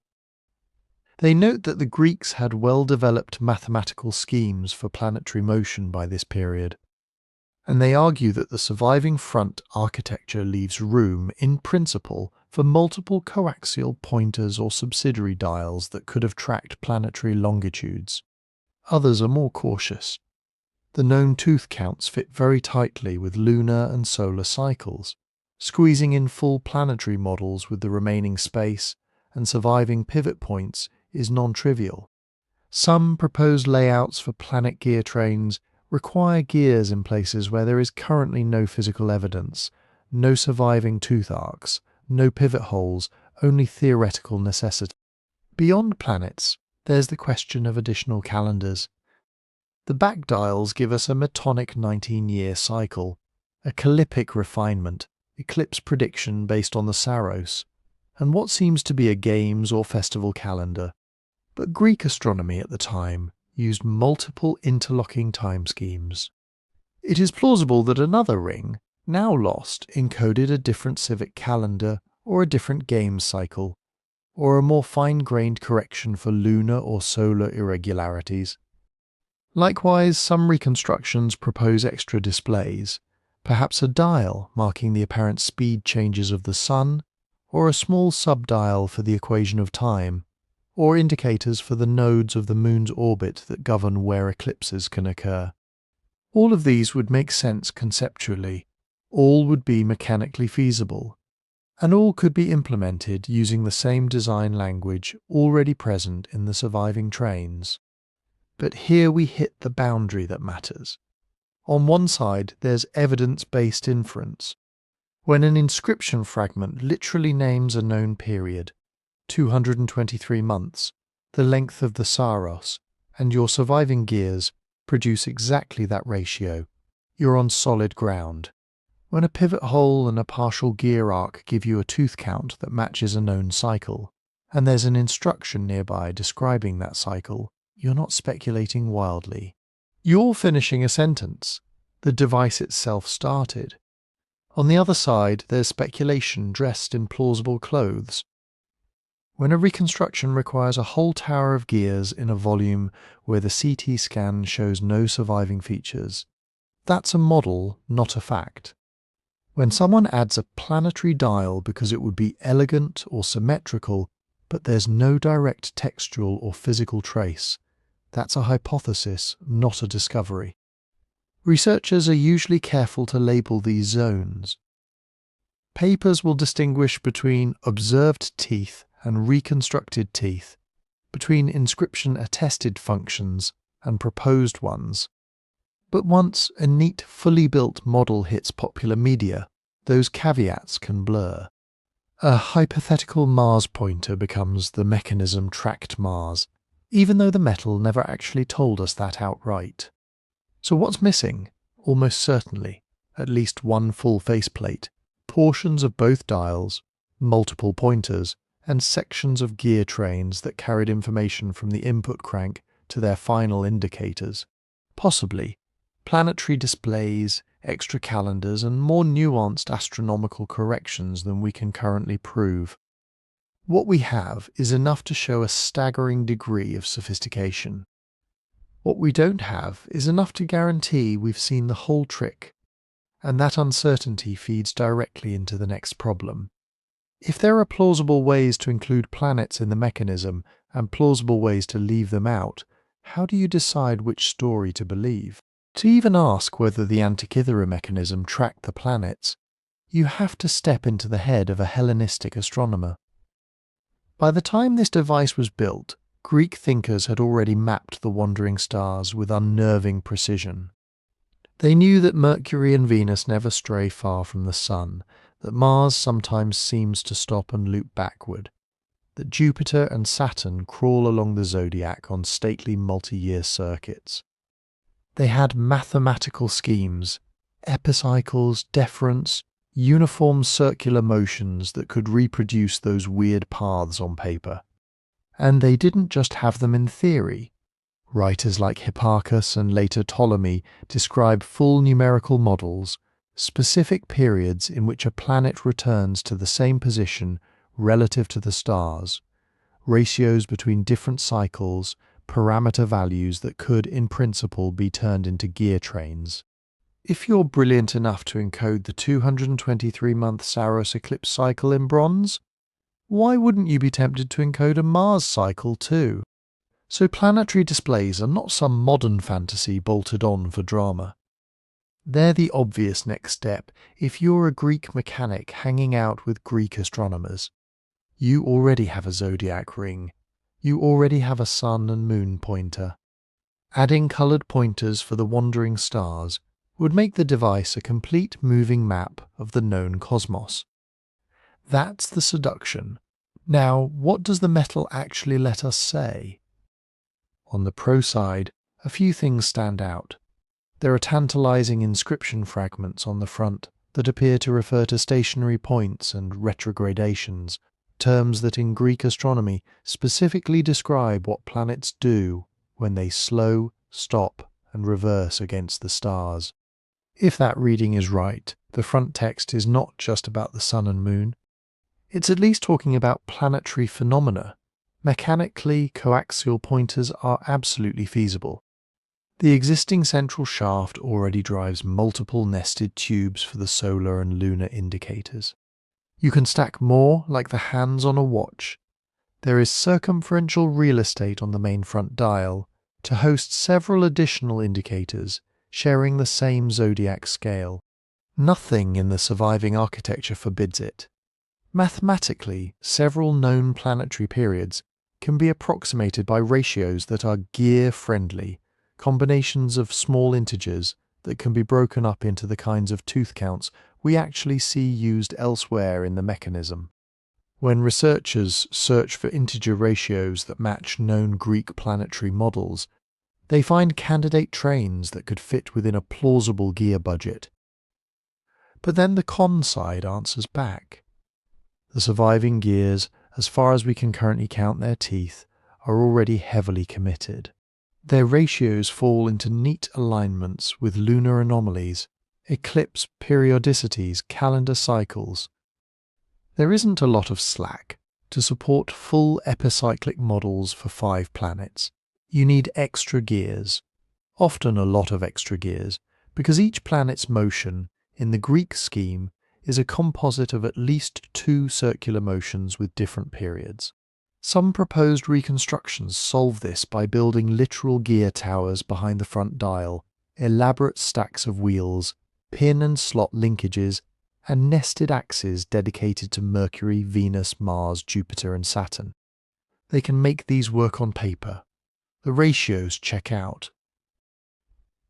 They note that the Greeks had well-developed mathematical schemes for planetary motion by this period, and they argue that the surviving front architecture leaves room, in principle, for multiple coaxial pointers or subsidiary dials that could have tracked planetary longitudes. Others are more cautious. The known tooth counts fit very tightly with lunar and solar cycles. Squeezing in full planetary models with the remaining space and surviving pivot points is non-trivial. Some proposed layouts for planet gear trains require gears in places where there is currently no physical evidence, no surviving tooth arcs, no pivot holes, only theoretical necessity. Beyond planets, there's the question of additional calendars. The back dials give us a Metonic 19-year cycle, a Callipic refinement, eclipse prediction based on the Saros, and what seems to be a games or festival calendar. But Greek astronomy at the time used multiple interlocking time schemes. It is plausible that another ring, now lost, encoded a different civic calendar or a different games cycle, or a more fine-grained correction for lunar or solar irregularities. Likewise, some reconstructions propose extra displays, perhaps a dial marking the apparent speed changes of the Sun, or a small subdial for the equation of time, or indicators for the nodes of the Moon's orbit that govern where eclipses can occur. All of these would make sense conceptually, all would be mechanically feasible, and all could be implemented using the same design language already present in the surviving trains. But here we hit the boundary that matters. On one side, there's evidence-based inference. When an inscription fragment literally names a known period, 223 months, the length of the Saros, and your surviving gears produce exactly that ratio, you're on solid ground. When a pivot hole and a partial gear arc give you a tooth count that matches a known cycle, and there's an instruction nearby describing that cycle, you're not speculating wildly. You're finishing a sentence. The device itself started. On the other side, there's speculation dressed in plausible clothes. When a reconstruction requires a whole tower of gears in a volume where the CT scan shows no surviving features, that's a model, not a fact. When someone adds a planetary dial because it would be elegant or symmetrical, but there's no direct textual or physical trace, that's a hypothesis, not a discovery. Researchers are usually careful to label these zones. Papers will distinguish between observed teeth and reconstructed teeth, between inscription-attested functions and proposed ones. But once a neat, fully built model hits popular media, those caveats can blur. A hypothetical Mars pointer becomes the mechanism tracked Mars, even though the metal never actually told us that outright. So what's missing? Almost certainly, at least one full faceplate, portions of both dials, multiple pointers, and sections of gear trains that carried information from the input crank to their final indicators. Possibly planetary displays, extra calendars, and more nuanced astronomical corrections than we can currently prove. What we have is enough to show a staggering degree of sophistication. What we don't have is enough to guarantee we've seen the whole trick, and that uncertainty feeds directly into the next problem. If there are plausible ways to include planets in the mechanism and plausible ways to leave them out, how do you decide which story to believe? To even ask whether the Antikythera Mechanism tracked the planets, you have to step into the head of a Hellenistic astronomer. By the time this device was built, Greek thinkers had already mapped the wandering stars with unnerving precision. They knew that Mercury and Venus never stray far from the Sun, that Mars sometimes seems to stop and loop backward, that Jupiter and Saturn crawl along the Zodiac on stately multi-year circuits. They had mathematical schemes, epicycles, deferents, uniform circular motions that could reproduce those weird paths on paper. And they didn't just have them in theory. Writers like Hipparchus and later Ptolemy describe full numerical models, specific periods in which a planet returns to the same position relative to the stars, ratios between different cycles, parameter values that could, in principle, be turned into gear trains. If you're brilliant enough to encode the 223-month Saros eclipse cycle in bronze, why wouldn't you be tempted to encode a Mars cycle too? So planetary displays are not some modern fantasy bolted on for drama. They're the obvious next step if you're a Greek mechanic hanging out with Greek astronomers. You already have a zodiac ring. You already have a sun and moon pointer. Adding coloured pointers for the wandering stars would make the device a complete moving map of the known cosmos. That's the seduction. Now, what does the metal actually let us say? On the pro side, a few things stand out. There are tantalizing inscription fragments on the front that appear to refer to stationary points and retrogradations, terms that in Greek astronomy specifically describe what planets do when they slow, stop, and reverse against the stars. If that reading is right, the front text is not just about the sun and moon. It's at least talking about planetary phenomena. Mechanically, coaxial pointers are absolutely feasible. The existing central shaft already drives multiple nested tubes for the solar and lunar indicators. You can stack more like the hands on a watch. There is circumferential real estate on the main front dial to host several additional indicators sharing the same zodiac scale. Nothing in the surviving architecture forbids it. Mathematically, several known planetary periods can be approximated by ratios that are gear-friendly, combinations of small integers that can be broken up into the kinds of tooth counts we actually see used elsewhere in the mechanism. When researchers search for integer ratios that match known Greek planetary models, they find candidate trains that could fit within a plausible gear budget. But then the con side answers back. The surviving gears, as far as we can currently count their teeth, are already heavily committed. Their ratios fall into neat alignments with lunar anomalies, eclipse periodicities, calendar cycles. There isn't a lot of slack. To support full epicyclic models for 5 planets, you need extra gears, often a lot of extra gears, because each planet's motion, in the Greek scheme, is a composite of at least 2 circular motions with different periods. Some proposed reconstructions solve this by building literal gear towers behind the front dial, elaborate stacks of wheels, pin and slot linkages, and nested axes dedicated to Mercury, Venus, Mars, Jupiter and Saturn. They can make these work on paper. The ratios check out.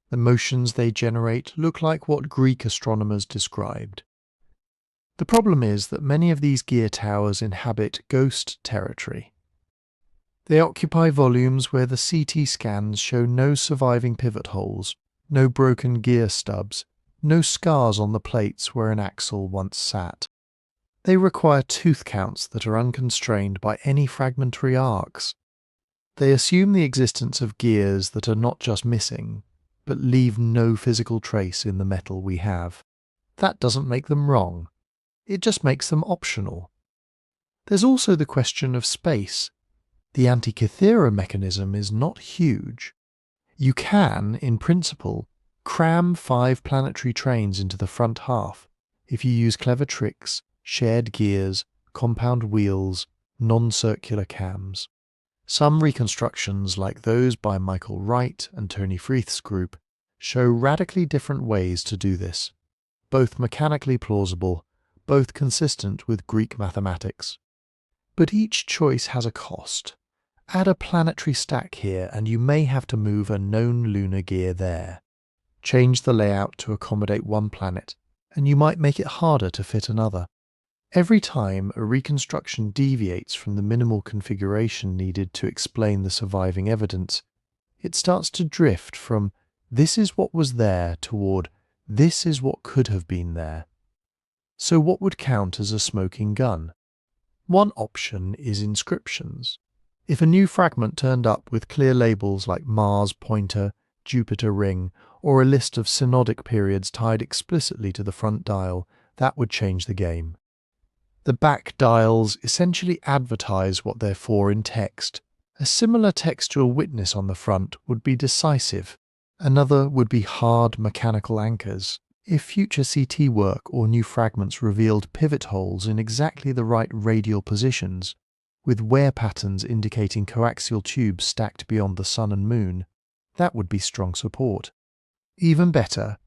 The motions they generate look like what Greek astronomers described. The problem is that many of these gear towers inhabit ghost territory. They occupy volumes where the CT scans show no surviving pivot holes, no broken gear stubs, no scars on the plates where an axle once sat. They require tooth counts that are unconstrained by any fragmentary arcs. They assume the existence of gears that are not just missing, but leave no physical trace in the metal we have. That doesn't make them wrong. It just makes them optional. There's also the question of space. The Antikythera mechanism is not huge. You can, in principle, cram 5 planetary trains into the front half if you use clever tricks, shared gears, compound wheels, non-circular cams. Some reconstructions, like those by Michael Wright and Tony Freeth's group, show radically different ways to do this, both mechanically plausible, both consistent with Greek mathematics. But each choice has a cost. Add a planetary stack here and you may have to move a known lunar gear there. Change the layout to accommodate one planet, and you might make it harder to fit another. Every time a reconstruction deviates from the minimal configuration needed to explain the surviving evidence, it starts to drift from "this is what was there" toward "this is what could have been there." So what would count as a smoking gun? One option is inscriptions. If a new fragment turned up with clear labels like Mars pointer, Jupiter ring, or a list of synodic periods tied explicitly to the front dial, that would change the game. The back dials essentially advertise what they're for in text. A similar textual witness on the front would be decisive. Another would be hard mechanical anchors. If future CT work or new fragments revealed pivot holes in exactly the right radial positions, with wear patterns indicating coaxial tubes stacked beyond the Sun and Moon, that would be strong support. Even better,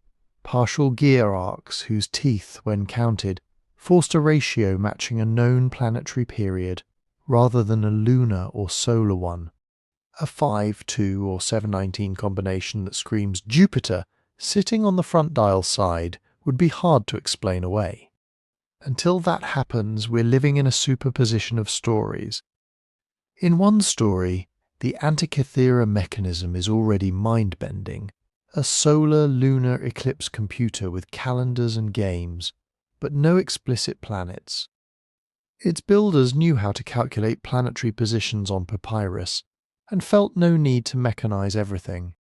partial gear arcs whose teeth, when counted, forced a ratio matching a known planetary period rather than a lunar or solar one. A 5-2 or 7-19 combination that screams Jupiter sitting on the front dial side would be hard to explain away. Until that happens, we're living in a superposition of stories. In one story, the Antikythera Mechanism is already mind-bending, a solar-lunar eclipse computer with calendars and games, but no explicit planets. Its builders knew how to calculate planetary positions on papyrus, and felt no need to mechanize everything.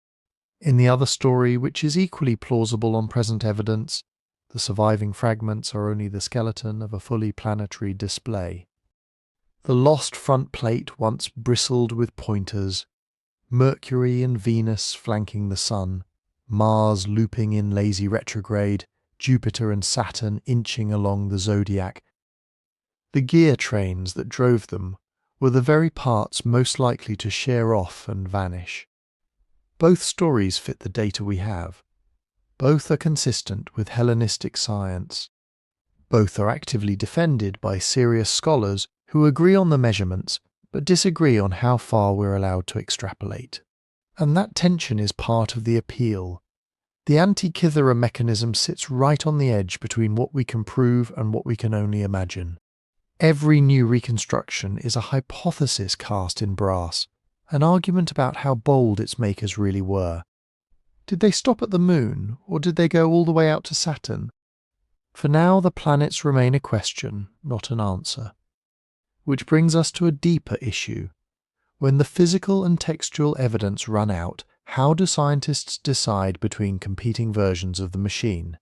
In the other story, which is equally plausible on present evidence, the surviving fragments are only the skeleton of a fully planetary display. The lost front plate once bristled with pointers, Mercury and Venus flanking the Sun, Mars looping in lazy retrograde, Jupiter and Saturn inching along the Zodiac. The gear trains that drove them were the very parts most likely to shear off and vanish. Both stories fit the data we have. Both are consistent with Hellenistic science. Both are actively defended by serious scholars who agree on the measurements but disagree on how far we're allowed to extrapolate. And that tension is part of the appeal. The Antikythera mechanism sits right on the edge between what we can prove and what we can only imagine. Every new reconstruction is a hypothesis cast in brass, an argument about how bold its makers really were. Did they stop at the Moon, or did they go all the way out to Saturn? For now, the planets remain a question, not an answer. Which brings us to a deeper issue. When the physical and textual evidence run out, how do scientists decide between competing versions of the machine?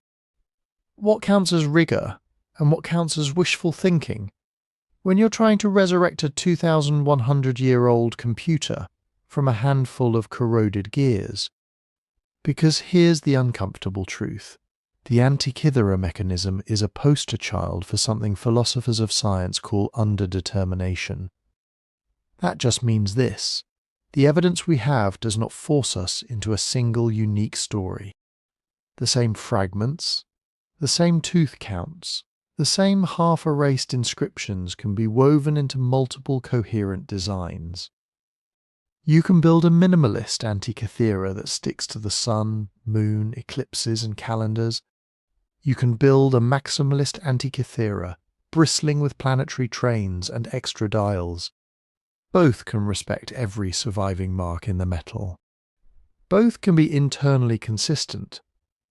What counts as rigour and what counts as wishful thinking when you're trying to resurrect a 2,100-year-old computer from a handful of corroded gears? Because here's the uncomfortable truth. The Antikythera Mechanism is a poster child for something philosophers of science call underdetermination. That just means this: the evidence we have does not force us into a single unique story. The same fragments, the same tooth counts, the same half-erased inscriptions can be woven into multiple coherent designs. You can build a minimalist Antikythera that sticks to the sun, moon, eclipses and calendars. You can build a maximalist Antikythera, bristling with planetary trains and extra dials. Both can respect every surviving mark in the metal. Both can be internally consistent.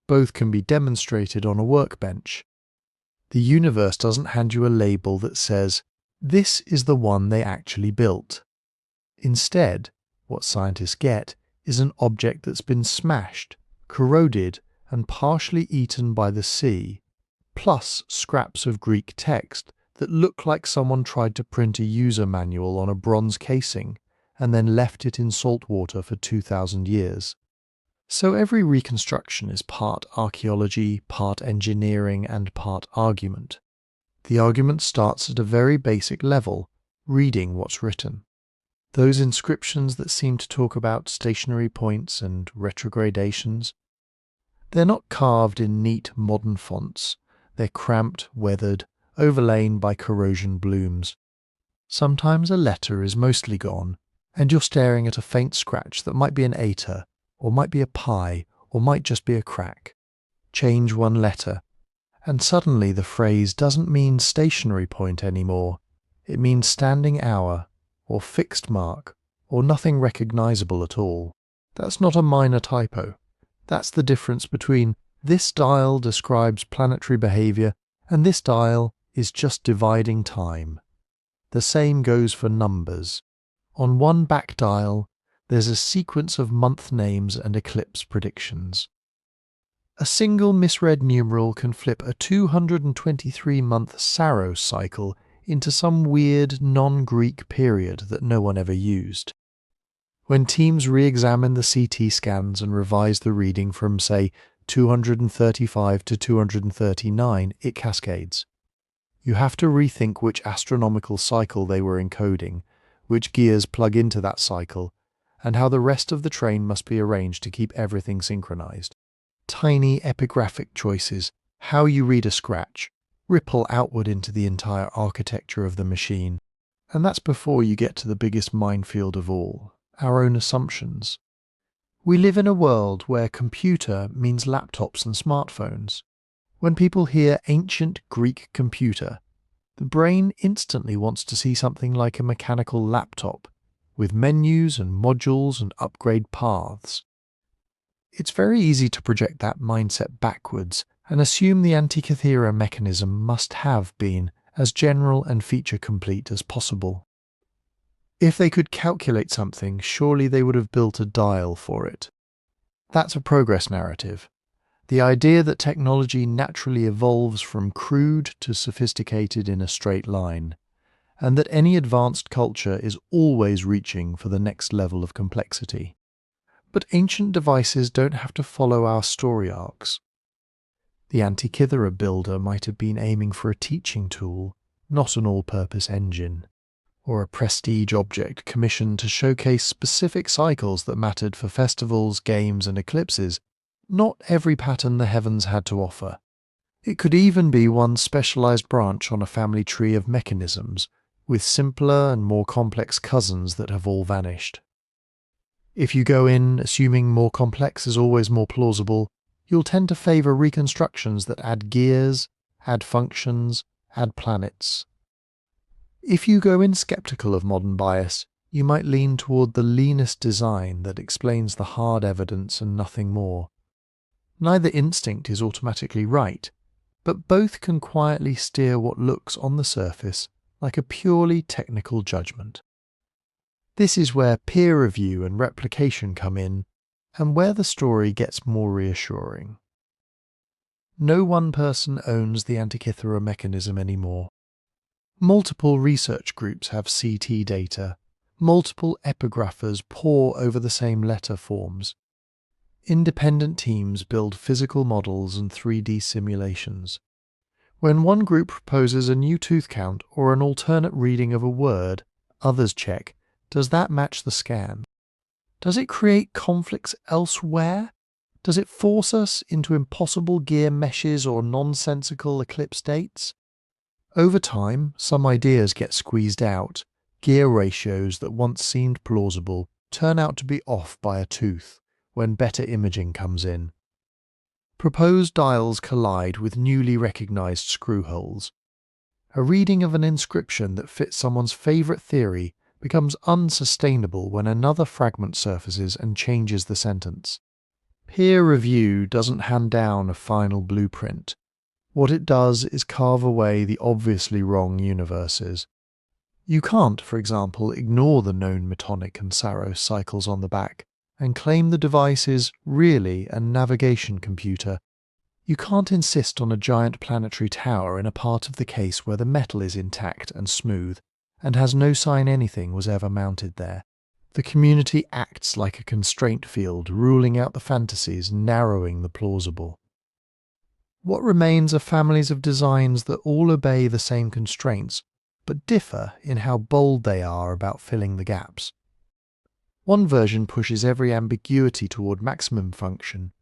Both can be demonstrated on a workbench. The universe doesn't hand you a label that says, "This is the one they actually built." Instead, what scientists get is an object that's been smashed, corroded, and partially eaten by the sea, plus scraps of Greek text that look like someone tried to print a user manual on a bronze casing and then left it in salt water for 2,000 years. So every reconstruction is part archaeology, part engineering, and part argument. The argument starts at a very basic level, reading what's written. Those inscriptions that seem to talk about stationary points and retrogradations, they're not carved in neat modern fonts. They're cramped, weathered, overlain by corrosion blooms. Sometimes a letter is mostly gone, and you're staring at a faint scratch that might be an eta, or might be a pi, or might just be a crack. Change one letter, and suddenly the phrase doesn't mean stationary point anymore. It means standing hour, or fixed mark, or nothing recognizable at all. That's not a minor typo. That's the difference between this dial describes planetary behavior and this dial is just dividing time. The same goes for numbers. On one back dial, there's a sequence of month names and eclipse predictions. A single misread numeral can flip a 223-month Saros cycle into some weird non-Greek period that no one ever used. When teams re-examine the CT scans and revise the reading from, say, 235 to 239, it cascades. You have to rethink which astronomical cycle they were encoding, which gears plug into that cycle, and how the rest of the train must be arranged to keep everything synchronized. Tiny epigraphic choices, how you read a scratch, ripple outward into the entire architecture of the machine. And that's before you get to the biggest minefield of all, our own assumptions. We live in a world where computer means laptops and smartphones. When people hear ancient Greek computer, the brain instantly wants to see something like a mechanical laptop, with menus and modules and upgrade paths. It's very easy to project that mindset backwards and assume the Antikythera mechanism must have been as general and feature complete as possible. If they could calculate something, surely they would have built a dial for it. That's a progress narrative. The idea that technology naturally evolves from crude to sophisticated in a straight line, and that any advanced culture is always reaching for the next level of complexity. But ancient devices don't have to follow our story arcs. The Antikythera builder might have been aiming for a teaching tool, not an all-purpose engine, or a prestige object commissioned to showcase specific cycles that mattered for festivals, games, and eclipses, not every pattern the heavens had to offer. It could even be one specialized branch on a family tree of mechanisms, with simpler and more complex cousins that have all vanished. If you go in assuming more complex is always more plausible, you'll tend to favor reconstructions that add gears, add functions, add planets. If you go in skeptical of modern bias, you might lean toward the leanest design that explains the hard evidence and nothing more. Neither instinct is automatically right, but both can quietly steer what looks on the surface like a purely technical judgment. This is where peer review and replication come in, and where the story gets more reassuring. no one person owns the Antikythera mechanism anymore. Multiple research groups have CT data. Multiple epigraphers pore over the same letter forms. Independent teams build physical models and 3D simulations. When one group proposes a new tooth count or an alternate reading of a word, others check, does that match the scan? Does it create conflicts elsewhere? Does it force us into impossible gear meshes or nonsensical eclipse dates? Over time, some ideas get squeezed out. Gear ratios that once seemed plausible turn out to be off by a tooth when better imaging comes in. Proposed dials collide with newly recognized screw holes. A reading of an inscription that fits someone's favorite theory becomes unsustainable when another fragment surfaces and changes the sentence. Peer review doesn't hand down a final blueprint. What it does is carve away the obviously wrong universes. You can't, for example, ignore the known Metonic and Saros cycles on the back and claim the device is really a navigation computer. You can't insist on a giant planetary tower in a part of the case where the metal is intact and smooth and has no sign anything was ever mounted there. The community acts like a constraint field, ruling out the fantasies, narrowing the plausible. What remains are families of designs that all obey the same constraints, but differ in how bold they are about filling the gaps. One version pushes every ambiguity toward maximum function.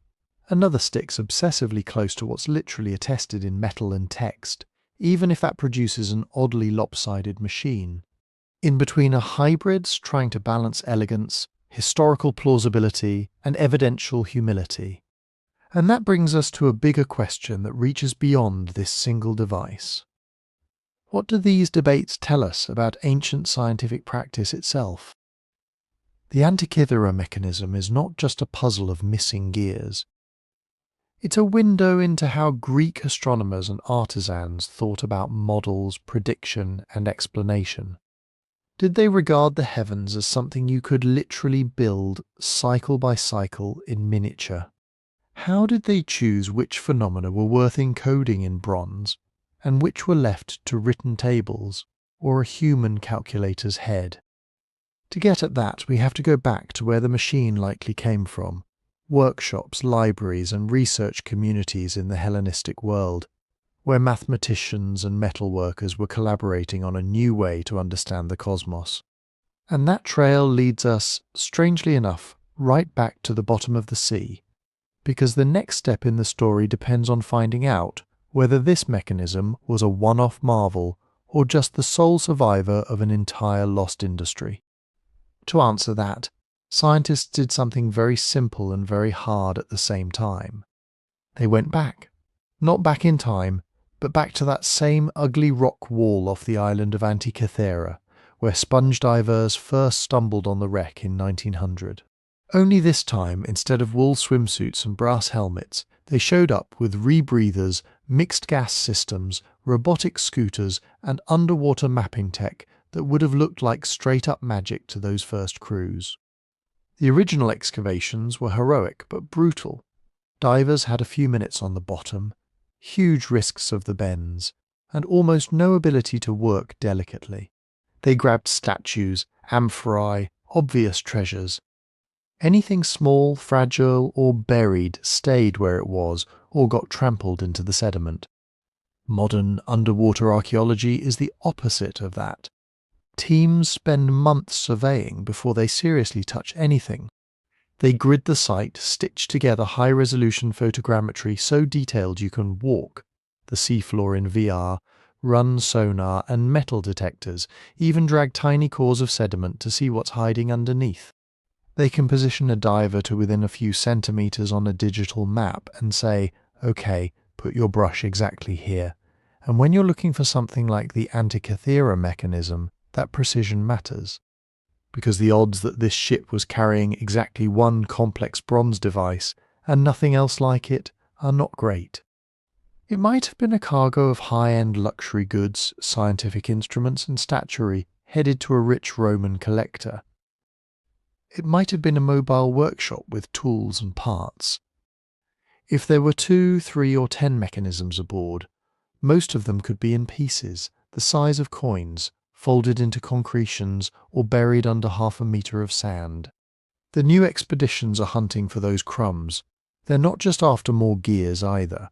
Another sticks obsessively close to what's literally attested in metal and text, even if that produces an oddly lopsided machine. In between are hybrids trying to balance elegance, historical plausibility, and evidential humility. And that brings us to a bigger question that reaches beyond this single device. What do these debates tell us about ancient scientific practice itself? The Antikythera mechanism is not just a puzzle of missing gears. It's a window into how Greek astronomers and artisans thought about models, prediction, and explanation. Did they regard the heavens as something you could literally build cycle by cycle in miniature? How did they choose which phenomena were worth encoding in bronze, and which were left to written tables or a human calculator's head? To get at that, we have to go back to where the machine likely came from: workshops, libraries, and research communities in the Hellenistic world, where mathematicians and metalworkers were collaborating on a new way to understand the cosmos. And that trail leads us, strangely enough, right back to the bottom of the sea, because the next step in the story depends on finding out whether this mechanism was a one-off marvel or just the sole survivor of an entire lost industry. To answer that, scientists did something very simple and very hard at the same time. They went back. Not back in time, but back to that same ugly rock wall off the island of Antikythera, where sponge divers first stumbled on the wreck in 1900. Only this time, instead of wool swimsuits and brass helmets, they showed up with rebreathers, mixed gas systems, robotic scooters, and underwater mapping tech that would have looked like straight-up magic to those first crews. The original excavations were heroic but brutal. Divers had a few minutes on the bottom, huge risks of the bends, and almost no ability to work delicately. They grabbed statues, amphorae, obvious treasures. Anything small, fragile, or buried stayed where it was or got trampled into the sediment. Modern underwater archaeology is the opposite of that. Teams spend months surveying before they seriously touch anything. They grid the site, stitch together high-resolution photogrammetry so detailed you can walk, the seafloor in VR, run sonar and metal detectors, even drag tiny cores of sediment to see what's hiding underneath. They can position a diver to within a few centimeters on a digital map and say, okay, put your brush exactly here. And when you're looking for something like the Antikythera mechanism, that precision matters. Because the odds that this ship was carrying exactly one complex bronze device and nothing else like it are not great. It might have been a cargo of high-end luxury goods, scientific instruments and statuary headed to a rich Roman collector. It might have been a mobile workshop with tools and parts. If there were 2, 3, or 10 mechanisms aboard, most of them could be in pieces, the size of coins, folded into concretions or buried under 1/2 meter of sand. The new expeditions are hunting for those crumbs. They're not just after more gears either.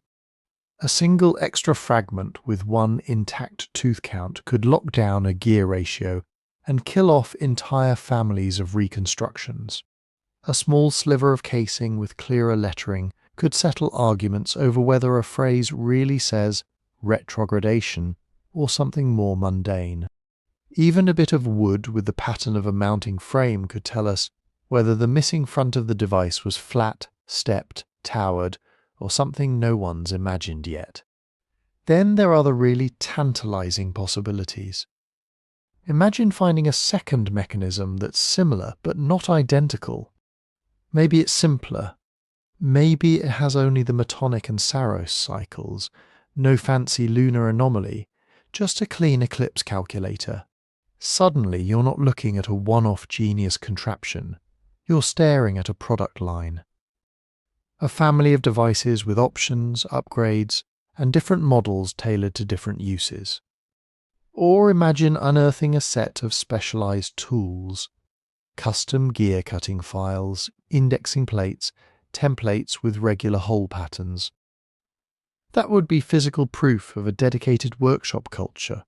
A single extra fragment with one intact tooth count could lock down a gear ratio and kill off entire families of reconstructions. A small sliver of casing with clearer lettering could settle arguments over whether a phrase really says retrogradation or something more mundane. Even a bit of wood with the pattern of a mounting frame could tell us whether the missing front of the device was flat, stepped, towered, or something no one's imagined yet. Then there are the really tantalizing possibilities. Imagine finding a second mechanism that's similar but not identical. Maybe it's simpler. Maybe it has only the Metonic and Saros cycles, no fancy lunar anomaly, just a clean eclipse calculator. Suddenly you're not looking at a one-off genius contraption. You're staring at a product line. A family of devices with options, upgrades, and different models tailored to different uses. Or imagine unearthing a set of specialized tools, custom gear cutting files, indexing plates, templates with regular hole patterns. That would be physical proof of a dedicated workshop culture,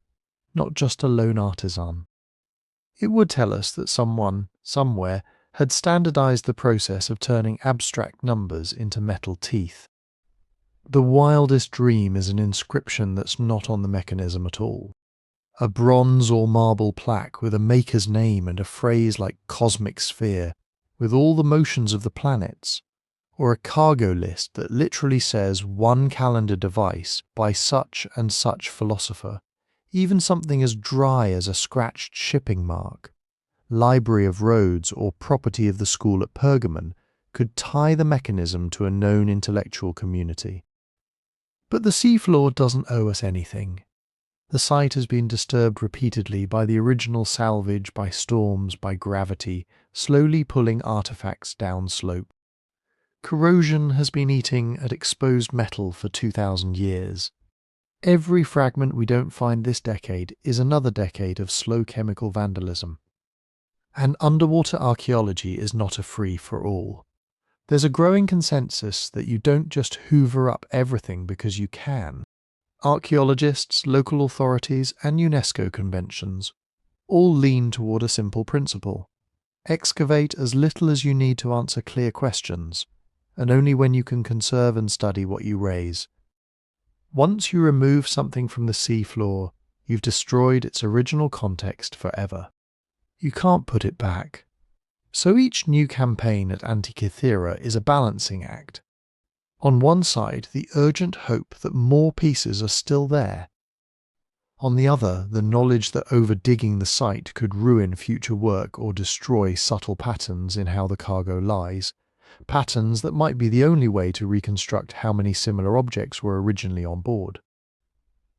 not just a lone artisan. It would tell us that someone, somewhere, had standardized the process of turning abstract numbers into metal teeth. The wildest dream is an inscription that's not on the mechanism at all. A bronze or marble plaque with a maker's name and a phrase like cosmic sphere, with all the motions of the planets. Or a cargo list that literally says one calendar device by such and such philosopher. Even something as dry as a scratched shipping mark. Library of Rhodes or property of the school at Pergamon could tie the mechanism to a known intellectual community. But the seafloor doesn't owe us anything. The site has been disturbed repeatedly by the original salvage, by storms, by gravity, slowly pulling artifacts downslope. Corrosion has been eating at exposed metal for 2,000 years. Every fragment we don't find this decade is another decade of slow chemical vandalism. And underwater archaeology is not a free-for-all. There's a growing consensus that you don't just hoover up everything because you can. Archaeologists, local authorities, and UNESCO conventions all lean toward a simple principle. Excavate as little as you need to answer clear questions, and only when you can conserve and study what you raise. Once you remove something from the seafloor, you've destroyed its original context forever. You can't put it back. So each new campaign at Antikythera is a balancing act. On one side, the urgent hope that more pieces are still there. On the other, the knowledge that over-digging the site could ruin future work or destroy subtle patterns in how the cargo lies, patterns that might be the only way to reconstruct how many similar objects were originally on board.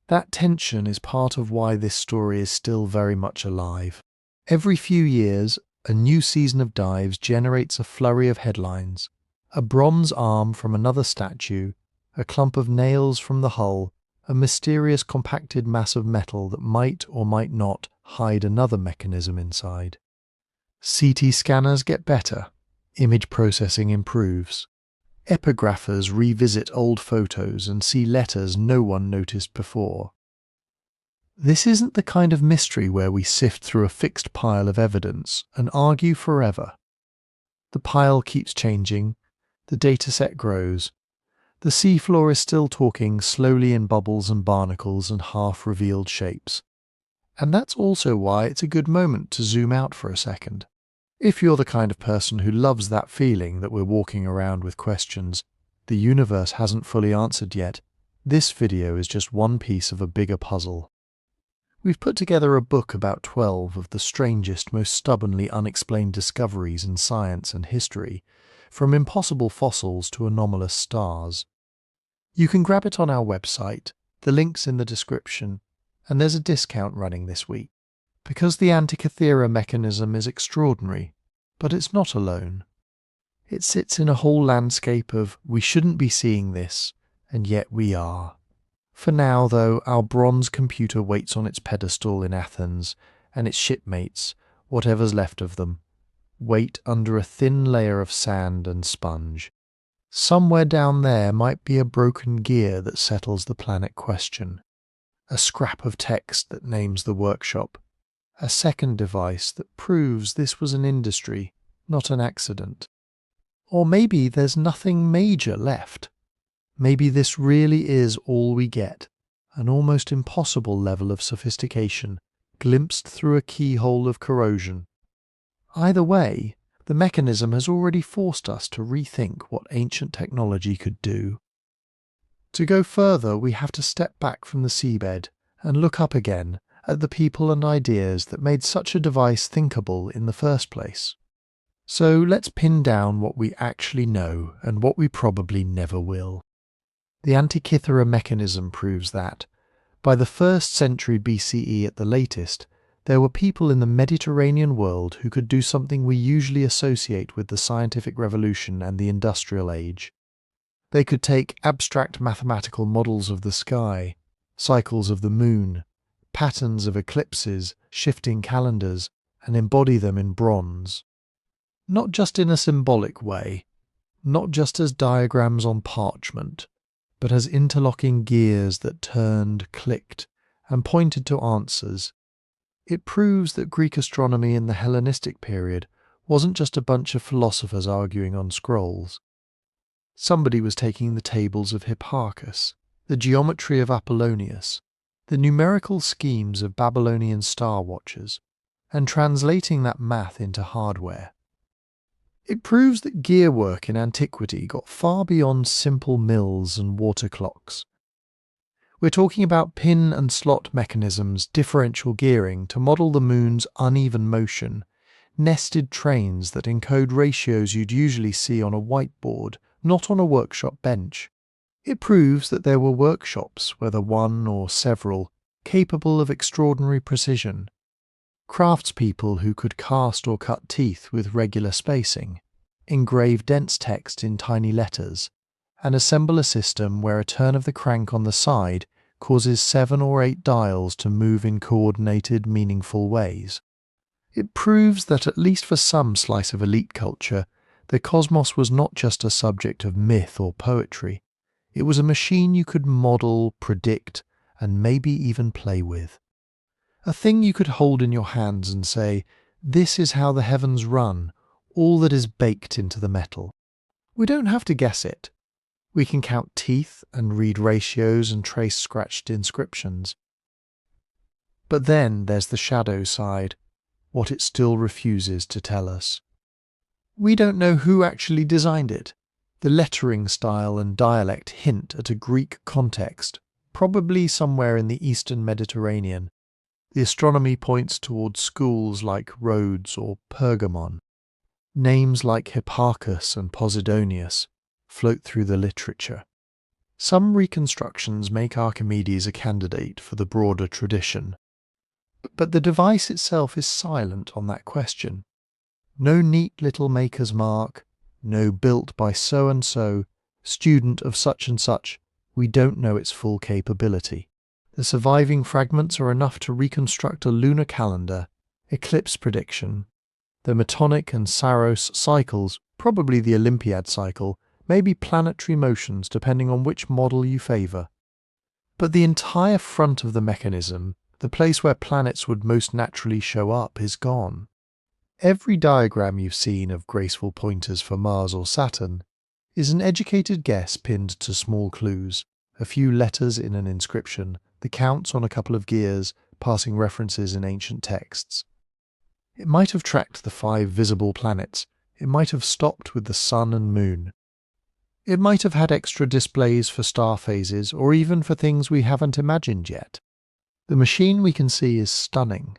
That tension is part of why this story is still very much alive. Every few years, a new season of dives generates a flurry of headlines. A bronze arm from another statue, a clump of nails from the hull, a mysterious compacted mass of metal that might or might not hide another mechanism inside. CT scanners get better. Image processing improves. Epigraphers revisit old photos and see letters no one noticed before. This isn't the kind of mystery where we sift through a fixed pile of evidence and argue forever. The pile keeps changing, the dataset grows. The seafloor is still talking slowly in bubbles and barnacles and half-revealed shapes. And that's also why it's a good moment to zoom out for a second. If you're the kind of person who loves that feeling that we're walking around with questions the universe hasn't fully answered yet, this video is just one piece of a bigger puzzle. We've put together a book about 12 of the strangest, most stubbornly unexplained discoveries in science and history, from impossible fossils to anomalous stars. You can grab it on our website, the link's in the description, and there's a discount running this week. Because the Antikythera Mechanism is extraordinary, but it's not alone. It sits in a whole landscape of we shouldn't be seeing this, and yet we are. For now, though, our bronze computer waits on its pedestal in Athens, and its shipmates, whatever's left of them, wait under a thin layer of sand and sponge. Somewhere down there might be a broken gear that settles the planet question, a scrap of text that names the workshop, a second device that proves this was an industry, not an accident. Or maybe there's nothing major left. Maybe this really is all we get, an almost impossible level of sophistication, glimpsed through a keyhole of corrosion. Either way, the mechanism has already forced us to rethink what ancient technology could do. To go further, we have to step back from the seabed and look up again at the people and ideas that made such a device thinkable in the first place. So let's pin down what we actually know and what we probably never will. The Antikythera Mechanism proves that, by the 1st century BCE at the latest, there were people in the Mediterranean world who could do something we usually associate with the scientific revolution and the industrial age. They could take abstract mathematical models of the sky, cycles of the moon, patterns of eclipses, shifting calendars, and embody them in bronze. Not just in a symbolic way, not just as diagrams on parchment, but as interlocking gears that turned, clicked, and pointed to answers. It proves that Greek astronomy in the Hellenistic period wasn't just a bunch of philosophers arguing on scrolls. Somebody was taking the tables of Hipparchus, the geometry of Apollonius, the numerical schemes of Babylonian star watchers, and translating that math into hardware. It proves that gearwork in antiquity got far beyond simple mills and water clocks. We're talking about pin and slot mechanisms, differential gearing to model the moon's uneven motion, nested trains that encode ratios you'd usually see on a whiteboard, not on a workshop bench. It proves that there were workshops, whether one or several, capable of extraordinary precision. Craftspeople who could cast or cut teeth with regular spacing, engrave dense text in tiny letters, and assemble a system where a turn of the crank on the side causes 7 or 8 dials to move in coordinated, meaningful ways. It proves that at least for some slice of elite culture, the cosmos was not just a subject of myth or poetry. It was a machine you could model, predict, and maybe even play with. A thing you could hold in your hands and say, this is how the heavens run, all that is baked into the metal. We don't have to guess it. We can count teeth and read ratios and trace scratched inscriptions. But then there's the shadow side, what it still refuses to tell us. We don't know who actually designed it. The lettering style and dialect hint at a Greek context, probably somewhere in the Eastern Mediterranean. The astronomy points towards schools like Rhodes or Pergamon. Names like Hipparchus and Posidonius float through the literature. Some reconstructions make Archimedes a candidate for the broader tradition. But the device itself is silent on that question. No neat little maker's mark, no built by so-and-so, student of such and such, we don't know its full capability. The surviving fragments are enough to reconstruct a lunar calendar, eclipse prediction. The Metonic and Saros cycles, probably the Olympiad cycle, may be planetary motions depending on which model you favour. But the entire front of the mechanism, the place where planets would most naturally show up, is gone. Every diagram you've seen of graceful pointers for Mars or Saturn is an educated guess pinned to small clues, a few letters in an inscription, the counts on a couple of gears, passing references in ancient texts. It might have tracked the 5 visible planets, it might have stopped with the sun and moon. It might have had extra displays for star phases, or even for things we haven't imagined yet. The machine we can see is stunning.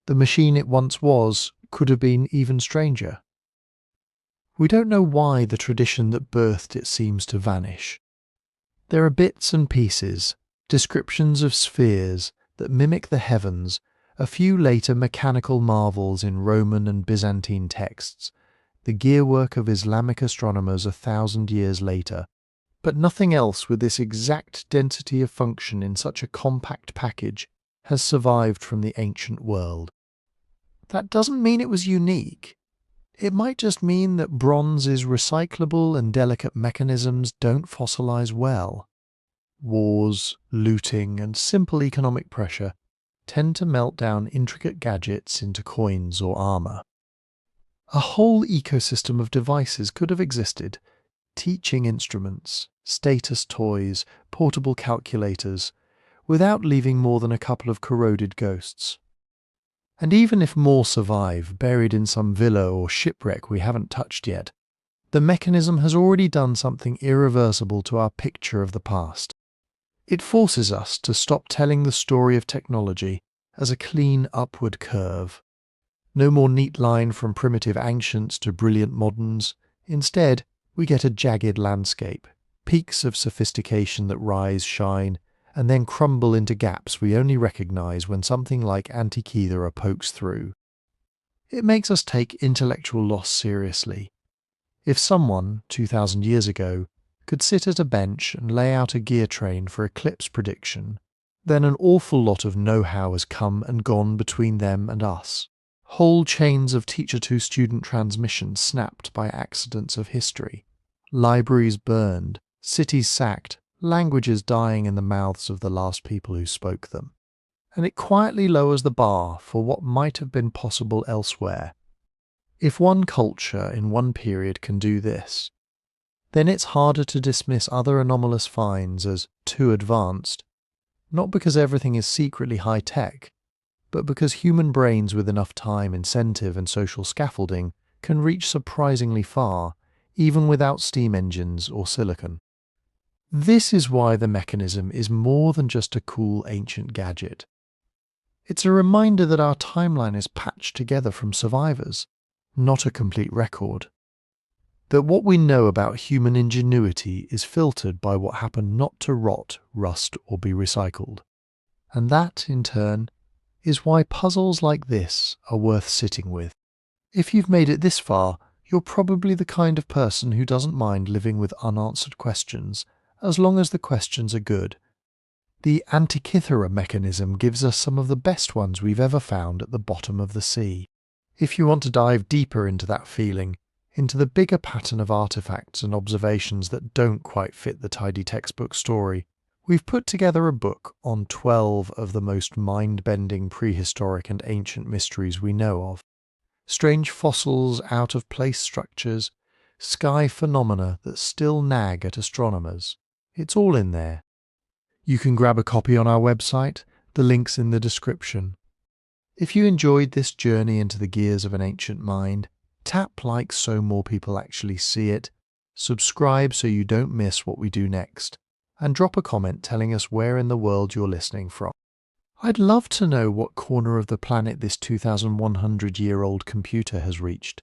The machine it once was could have been even stranger. We don't know why the tradition that birthed it seems to vanish. There are bits and pieces, descriptions of spheres that mimic the heavens, a few later mechanical marvels in Roman and Byzantine texts, the gearwork of Islamic astronomers 1,000 years later, but nothing else with this exact density of function in such a compact package has survived from the ancient world. That doesn't mean it was unique. It might just mean that bronze's recyclable and delicate mechanisms don't fossilize well. Wars, looting, and simple economic pressure tend to melt down intricate gadgets into coins or armor. A whole ecosystem of devices could have existed: teaching instruments, status toys, portable calculators, without leaving more than a couple of corroded ghosts. And even if more survive, buried in some villa or shipwreck we haven't touched yet, the mechanism has already done something irreversible to our picture of the past. It forces us to stop telling the story of technology as a clean upward curve. No more neat line from primitive ancients to brilliant moderns. Instead, we get a jagged landscape, peaks of sophistication that rise, shine, and then crumble into gaps we only recognize when something like Antikythera pokes through. It makes us take intellectual loss seriously. If someone, 2,000 years ago, could sit at a bench and lay out a gear train for eclipse prediction, then an awful lot of know-how has come and gone between them and us. Whole chains of teacher-to-student transmission snapped by accidents of history. Libraries burned, cities sacked, languages dying in the mouths of the last people who spoke them. And it quietly lowers the bar for what might have been possible elsewhere. If one culture in one period can do this, then it's harder to dismiss other anomalous finds as too advanced, not because everything is secretly high-tech, but because human brains with enough time, incentive, and social scaffolding can reach surprisingly far, even without steam engines or silicon. This is why the mechanism is more than just a cool ancient gadget. It's a reminder that our timeline is patched together from survivors, not a complete record. That what we know about human ingenuity is filtered by what happened not to rot, rust, or be recycled. And that, in turn, is why puzzles like this are worth sitting with. If you've made it this far, you're probably the kind of person who doesn't mind living with unanswered questions, as long as the questions are good. The Antikythera Mechanism gives us some of the best ones we've ever found at the bottom of the sea. If you want to dive deeper into that feeling, into the bigger pattern of artifacts and observations that don't quite fit the tidy textbook story, we've put together a book on 12 of the most mind-bending prehistoric and ancient mysteries we know of. Strange fossils, out-of-place structures, sky phenomena that still nag at astronomers. It's all in there. You can grab a copy on our website, the link's in the description. If you enjoyed this journey into the gears of an ancient mind, tap like so more people actually see it, subscribe so you don't miss what we do next, and drop a comment telling us where in the world you're listening from. I'd love to know what corner of the planet this 2,100-year-old computer has reached.